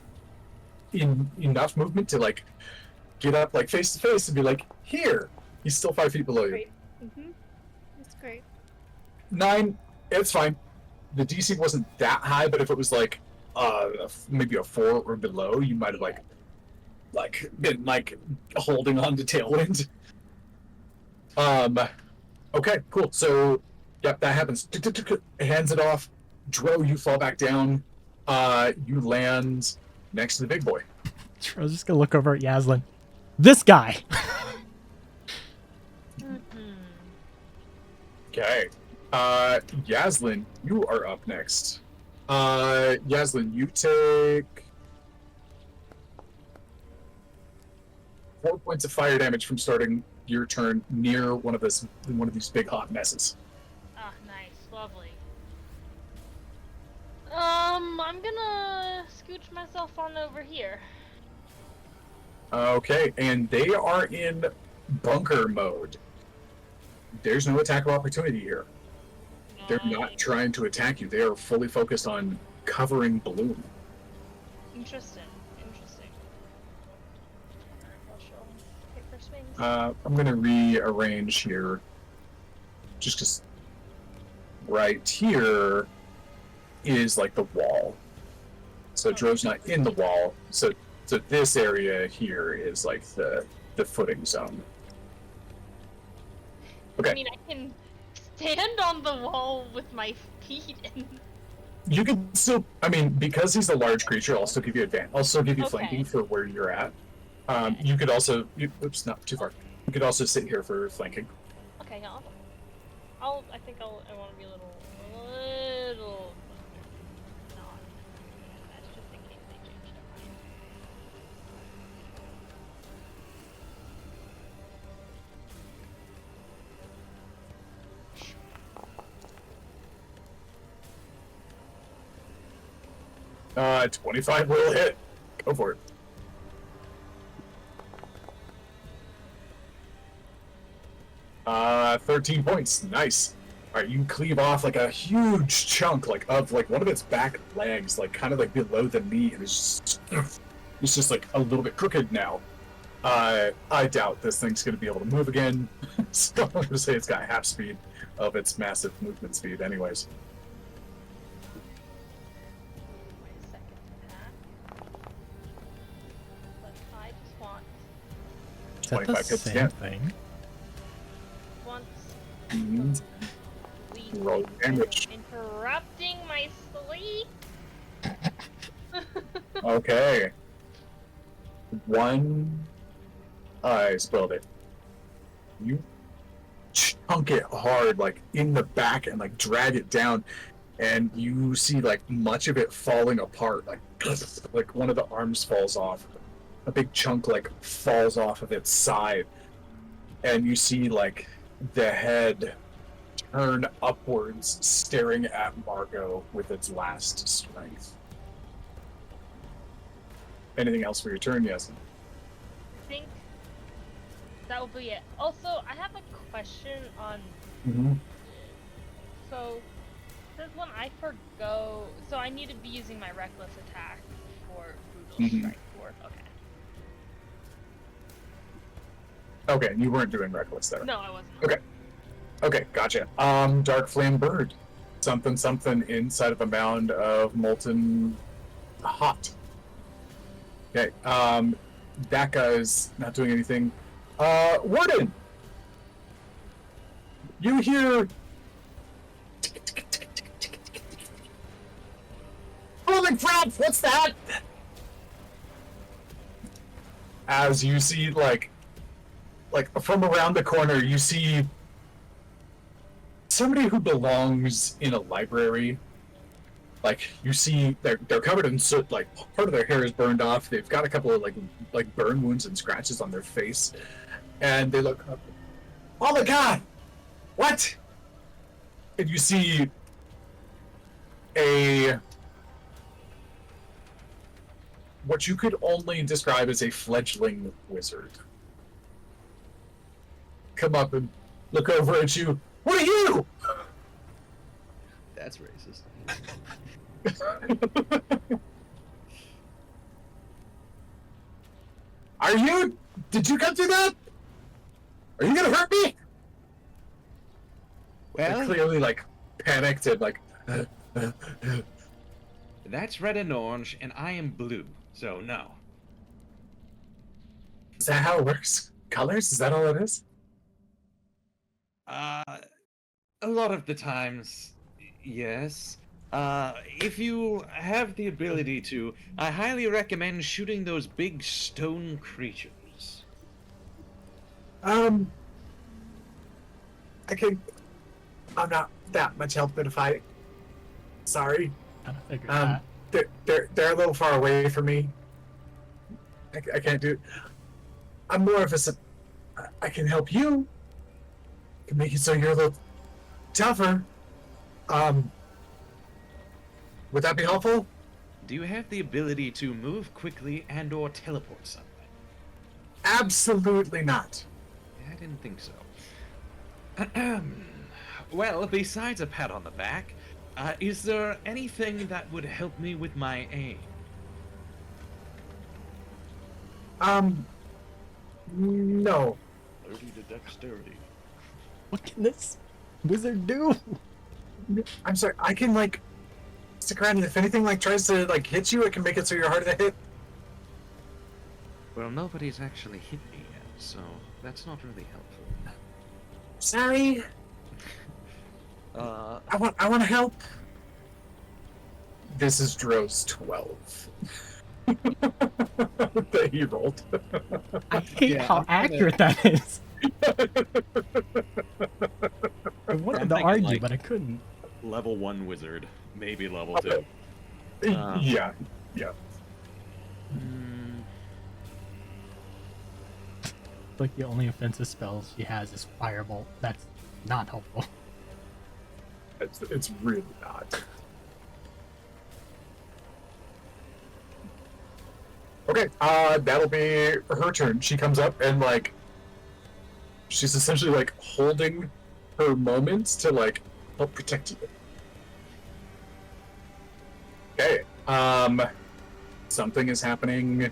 enough movement to like get up like face to face and be like, here. He's still 5 feet below you. Great. That's great. 9, it's fine. The DC wasn't that high, but if it was like maybe a 4 or below, you might have like been like holding on to tailwind. Okay, cool. So yep, that happens. Hands it off. Dro, you fall back down. You land next to the big boy. I was just gonna look over at Yaslin. This guy. Okay. Yaslin, you are up next. Yaslin, you take 4 points of fire damage from starting your turn near one of these big hot messes. Ah, nice, lovely. I'm gonna scooch myself on over here. Okay, and they are in bunker mode. There's no attack of opportunity here. They're not trying to attack you. They are fully focused on covering Bloom. Interesting. Alright, I'll take her swings. I'm going to rearrange here. Just because right here is like the wall. So Dro's not in the wall. So this area here is like the footing zone. Okay. I mean, I can stand on the wall with my feet in. You can still, I mean, because he's a large creature, I'll still give you advantage. I'll still give you Okay. flanking for where you're at. Okay. You could also, oops, not too far. You could also sit here for flanking. Okay, I think I want to be a little. Not. That's just in case they change their mind. Uh, 25 will hit. Go for it. Uh, 13 points. Nice. All right, you cleave off like a huge chunk, like of like one of its back legs, like kind of like below the knee, and it's just like a little bit crooked now. I doubt this thing's going to be able to move again. So I'm going to say it's got half speed of its massive movement speed, anyways. My second attack. But I just want Is that the 25 hits same again. thing? once. And We roll damage. interrupting Sorry. Okay. One. I spelled it. You chunk it hard, like in the back, and like drag it down, and you see like much of it falling apart. Like one of the arms falls off. A big chunk like falls off of its side, and you see like the head turn upwards, staring at Margot with its last strength. Anything else for your turn, yes? I think that will be it. Also, I have a question on. Mm-hmm. So, says when I forgo, so I need to be using my reckless attack for brutal strike fourth. Okay. Okay, you weren't doing reckless there. No, I wasn't. Okay. Okay, gotcha. Dark Flame Bird. Something inside of a mound of molten hot. Okay, that guy's not doing anything. Warden! You hear... Holy crap, what's that? As you see, like from around the corner, you see somebody who belongs in a library. Like, you see they're covered in soot, like part of their hair is burned off. They've got a couple of like burn wounds and scratches on their face, and they look up. Oh my god! What? And you see what you could only describe as a fledgling wizard come up and look over at you. What are you? That's racist. Are you? Did you come through that? Are you gonna hurt me? They're Well, clearly like panicked and like. that's red and orange, and I am blue, so no. Is that how it works? Colors? Is that all it is? A lot of the times, yes. If you have the ability to, I highly recommend shooting those big stone creatures. I can. I'm not that much help in a fight. Sorry. Kind of figured that. They're a little far away from me. I can't do it. I'm more of a. I can help you. I can make it so you're a little tougher. Would that be helpful? Do you have the ability to move quickly and/or teleport somewhere? Absolutely not. I didn't think so. Well, besides a pat on the back, is there anything that would help me with my aim? No. 30 to dexterity. What can this wizard do? I'm sorry. I can like stick around, and if anything like tries to like hit you, I can make it so you're harder to hit. Well, nobody's actually hit me yet, so that's not really helpful. Sorry. I want to help. This is Dro's 12. That he rolled. I hate Yeah, how I'm kinda- accurate that is. I wanted I'm to thinking, argue, like- but I couldn't. Level 1 wizard, maybe level 2. Yeah. Like the only offensive spells she has is Firebolt. That's not helpful. It's really not. Okay, that'll be her turn. She comes up and like she's essentially like holding her moment to like help protect you. Okay. Something is happening.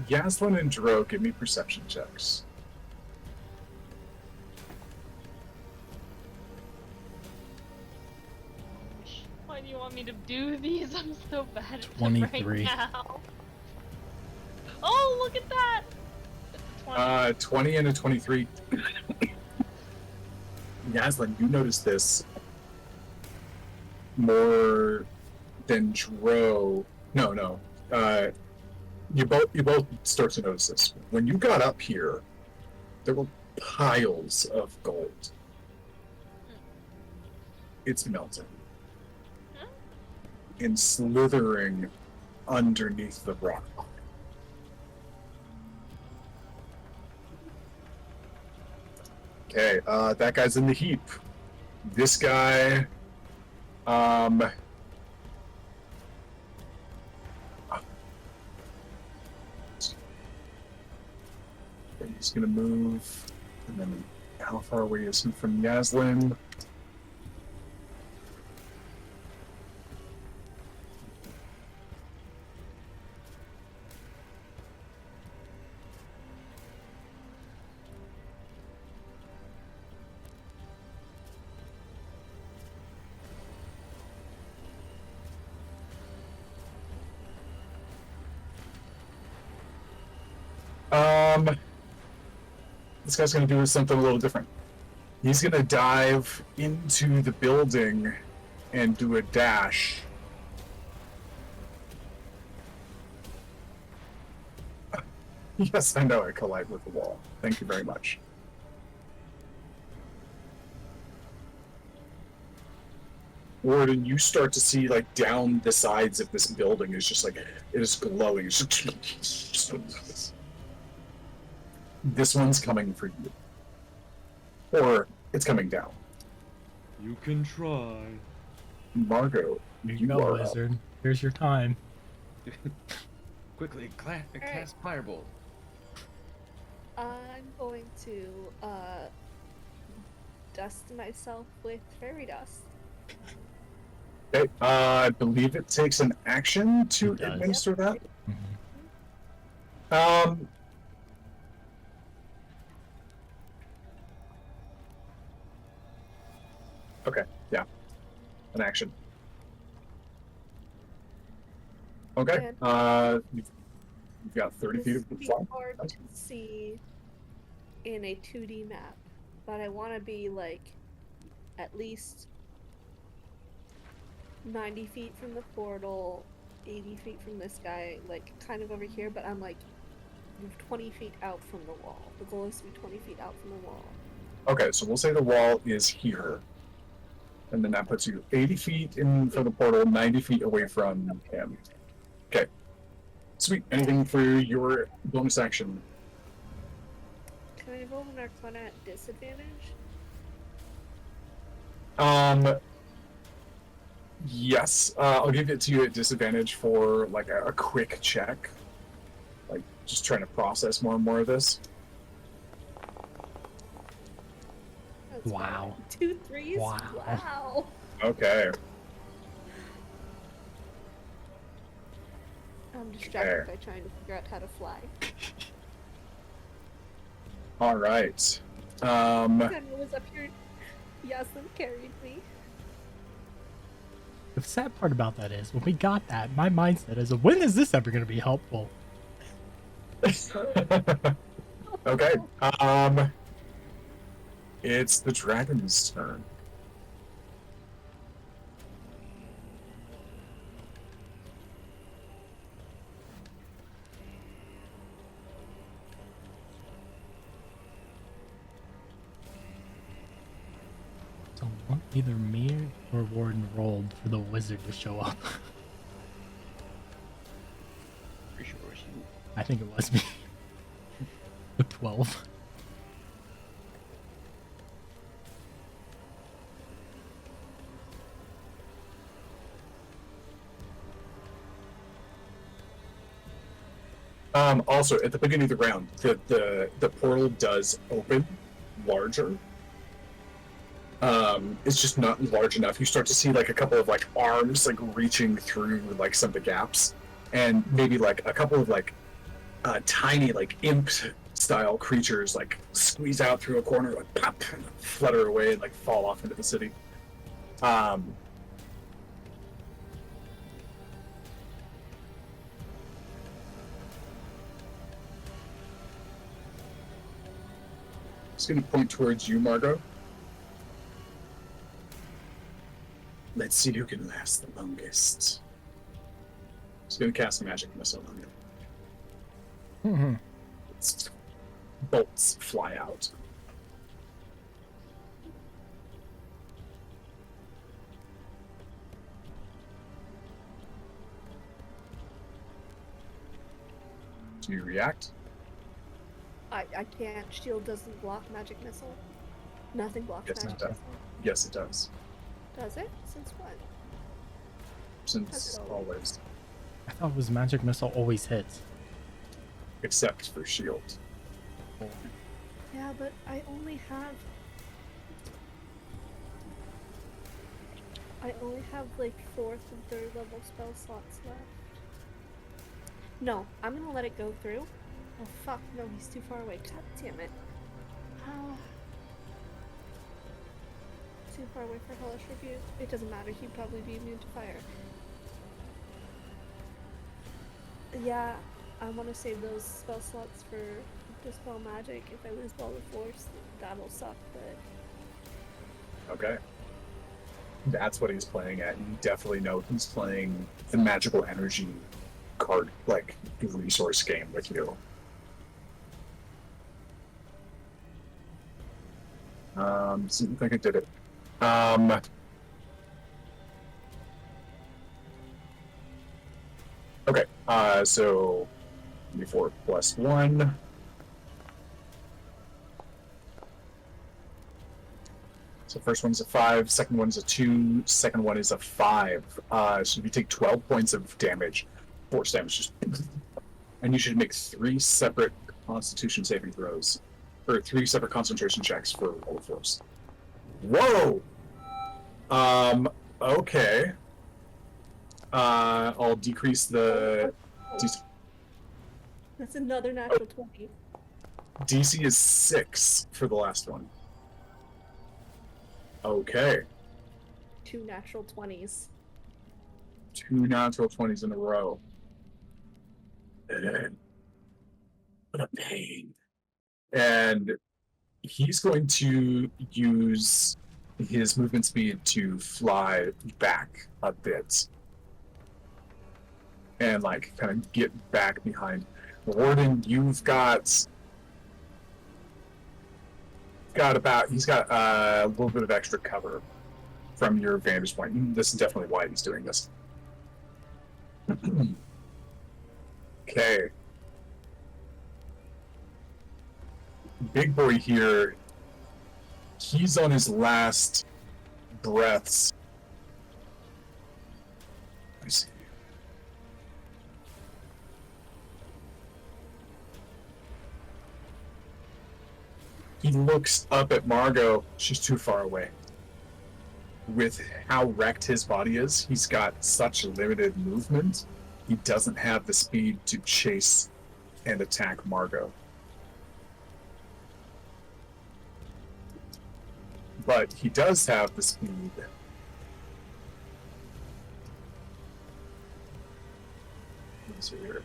Yaslin and Dro, give me perception checks. Why do you want me to do these? I'm so bad at them 23. right now. Oh, look at that! It's a 20. 20 and a 23. Yaslin, you notice this more than Dro. No. You both start to notice this. When you got up here, there were piles of gold. It's melting and slithering underneath the rock. Okay, that guy's in the heap. This guy, he's gonna move, and then how far away is he from Yaslin? This guy's gonna do something a little different. He's gonna dive into the building and do a dash. Yes, I know I collide with the wall. Thank you very much. Warden, you start to see like down the sides of this building is just like it is glowing. It's just... This one's coming for you. Or it's coming down. You can try. Margot, Here you you go, are wizard. Here's your time. Quickly, cast Firebolt. I'm going to dust myself with fairy dust. Okay, I believe it takes an action to It does. administer that. Mhm. Okay, yeah. An action. Okay, you've got 30 feet This of would be fly. hard to see in a 2D map, but I want to be like at least 90 feet from the portal, 80 feet from this guy, like kind of over here, but I'm like 20 feet out from the wall. The goal is to be 20 feet out from the wall. Okay, so we'll say the wall is here. And then that puts you 80 feet in for the portal, 90 feet away from him. Okay. Sweet. Anything for your bonus action? Can I roll an Arcana at disadvantage? Yes. I'll give it to you at disadvantage for like a quick check. Like just trying to process more and more of this. That's Wow. fine. 2 3s? Wow. Wow. Okay. I'm distracted by trying to figure out how to fly. All right. Then was up here. Yaslin carried me. The sad part about that is, when we got that, my mindset is, when is this ever going to be helpful? Okay. It's the dragon's turn. So either me or Warden rolled for the wizard to show up. Pretty sure it's you. I think it was me. The 12. Also, at the beginning of the round, the portal does open larger. It's just not large enough. You start to see like a couple of like arms like reaching through like some of the gaps, and maybe like a couple of like tiny like imp style creatures like squeeze out through a corner, like pop, and flutter away and like fall off into the city. It's going to point towards you, Margot. Let's see who can last the longest. He's gonna cast a magic missile on you. Hmm. Bolts fly out. Do you react? I can't. Shield doesn't block magic missile. Nothing blocks Yes, it magic does. missile. Yes, it does. Does it? Since when? Since That's always. I thought it was magic missile always hits. Except for shield. Yeah, but I only have like 4th and 3rd level spell slots left. No, I'm gonna let it go through. Oh fuck, no, he's too far away. God damn it. Too far away for hellish rebuke. It doesn't matter, he'd probably be immune to fire. Yeah, I want to save those spell slots for Dispel Magic. If I lose Ball of Force, that'll suck, but... Okay. That's what he's playing at. You definitely know he's playing the magical energy card, like, resource game with you. So I think I did it. Okay, so 4 plus 1. So first one's a 5, second one's a 2, second one is a 5. So if you take 12 points of damage, force damage, just and you should make 3 separate Constitution saving throws, or 3 separate concentration checks for roll of force. Whoa! Okay. I'll decrease the That's another natural 20. DC is 6 for the last one. Okay. 2 natural 20s. 2 natural 20s in a row. What a pain. And he's going to use his movement speed to fly back a bit. And, like, kind of get back behind. Warden, you've got he's got a little bit of extra cover from your vantage point. This is definitely why he's doing this. Okay. Big boy here, he's on his last breaths. Let me see. He looks up at Margot. She's too far away. With how wrecked his body is, he's got such limited movement, he doesn't have the speed to chase and attack Margot. But he does have the speed. Let's see here.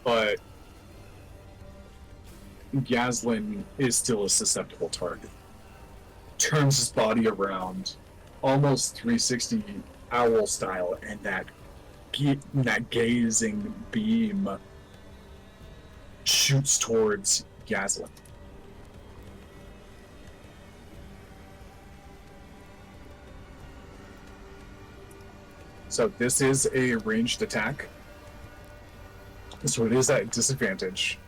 But Yaslin is still a susceptible target. Turns his body around, almost 360 owl style, and that gazing beam shoots towards Yaslin. So this is a ranged attack. So it is at disadvantage.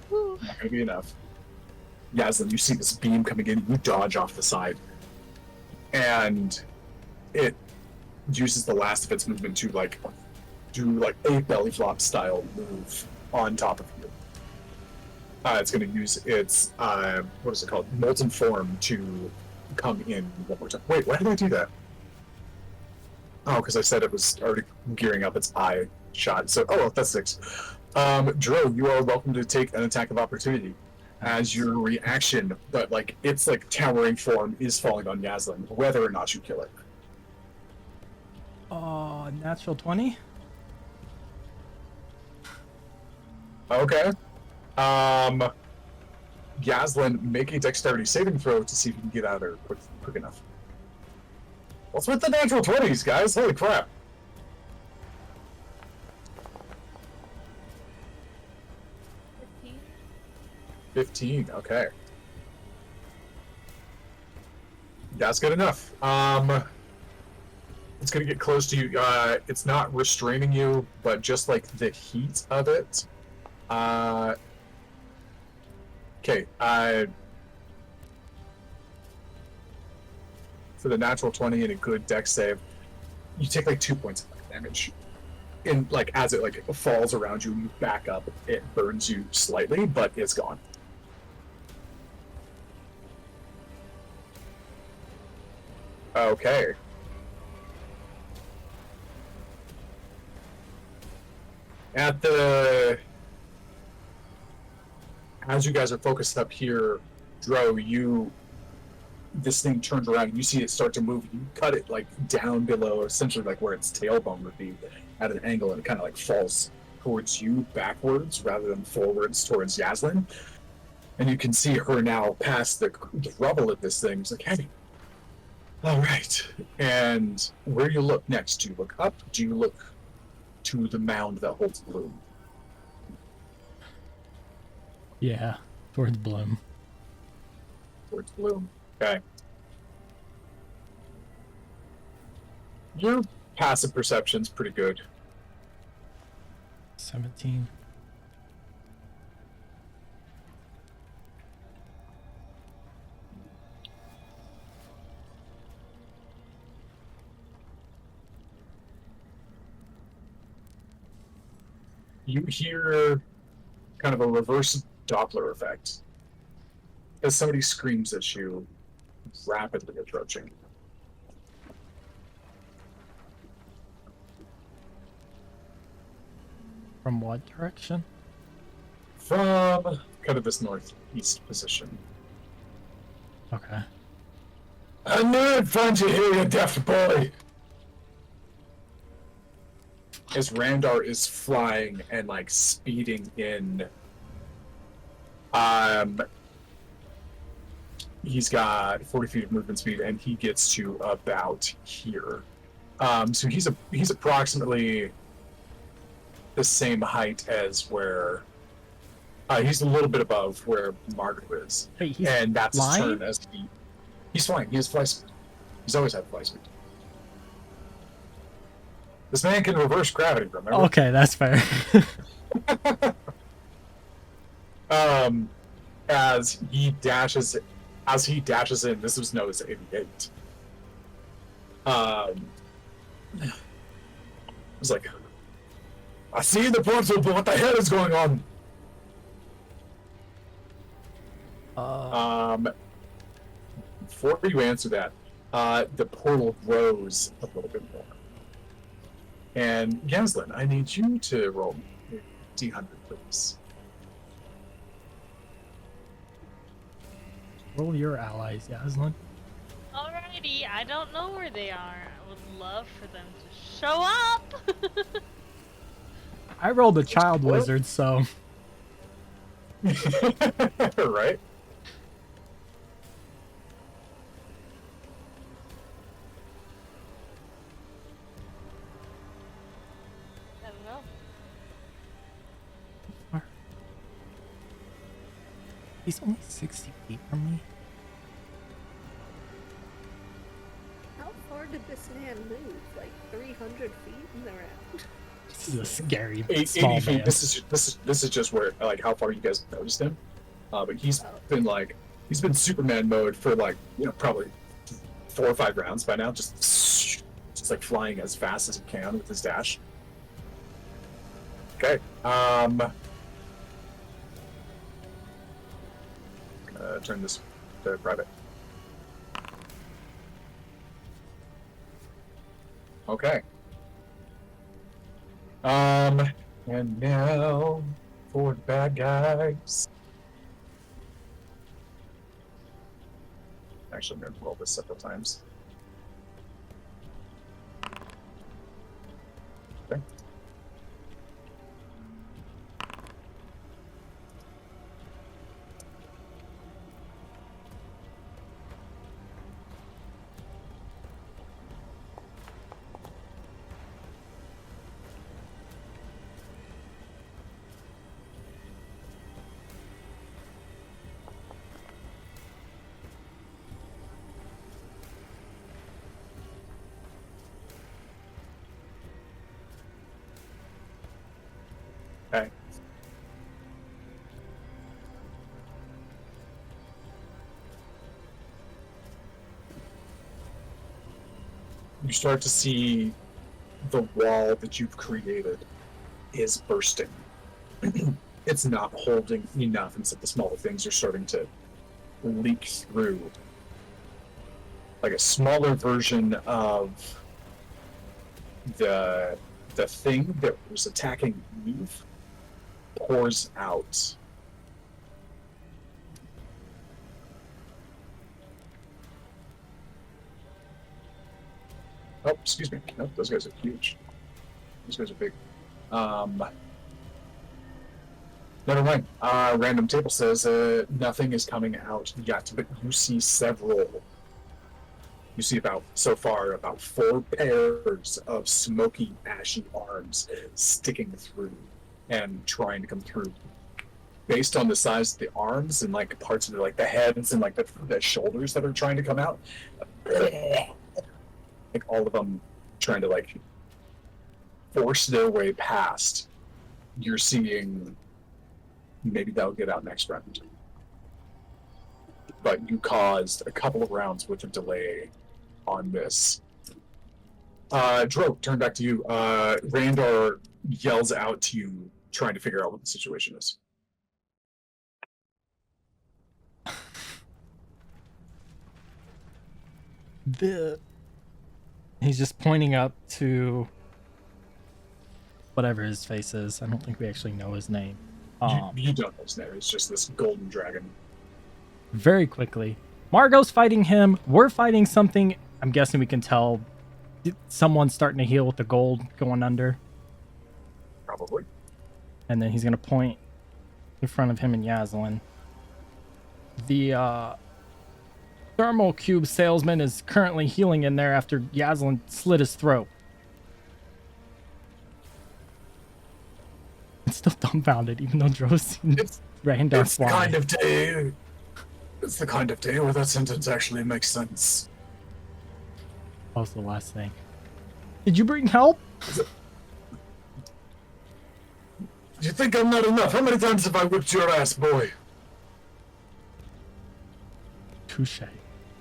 Woo. Not gonna be enough. Yaslin, you see this beam coming in, you dodge off the side. And it uses the last of its movement to do a belly flop style move on top of you. It's gonna use its what is it called? Molten form to come in one more time. Wait, why did I do that? Oh, because I said it was already gearing up its eye shot. So, oh, well, that's 6. Dro, you are welcome to take an attack of opportunity as your reaction, but like its like towering form is falling on Yaslin, whether or not you kill it. Oh, natural 20? Okay. Yaslin, make a dexterity saving throw to see if you can get out of there quick enough. What's with the natural 20s, guys? Holy crap. 15, okay. That's good enough. It's gonna get close to you. It's not restraining you, but just like the heat of it. Okay, for the natural 20 and a good dex save, you take like 2 points of damage. And like as it like falls around you, you back up. It burns you slightly, but it's gone. Okay. As you guys are focused up here, Dro, this thing turns around and you see it start to move. You cut it like down below, essentially like where its tailbone would be at an angle, and it kind of like falls towards you backwards rather than forwards towards Yaslin. And you can see her now past the rubble of this thing. It's like, hey, all right. And where do you look next? Do you look up? Do you look to the mound that holds Bloom? Yeah, towards Bloom. Towards Bloom. Okay. Your passive perception's pretty good. 17. You hear kind of a reverse Doppler effect as somebody screams at you, rapidly approaching. From what direction? From kind of this northeast position. Okay. I knew I'd find you here, you deaf boy! As Randar is flying and like speeding in, he's got 40 feet of movement speed, and he gets to about here. So he's approximately the same height as where he's a little bit above where Margot is. Wait, he's and that's his flying? turn as he's flying. He has fly speed. He's always had fly speed. This man can reverse gravity, remember? Okay, that's fair. As he dashes in, this was known as 88. It's like, I see the portal, but what the hell is going on? Before you answer that, the portal grows a little bit more. And Yaslin, I need you to roll D100, please. Roll your allies, Yaslin. Alrighty, I don't know where they are. I would love for them to show up. I rolled a child wizard, so Right? I don't know. he's only 60 feet from me. How far did this man move? Like 300 feet in the round? This is a scary 80 small feet. man. This is just where like how far you guys noticed him. But he's been Superman mode for like probably 4 or 5 rounds by now. Just like flying as fast as he can with his dash. Okay. Turn this to private. Okay. And now for bad guys. Actually, I'm going to roll this several times. Okay. Okay. You start to see the wall that you've created is bursting. It's not holding enough, and so the smaller things are starting to leak through. Like a smaller version of the thing that was attacking Eve pours out. Oh, excuse me. Nope, those guys are huge. Those guys are big. Never mind. Random table says nothing is coming out yet, but you see several. You see so far about 4 pairs of smoky, ashy arms sticking through and trying to come through. Based on the size of the arms and like parts of the heads and like the shoulders that are trying to come out, like all of them trying to like force their way past. You're seeing maybe that'll get out next round. But you caused a couple of rounds with a delay on this. Dro, turn back to you. Randar yells out to you, trying to figure out what the situation is. He's just pointing up to whatever his face is. I don't think we actually know his name. You don't know his name. It's just this golden dragon. Very quickly, Margot's fighting him. We're fighting something. I'm guessing we can tell someone's starting to heal with the gold going under. Probably. And then he's going to point in front of him and Yaslin. The thermal cube salesman is currently healing in there after Yaslin slit his throat. It's still dumbfounded, even though Dro's Randar It's the kind of day. It's the kind of day where that sentence actually makes sense. What was the last thing? Did you bring help? You think I'm not enough? How many times have I whipped your ass, boy? Touche.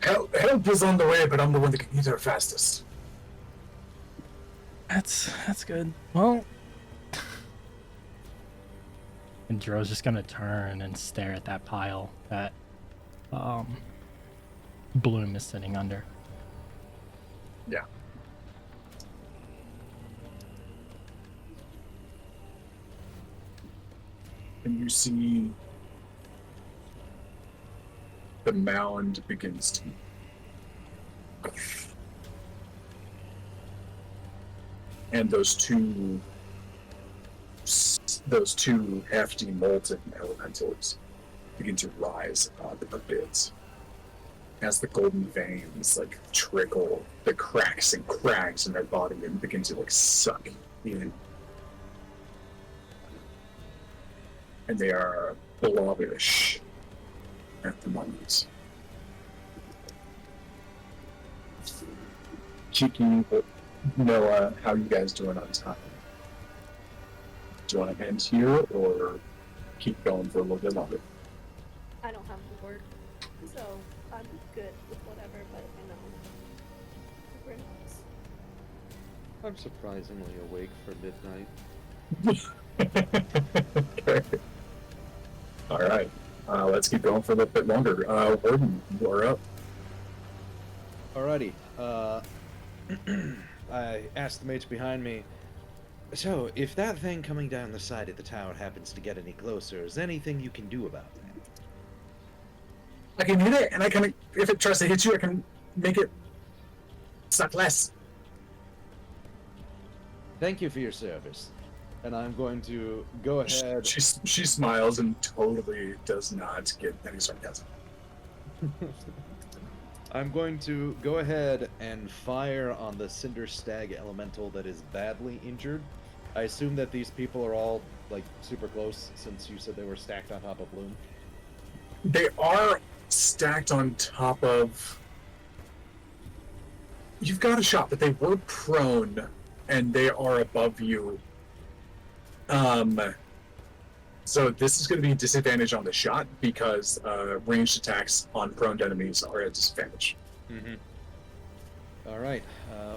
Help is on the way, but I'm the one that can get there fastest. That's good. Well, and Dro's just gonna turn and stare at that pile that Bloom is sitting under. Yeah. And you see the mound begins to and those two hefty molten elementals begin to rise out of the pits as the golden veins like trickle the cracks and crags in their body and begin to like suck in. And they are blobbish at the moment. Cheeky, Noah, how you guys doing on time? Do you want to end here or keep going for a little bit longer? I don't have to work, so I'm good with whatever, but we're nice. I'm surprisingly awake for midnight. Okay. All right. Let's keep going for a little bit longer. Warden, you are up. Alrighty. I asked the mates behind me, so, if that thing coming down the side of the tower happens to get any closer, is there anything you can do about that? I can hit it, and I can, if it tries to hit you, I can make it suck less. Thank you for your service. And I'm going to go ahead. She smiles and totally does not get any sarcasm. I'm going to go ahead and fire on the Cinder Stag elemental that is badly injured. I assume that these people are all, like, super close, since you said they were stacked on top of Bloom. They are stacked on top of... You've got a shot, but they were prone, and they are above you. So this is going to be disadvantage on the shot, because ranged attacks on prone enemies are at disadvantage. Mm-hmm. Alright,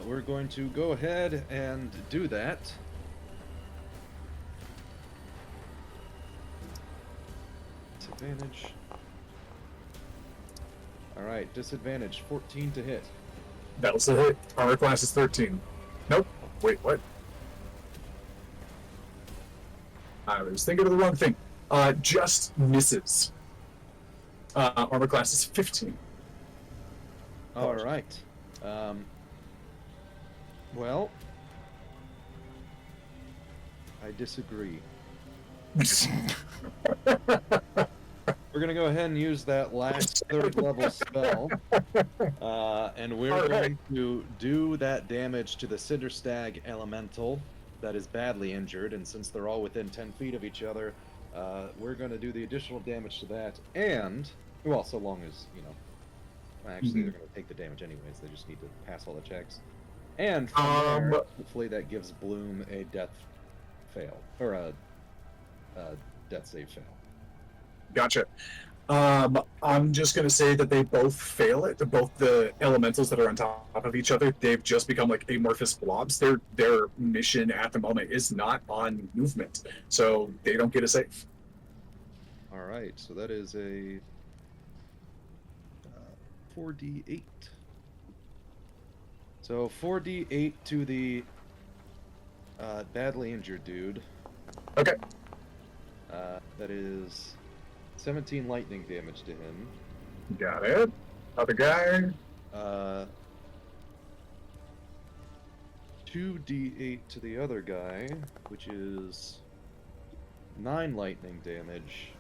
we're going to go ahead and do that. Disadvantage. Alright, disadvantage, 14 to hit. That's a hit. Armor class is 13. Nope. Wait, what? I was thinking of the wrong thing. Just misses. Armor class is 15. Alright. Well, I disagree. We're gonna go ahead and use that last third level spell, and we're going to do that damage to the Cinder Stag elemental that is badly injured, and since they're all within 10 feet of each other, we're going to do the additional damage to that, and, well, so long as, you know, actually they're going to take the damage anyways, they just need to pass all the checks. And from there, hopefully that gives Bloom a death fail, or a death save fail. Gotcha. I'm just gonna say that they both fail it. Both the elementals that are on top of each other, they've just become like amorphous blobs. Their mission at the moment is not on movement, so they don't get a save. All right, so that is a 4d8. So 4d8 to the badly injured dude. Okay. That is 17 lightning damage to him. Got it. Other guy. 2d8 to the other guy, which is 9 lightning damage.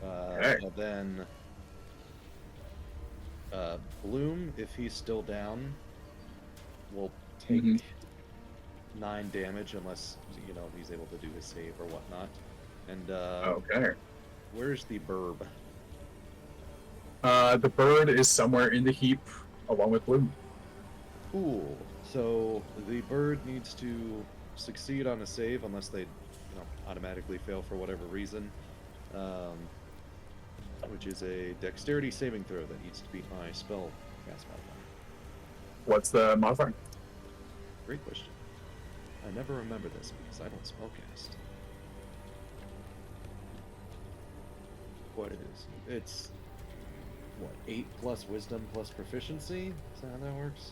Okay. And then Bloom, if he's still down, will take 9 damage unless, you know, he's able to do his save or whatnot. And Okay. where's the burb? The bird is somewhere in the heap, along with Bloom. Cool. So the bird needs to succeed on a save unless they, you know, automatically fail for whatever reason, which is a dexterity saving throw that needs to beat my spell cast modifier. What's the modifier? Great question. I never remember this because I don't spellcast. What it is? It's what, 8 plus wisdom plus proficiency? Is that how that works?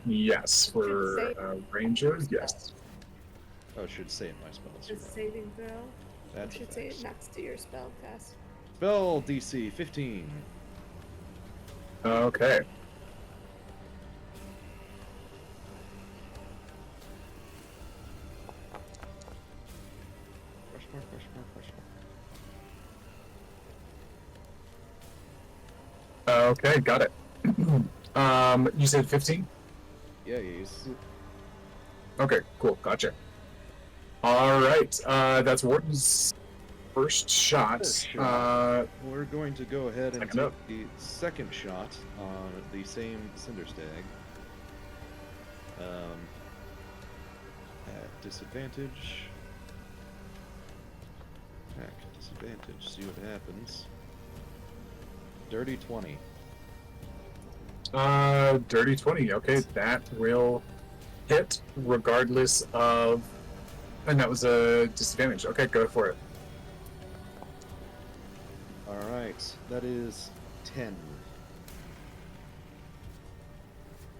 Yes, for Should rangers, yes. Oh, it should say in my spells. The saving throw. That's You should say it next to your spell cast. Spell DC 15. Okay. Question mark, question mark, question mark. Okay, got it. You said 15? Yeah, yes. Okay, cool, gotcha. Alright, that's Warden's first shot. First shot. We're going to go ahead and Second take up. the second shot on the same Cinder Stag. At disadvantage. Attack, disadvantage, see what happens. Dirty 20. Dirty 20, okay, that will hit regardless of... And that was a disadvantage. Okay, go for it. Alright, that is 10.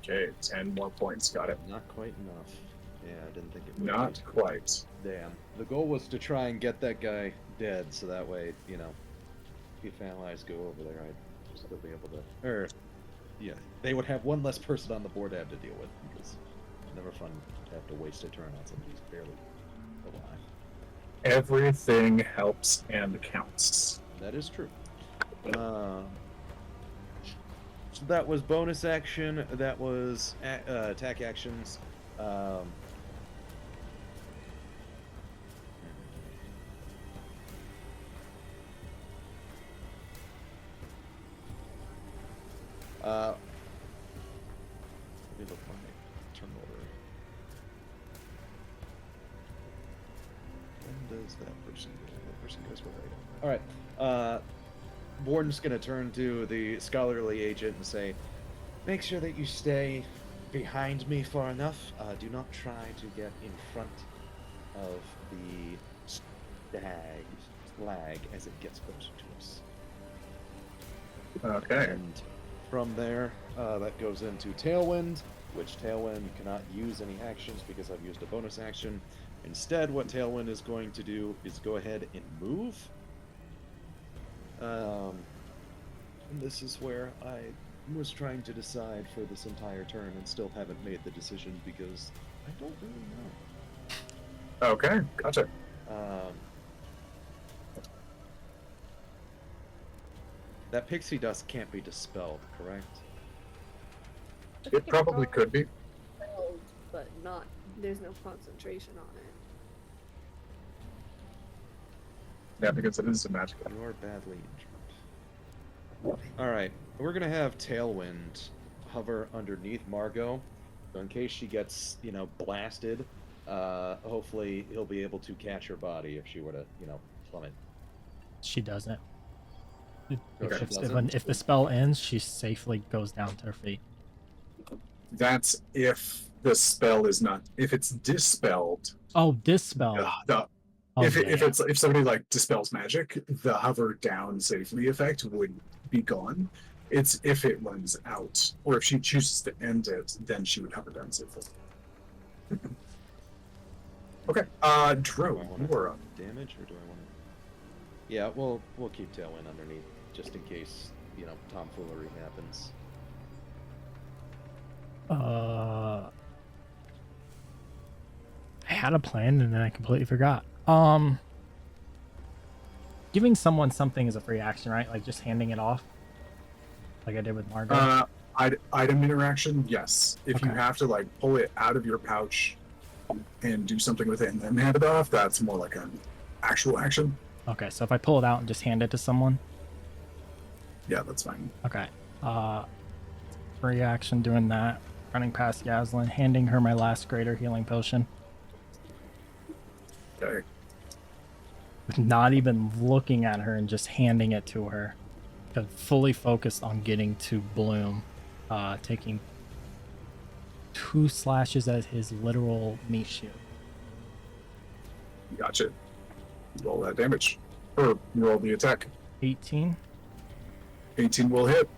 Okay, 10 more points. Got it. Not quite enough. Yeah, I didn't think it would. Not quite. Damn. The goal was to try and get that guy dead, so that way, you know, if allies go over there, I'd still be able to. Or, yeah, they would have one less person on the board to have to deal with, because it's never fun to have to waste a turn on somebody who's barely alive. Everything helps and counts. That is true. So that was bonus action. That was attack actions. Let me look my turn order. When does that person go? That person goes where I go. Alright. Born's gonna turn to the scholarly agent and say, make sure that you stay behind me far enough. Do not try to get in front of the flag as it gets closer to us. Okay. And from there, that goes into Tailwind, which Tailwind cannot use any actions because I've used a bonus action. Instead, what Tailwind is going to do is go ahead and move. And this is where I was trying to decide for this entire turn and still haven't made the decision because I don't really know. Okay, gotcha. That pixie dust can't be dispelled, correct? It probably could be. Spelled, but not. There's no concentration on it. Yeah, because it is a magic. You are badly injured. Alright, we're gonna have Tailwind hover underneath Margot. So in case she gets, you know, blasted, hopefully he'll be able to catch her body if she were to, you know, plummet. She doesn't. Okay. If the spell ends, she safely goes down to her feet. That's if the spell is not. If it's dispelled. Oh, dispel. Oh, If somebody like dispels magic, the hover down safely effect would be gone. It's if it runs out, or if she chooses to end it, then she would hover down safely. Okay, Drew, Do I want you are up. damage, or do I want to? Yeah, we'll keep Tailwind underneath just in case, you know, tomfoolery happens. I had a plan and then I completely forgot. Giving someone something is a free action, right? Like just handing it off, like I did with Margot. Item interaction, yes. If you Okay. have to like pull it out of your pouch and do something with it and then hand it off, that's more like an actual action. Okay, so if I pull it out and just hand it to someone, Yeah, that's fine. okay. Free action doing that. Running past Yaslin, handing her my last greater healing potion. Okay. Not even looking at her and just handing it to her. Fully focused on getting to Bloom. Taking 2 slashes at his literal meat shield. Gotcha. Roll that damage. Or roll the attack. 18. 18 will hit.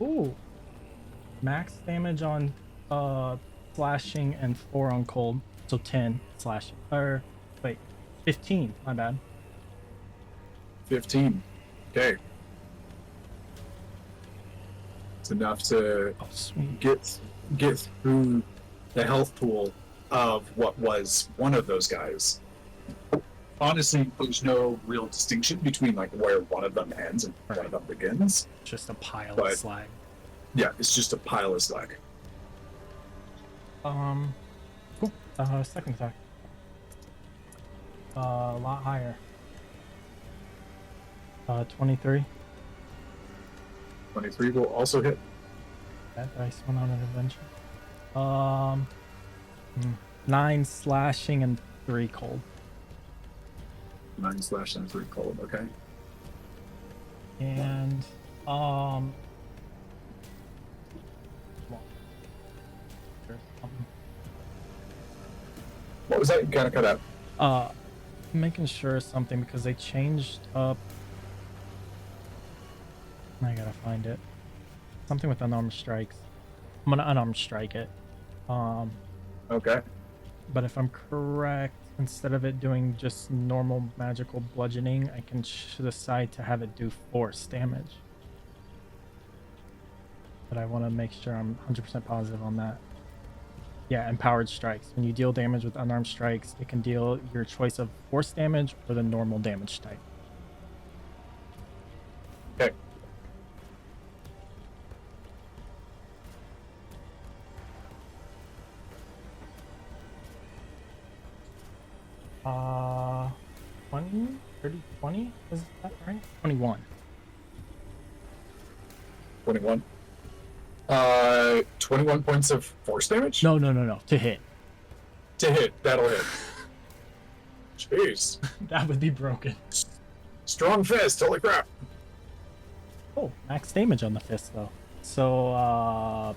Ooh. Max damage on slashing and 4 on cold. So 10 slashing. Or wait, 15. My bad. 15. Okay. It's enough to Oh, sweet. get through the health pool of what was one of those guys. Honestly, there's no real distinction between like where one of them ends and one of them begins. Just a pile But- of slag. Yeah, it's just a pile of slag. Cool. Second attack. A lot higher. 23. 23 will also hit. That dice went on an adventure. 9 slashing and 3 cold. 9 slash and 3 cold. Okay. And What was that? You kind of cut out. making sure something because they changed up. I gotta find it. Something with unarmed strikes. I'm gonna unarmed strike it. Okay. But if I'm correct, instead of it doing just normal magical bludgeoning, I can decide to have it do force damage. But I want to make sure I'm 100% positive on that. Yeah, empowered strikes. When you deal damage with unarmed strikes, it can deal your choice of force damage or the normal damage type. Okay. Uh, 20, 30, 20? Is that right? 21. 21. 21 points of force damage? No. To hit. To hit. That'll hit. Jeez. That would be broken. Strong fist. Holy crap. Oh, max damage on the fist, though. So,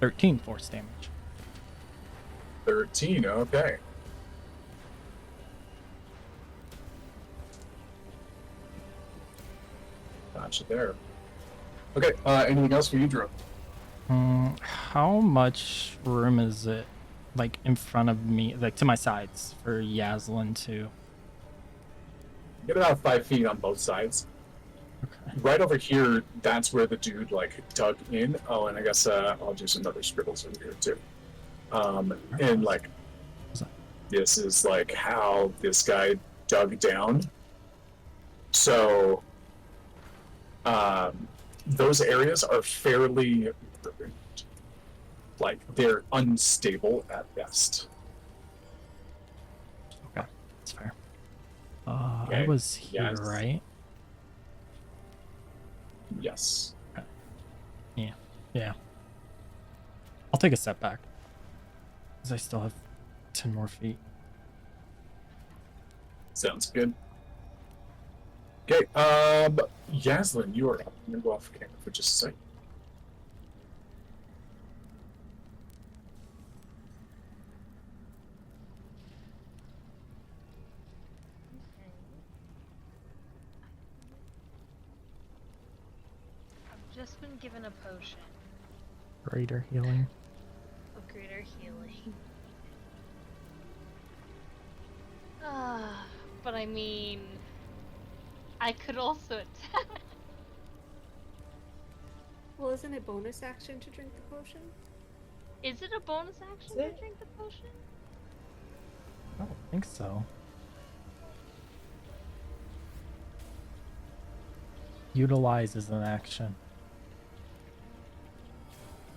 13 force damage. 13. Okay. Gotcha there. Okay. Anything else for you, Drew? How much room is it, like, in front of me, like, to my sides, for Yaslin to... Get about 5 feet on both sides. Okay. Right over here, that's where the dude, like, dug in. Oh, and I guess I'll do some other scribbles over here, too. And, like, this is, like, how this guy dug down. So, those areas are fairly, like, they're unstable at best. Okay, that's fair. I Okay, was here, yes. right? Yes. Yeah. I'll take a step back. Because I still have 10 more feet. Sounds good. Okay, Yaslin, you are up. I'm gonna go off camera for just a second. I've just been given a potion Greater healing. of greater healing. But I mean, I could also attack. Well, isn't it bonus action to drink the potion? Is it a bonus action to drink the potion? I don't think so. Utilize is an action.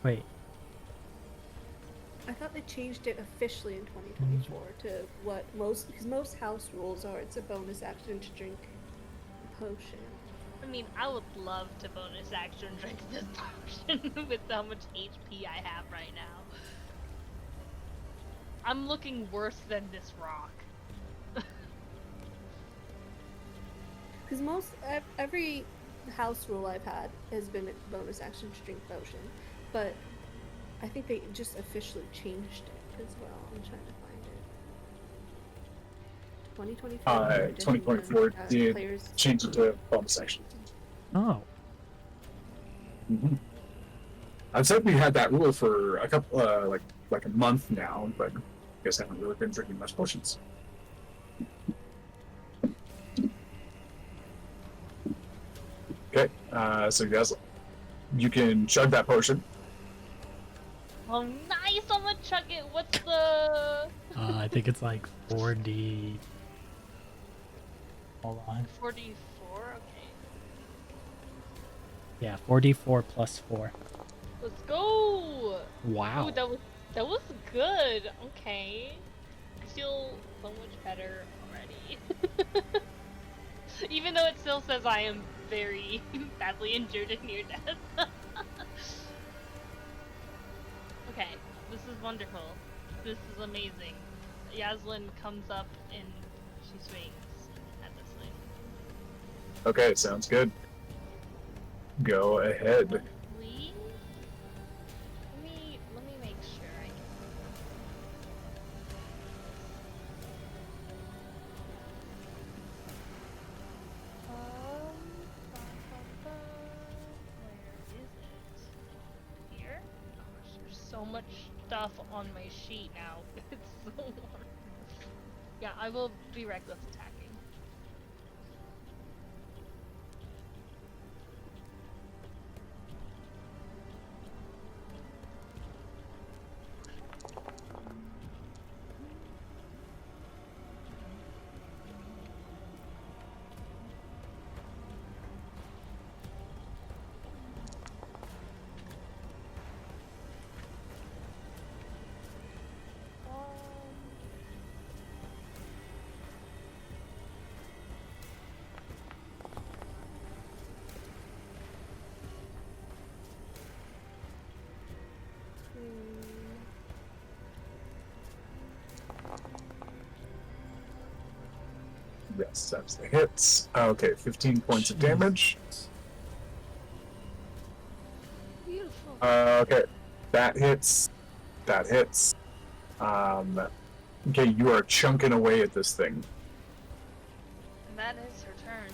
Wait, I thought they changed it officially in 2024 to what most, because most house rules are it's a bonus action to drink a potion. I mean, I would love to bonus action drink this potion with how much HP I have right now. I'm looking worse than this rock. Because every house rule I've had has been a bonus action to drink potion, but I think they just officially changed it as well. I'm trying to find it. 2024. 2024 did players change it to bonus action. oh, Mm-hmm. I've said we had that rule for a couple, like a month now, but I guess I haven't really been drinking much potions. Okay, so guys, you can chug that potion. Oh, nice! I'm gonna chug it. What's the I think it's like 4D. Hold on. 44? Okay, Yeah, 4D4 plus 4. let's go. Wow. Ooh, that was good. Okay, I feel so much better already. Even though it still says I am very badly injured and near death. Okay, this is wonderful. This is amazing. Yaslin comes up and she swings at this thing. Okay, sounds good. Go ahead. Please? Let me make sure I can. Where is it? so much stuff on my sheet now. It's so hard. Yeah, I will be reckless attacking. Yes, that's the hits. Okay, 15 points of damage. Beautiful. Okay, that hits. That hits. Okay, you are chunking away at this thing. And that is her turn.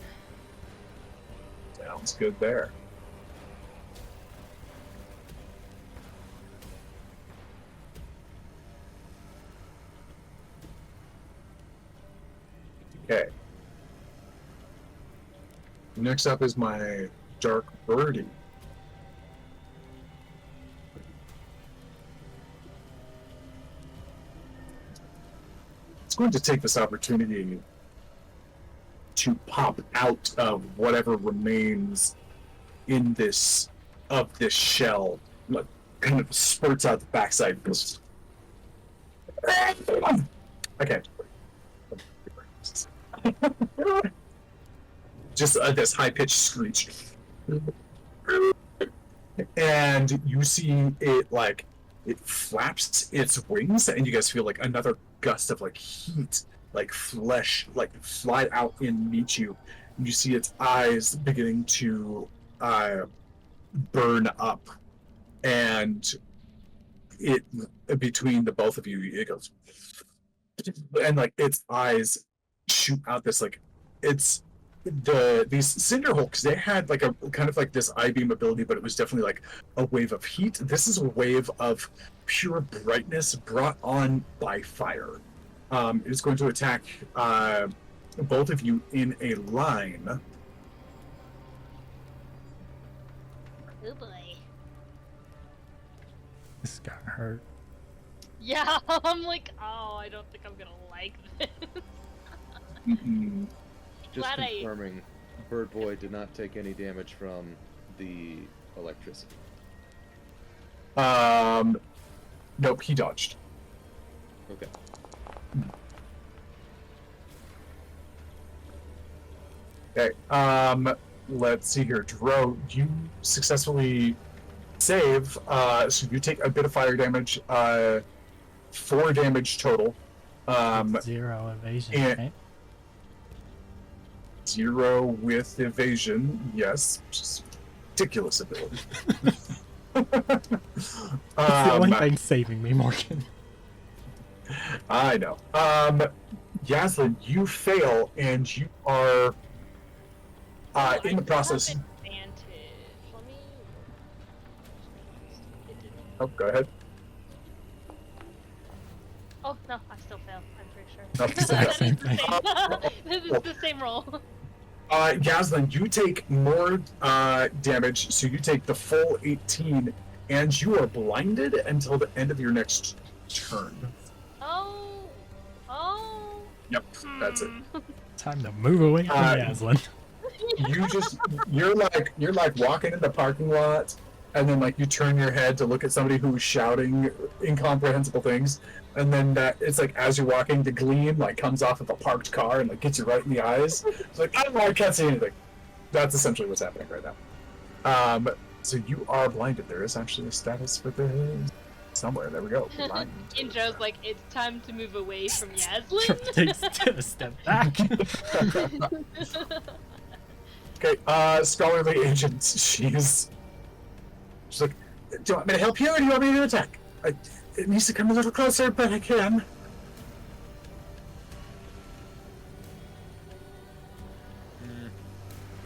Sounds good there. Okay. Next up is my dark birdie. It's going to take this opportunity to pop out of whatever remains in this shell. Like, kind of spurts out the backside. Okay. Just this high-pitched screech. And you see it, like, it flaps its wings, and you guys feel like another gust of, like, heat, like flesh, like, fly out and meet you. And you see its eyes beginning to burn up. And it, between the both of you, it goes, and like its eyes shoot out this, like, it's these cinder hulks, they had like a kind of like this I-beam ability, but it was definitely like a wave of heat. This is a wave of pure brightness brought on by fire. It is going to attack both of you in a line. Oh boy. This got hurt. Yeah, I'm like, oh, I don't think I'm gonna like this. Mm-mm. Just Glad I- confirming, Bird Boy did not take any damage from the electricity. Nope, he dodged. Okay. Okay, let's see here. Dro, you successfully save, so you take a bit of fire damage, 4 damage total. 0 evasion, and- right? 0 with evasion, yes. Just ridiculous ability. It's the only thing saving me, Morgan. I know. Yaslin, you fail, and you are Oh, in the I process. have advantage. Let me. It didn't. Oh, go ahead. Oh no, I still fail. I'm pretty sure. That's the That is same the thing. This is the same roll. Yaslin, you take more damage, so you take the full 18, and you are blinded until the end of your next turn. Oh. Oh. Yep, that's it. Time to move away from Yaslin. You're like walking in the parking lot, and then like you turn your head to look at somebody who's shouting incomprehensible things, and then it's like as you're walking, the gleam like comes off of a parked car and like gets you right in the eyes. It's like, oh, I can't see anything. That's essentially what's happening right now. So you are blinded. There is actually a status for this somewhere. There we go. Blinded. Intro's like, it's time to move away from Yaslin. Takes a step back. Okay, scholarly agent. She's like, do you want me to help you, or do you want me to attack? It needs to come a little closer, but I can.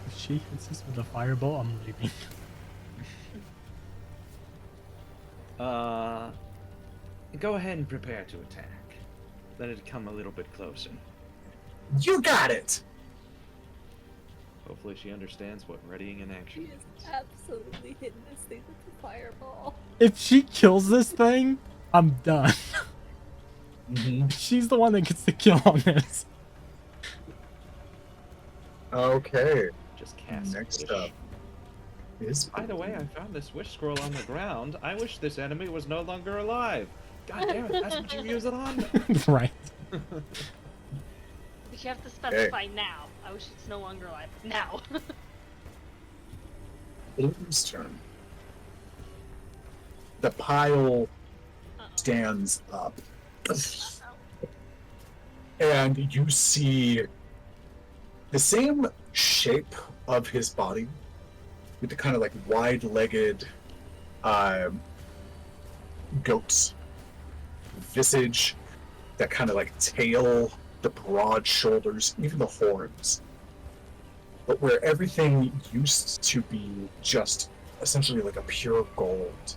If she hits us with a fireball, I'm leaving. Go ahead and prepare to attack. Let it come a little bit closer. You got it! Hopefully she understands what readying an action He means. is absolutely hitting this thing with a fireball. If she kills this thing, I'm done. Mm-hmm. She's the one that gets the kill on this. Okay. Just cast Next wish. up is. By the way, I found this wish scroll on the ground. I wish this enemy was no longer alive. God damn it, that's what you use it on? Right. But you have to specify now. I wish it's no longer alive. Now. Bloom's turn. The pile stands up. And you see the same shape of his body with the kind of like wide-legged goat's visage, that kind of like tail, the broad shoulders, even the horns. But where everything used to be just essentially like a pure gold,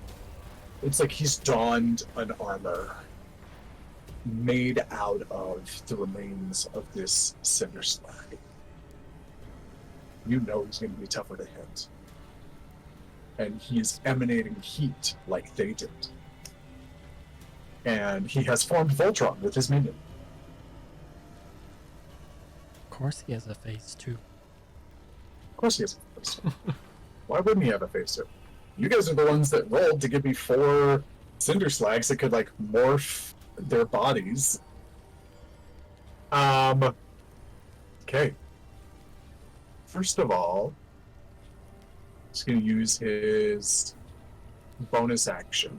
it's like he's donned an armor made out of the remains of this cinder slag. You know he's going to be tougher to hit. And he's emanating heat like they did. And he has formed Voltron with his minion. Of course he has a face too. Of course he has a face. Why wouldn't he have a face too? You guys are the ones that rolled to give me 4 cinder slags that could like morph their bodies. Okay. First of all, he's going to use his bonus action.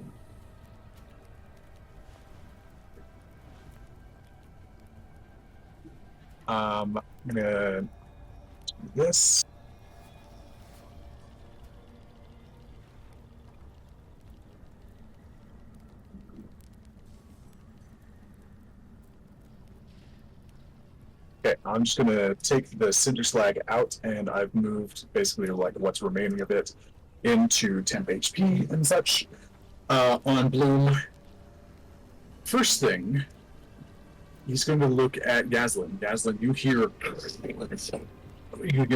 I'm gonna do this. Okay, I'm just gonna take the cinder slag out, and I've moved basically like what's remaining of it into temp HP and such on Bloom. First thing, he's going to look at Yaslin. Yaslin, you hear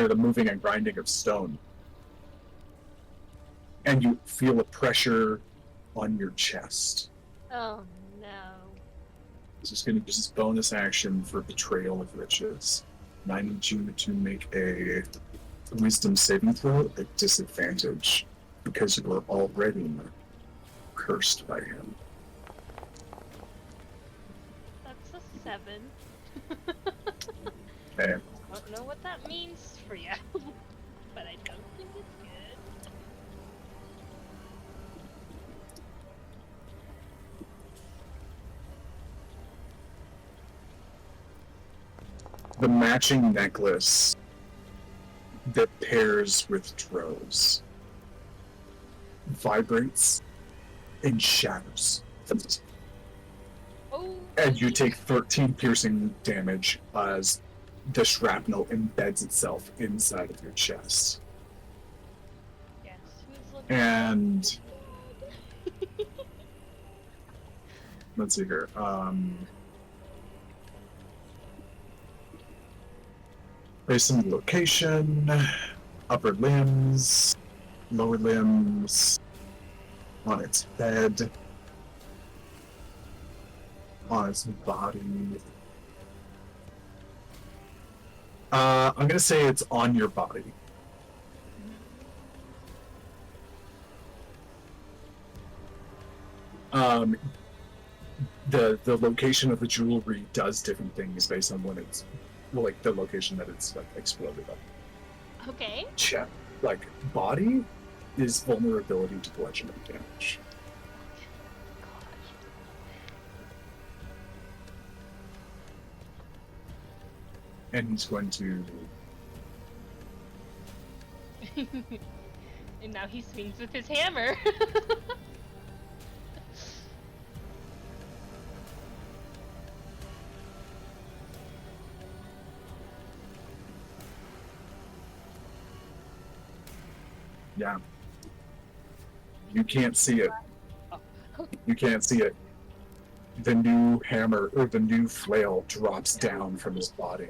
the moving and grinding of stone, and you feel a pressure on your chest. Oh no. This is going to use his bonus action for Betrayal of Riches. And I need you to make a Wisdom saving throw at disadvantage because you were already cursed by him. That's a 7. Okay. I don't know what that means for you, but I don't think it's good. The matching necklace that pairs with Dro's vibrates and shatters. Oh. And you take 13 piercing damage as the shrapnel embeds itself inside of your chest. Yes, who's looking And let's see here. Based on the location, upper limbs, lower limbs, on its head, on its body. I'm gonna say it's on your body. The location of the jewelry does different things based on when it's, well, like the location that it's like exploded on. Okay. Check, like body is vulnerability to bludgeoning damage. And he's going to. And now he swings with his hammer. Yeah. You can't see it. You can't see it. The new hammer, or the new flail, drops down from his body.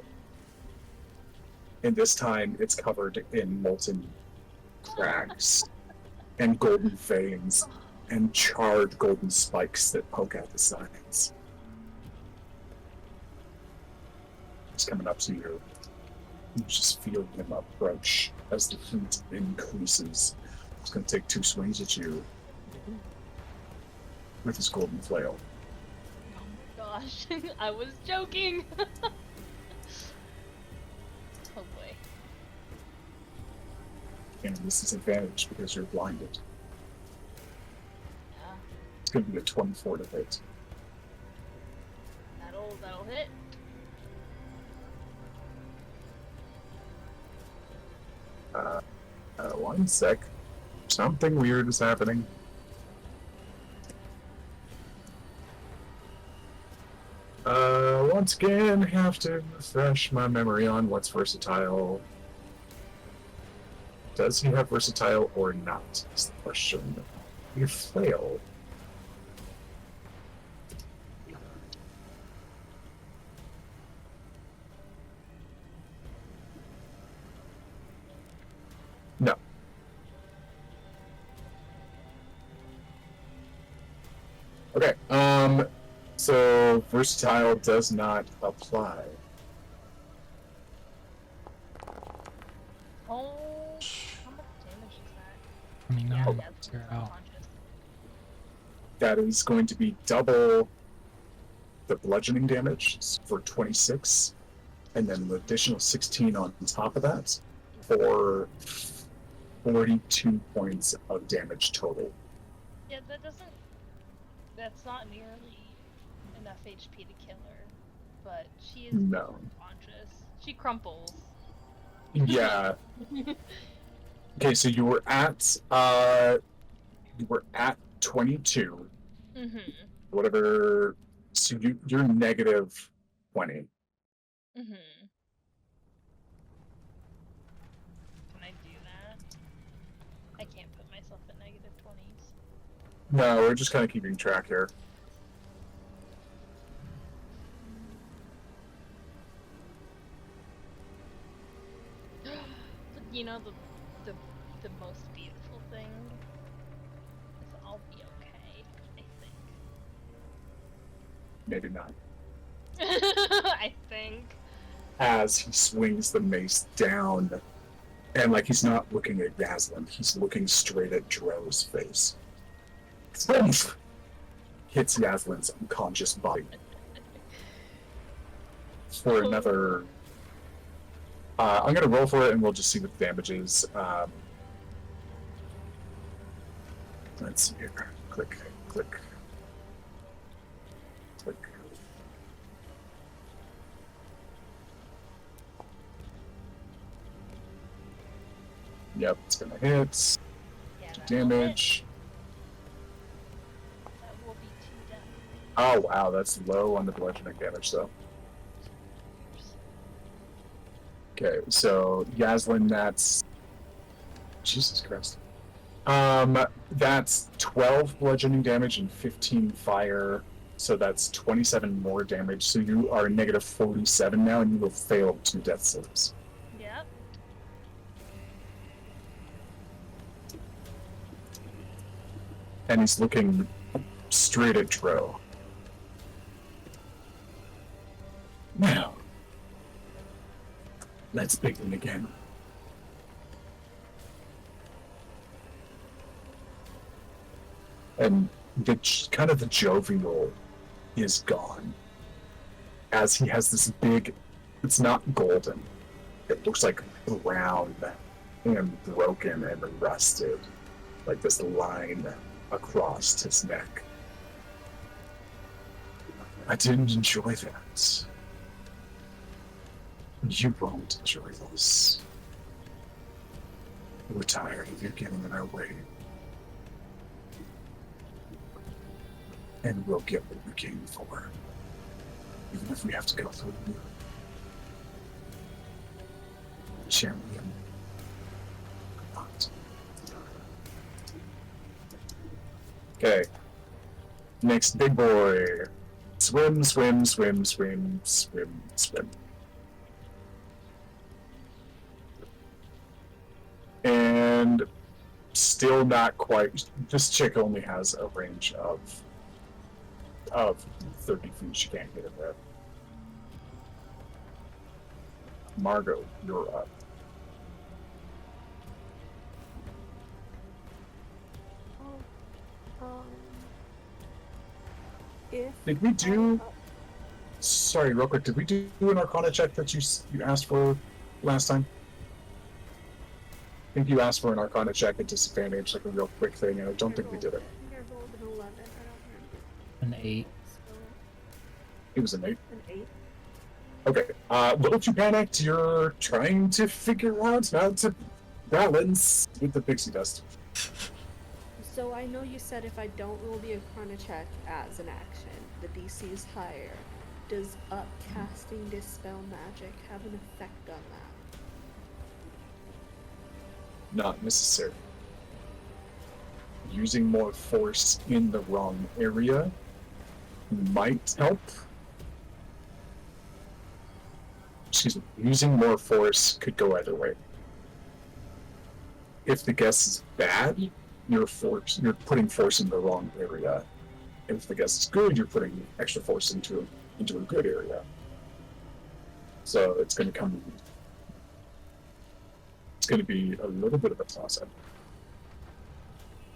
And this time it's covered in molten cracks and golden veins and charred golden spikes that poke out the sides. He's coming up to you. You just feel him approach as the heat increases. He's going to take 2 swings at you with his golden flail. Gosh, I was joking. Oh boy. And this is advantage because you're blinded. Yeah, It's going to be a 24 to hit. that'll hit. One sec. Something weird is happening. Once again, have to refresh my memory on what's versatile. Does he have versatile or not? Is the question. Your flail. No. Okay. So versatile does not apply. Oh, how much damage is that? I mean, Yeah, no, that's you're out. unconscious. That is going to be double the bludgeoning damage for 26, and then an additional 16 on top of that for 42 points of damage total. Yeah, that's not nearly enough HP to kill her, but she is No. unconscious. She crumples. Yeah. Okay, so you were at 22. Mm-hmm. Whatever. So you're negative 20. Mm-hmm. Can I do that? I can't put myself at negative 20s. No, we're just kind of keeping track here. But you know the most beautiful thing is I'll be okay, I Maybe not. think. I think. As he swings the mace down, and like he's not looking at Yaslin, he's looking straight at Dro's face. Thump! Hits Yaslin's unconscious body for another. I'm gonna roll for it, and we'll just see what the damage is. Let's see here. Click, click, click. Yep, it's gonna hit. Yeah, that Damage. will be 2 damage. Oh wow, that's low on the bludgeoning damage though. Okay, so Yaslin, that's Jesus Christ. That's 12 bludgeoning damage and 15 fire, so that's 27 more damage. So you are negative 47 now, and you will fail 2 death saves. Yep. And he's looking straight at Dro. Now, let's begin again. And the kind of the jovial is gone, as he has this big. It's not golden. It looks like brown and broken and rusted, like this line across his neck. I didn't enjoy that. You won't enjoy this. We're tired of you getting in our way. And we'll get what we came for. Even if we have to go through you. Champion. Not. Okay. Next big boy. Swim, swim, swim, swim, swim, swim. And still not quite. This chick only has a range of 30 feet. She can't get it there. Margot, you're up. If Did we do? Sorry, real quick. Did we do an Arcana check that you asked for last time? I think you asked for an Arcana check at disadvantage, like a real quick thing, and I don't think we did it. I think I rolled an 11. I don't remember. An 8. So, It was an 8. an 8. Okay. Little too panicked. You're trying to figure out how to balance with the pixie dust. So I know you said if I don't roll the Arcana check as an action, the DC is higher. Does upcasting Dispel Magic have an effect on that? Not necessary. Using more force in the wrong area might help. Excuse me. Using more force could go either way. If the guess is bad, you're putting force in the wrong area. If the guess is good, you're putting extra force into a good area. So it's going to be a little bit of a toss-up.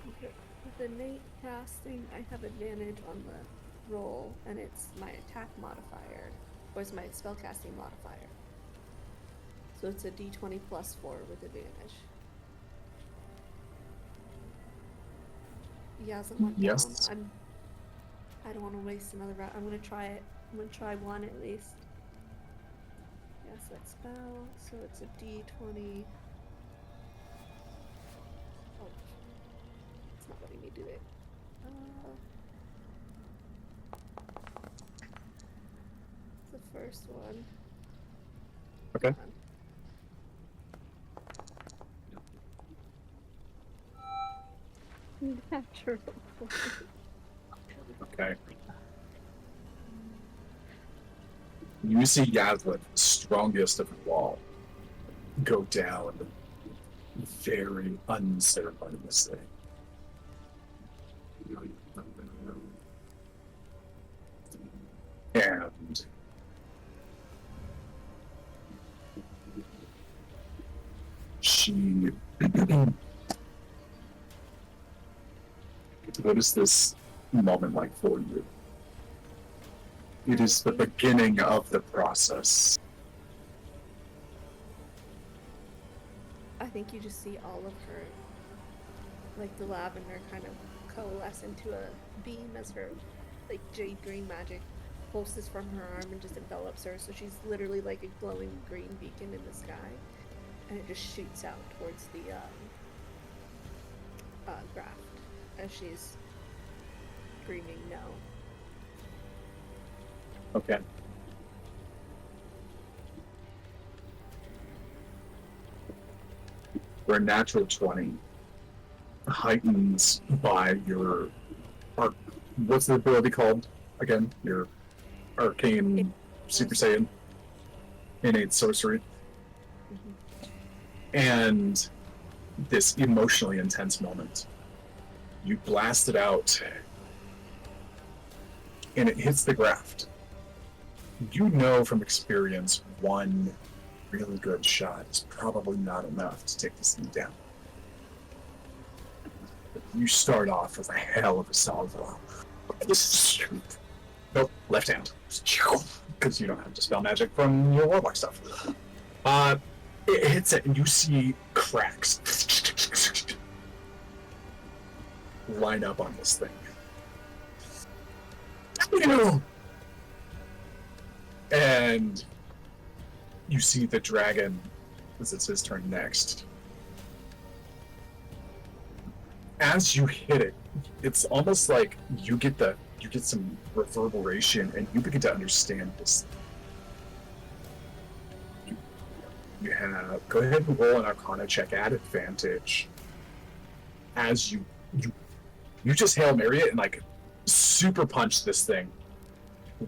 Okay. With the innate casting, I have advantage on the roll, and it's my attack modifier, or it's my spellcasting modifier. So it's a d20 plus 4 with advantage. Yasmin went Yes. down. I don't want to waste another round. I'm gonna try it. I'm gonna try one at least. Yes, that spell. So it's a d20. Oh, it's not letting me do it. It's the first one. Okay. Natural. Okay. You see Yadlin, strongest of them all, go down very unceremoniously. And she what is this moment like for you? It is the beginning of the process. I think you just see all of her, like the lavender, kind of coalesce into a beam as her, like, jade green magic pulses from her arm and just envelops her. So she's literally like a glowing green beacon in the sky, and it just shoots out towards the graft as she's screaming no. Okay. For a natural 20, heightens by your what's the ability called again? Your arcane Super Saiyan innate sorcery. And this emotionally intense moment. You blast it out and it hits the graft. You know from experience one really good shot is probably not enough to take this thing down. You start off with a hell of a salvo. Nope, left hand. Because you don't have Dispel Magic from your Warlock stuff. It hits it and you see cracks line up on this thing. And you see the dragon, as it's his turn next. As you hit it, it's almost like you get some reverberation and you begin to understand this. You have go ahead and roll an Arcana check at advantage. As you just Hail Mary it, and like super punch this thing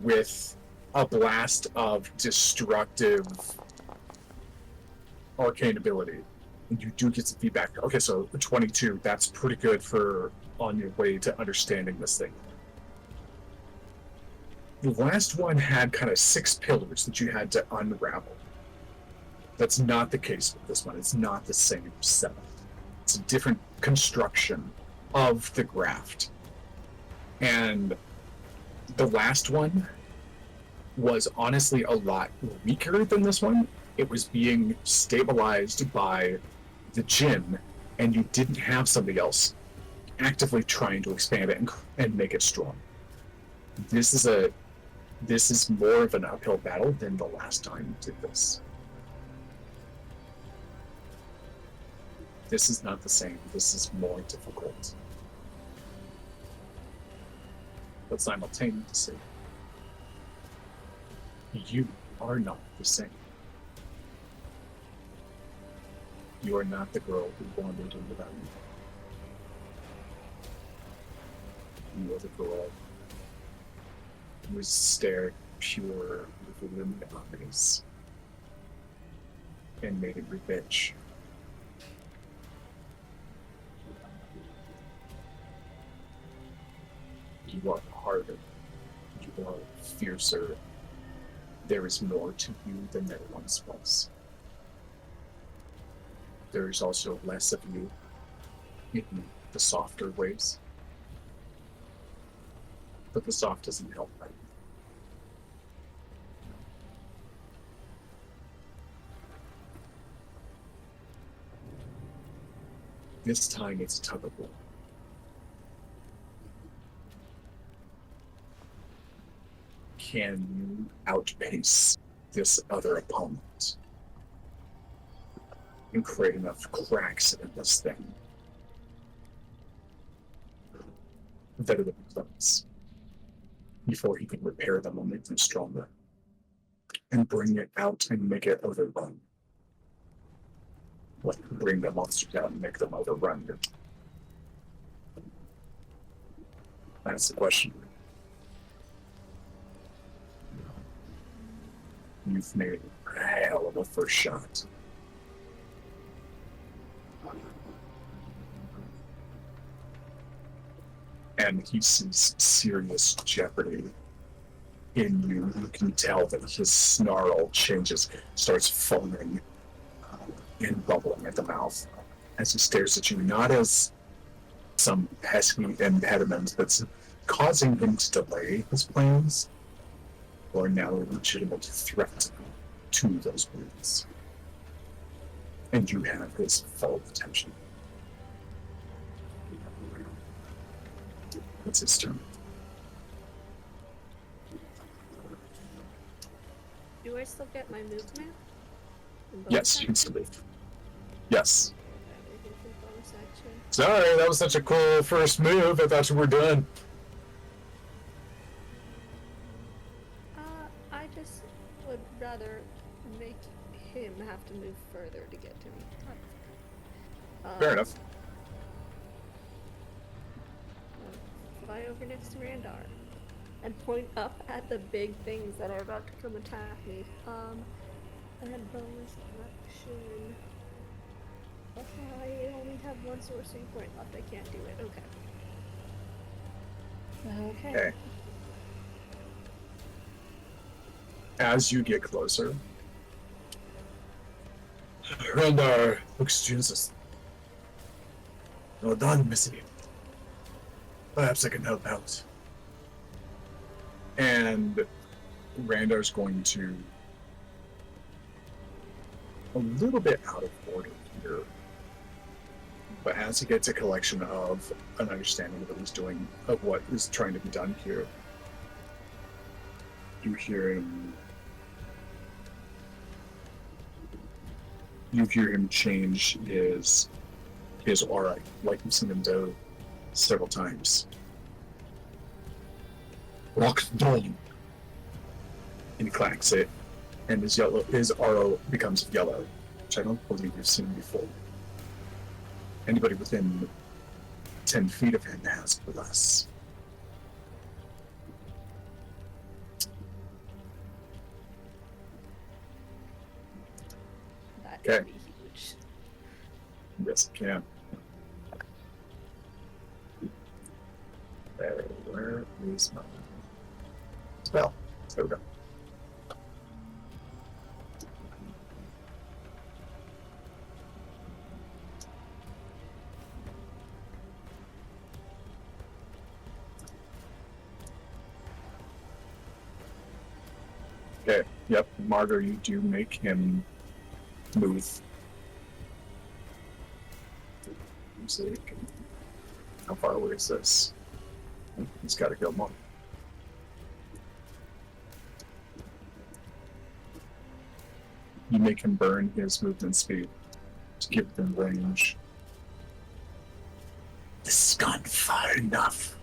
with a blast of destructive arcane ability. And you do get some feedback. Okay, so 22, that's pretty good for on your way to understanding this thing. The last one had kind of 6 pillars that you had to unravel. That's not the case with this one. It's not the same setup. It's a different construction of the graft. And the last one was honestly a lot weaker than this one. It was being stabilized by the gym, and you didn't have somebody else actively trying to expand it and make it strong. This is more of an uphill battle than the last time you did this. This is not the same. This is more difficult. But simultaneously, you are not the same. You are not the girl who wandered into that room. You are the girl who stared pure with illumined eyes and made it revenge. You are harder. You are fiercer. There is more to you than there once was. There is also less of you in the softer ways. But the soft doesn't help right. This time it's a tug of war. Can you outpace this other opponent and create enough cracks in this thing that it close before he can repair them or make them stronger and bring it out and make it overrun? Like bring the monsters out and make them overrun you. That's the question. You've made a hell of a first shot. And he sees serious jeopardy in you. You can tell that his snarl changes, starts foaming and bubbling at the mouth as he stares at you, not as some pesky impediment that's causing him to delay his plans, or now a legitimate threat to those plans. And you have his full attention. It's his turn. Do I still get my movement? Yes, you can still leave. Yes. Bonus action. Sorry, that was such a cool first move. I thought you were done. I just would rather make him have to move further to get to me. Fair enough. Fly over next to Randar and point up at the big things that are about to come attack me. I had bonus action. I only have one sorcery point left. I can't do it. Okay. Okay. As you get closer, Randar looks to Jesus. Well done, Missy. Perhaps I can help out. And Randar's going to, a little bit out of order here, but as he gets a collection of an understanding of what he's doing, of what is trying to be done here, you hear him change his aura, like you've seen him do several times. Rock dawn. And he clacks it, and his aura becomes yellow, which I don't believe you've seen before. Anybody within 10 feet of him has less. Okay. Pretty huge. Yes, I can. There, where is my spell? There we go. Okay, yep, Margot, you do make him move. Music. How far away is this? He's got to go more. You make him burn his movement speed to give them range. This has gone far enough.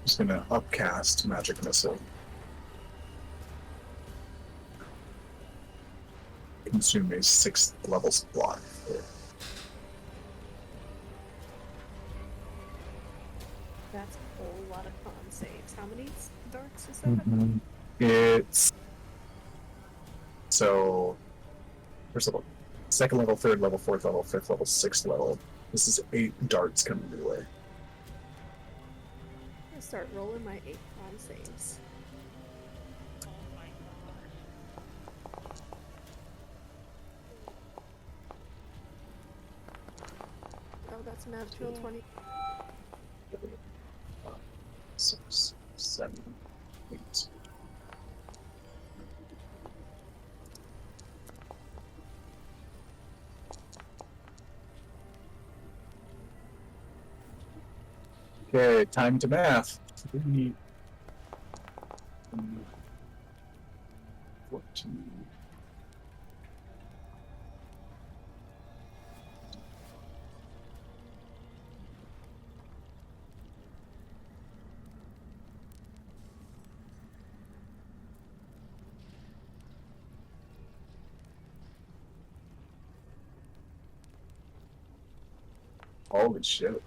Just gonna upcast magic missile. Consume a 6th level slot. That's a whole lot of con saves. How many darts is that? It's so first level, 2nd level, 3rd level, 4th level, 5th level, 6th level. This is 8 darts coming your way. I start rolling my 8 con saves. Oh my Oh, that's a natural 20. 6, 7, 8. Okay, time to math. 3, 14. Holy shit.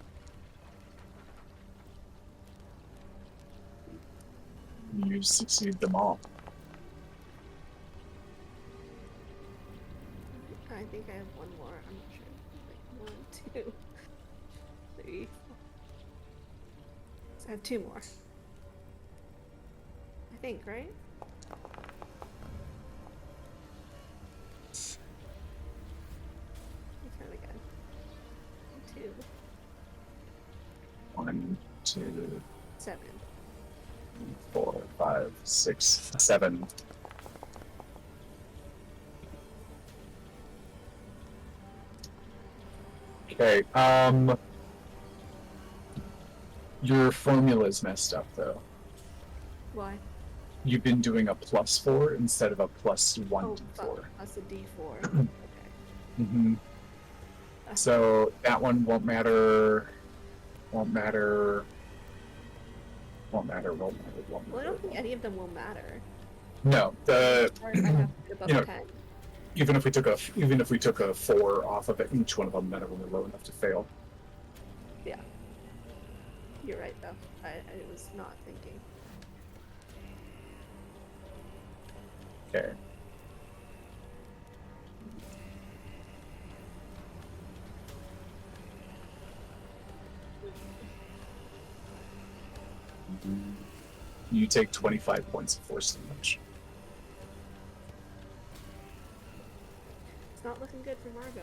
You succeed them all. I think I have one more. I'm not sure. Like 1, 2, 3, 4. So I have 2 more. I think, right? That's really good. 2, 1, 2, 7. 4, 5, 6, 7. Okay, your formula's messed up though. Why? You've been doing a +4 instead of a +1 Oh, d4. plus a D4. Okay. Mm-hmm. So that one won't matter. Won't matter. Won't matter. Won't matter. Won't Well, I matter. don't think any of them will matter. No, the Or I have to get above You know, 10. even if we took a 4 off of it, each one of them, none of them are low enough to fail. Yeah. You're right, though. I was not thinking. Okay. You take 25 points of force damage. It's not looking good for Margot.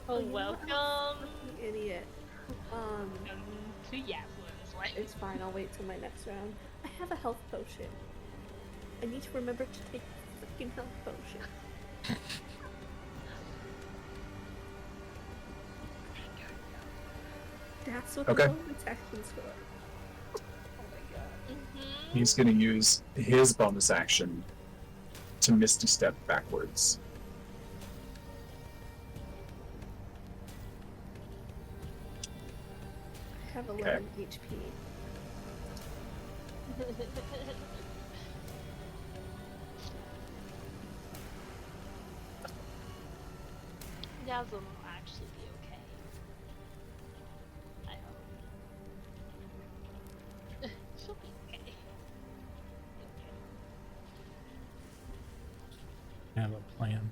Oh, you know what? welcome Fucking idiot. to Yaslin's life. It's fine. I'll wait till my next round. I have a health potion. I need to remember to take the freaking health potion. That's what Okay. the bonus action's for. Oh my god. He's going to use his bonus action to Misty Step backwards. I have 11 HP. Yaslin will actually be okay. I hope. She'll be okay. have a plan.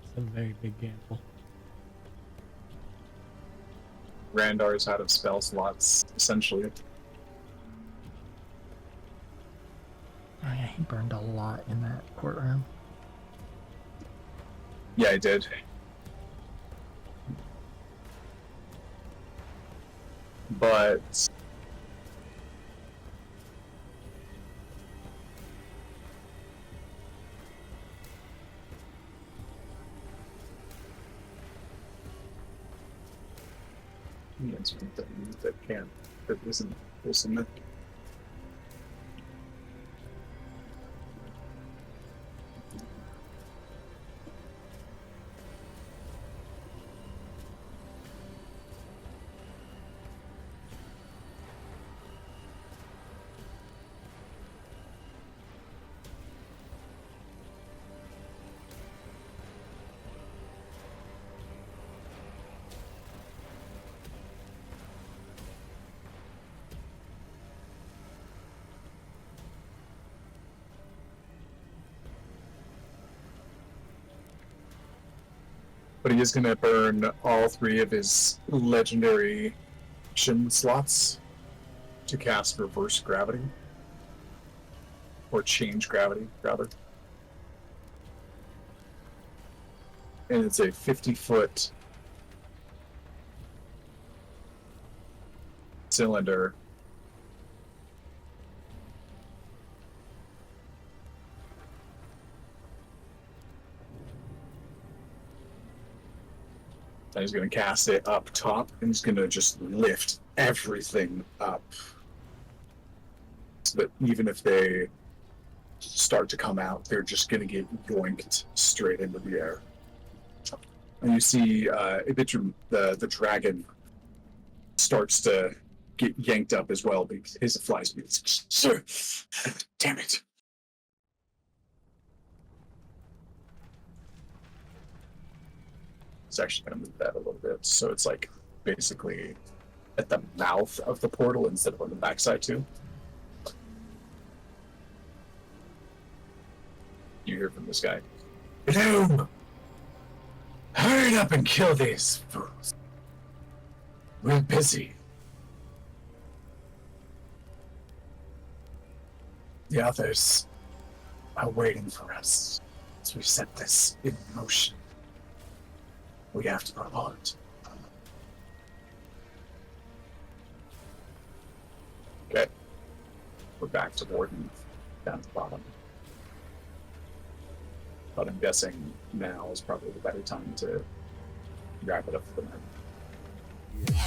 It's a very big gamble. Randar's out of spell slots, essentially. Oh yeah, he burned a lot in that courtroom. Yeah, I did. But yes, that can't. That isn't it? But he is going to burn all 3 of his legendary action slots to cast reverse gravity. Or change gravity, rather. And it's a 50-foot cylinder. And he's going to cast it up top, and he's going to just lift everything up. So that even if they start to come out, they're just going to get yoinked straight into the air. And you see the dragon starts to get yanked up as well because his fly speed is... Sir! Damn it! It's actually going to move that a little bit, so it's like basically at the mouth of the portal instead of on the backside too. You hear from this guy. Hello! Hurry up and kill these fools. We're busy. The others are waiting for us as we set this in motion. We have to prolong it. Okay. We're back to Warden down at the bottom. But I'm guessing now is probably the better time to wrap it up for the night.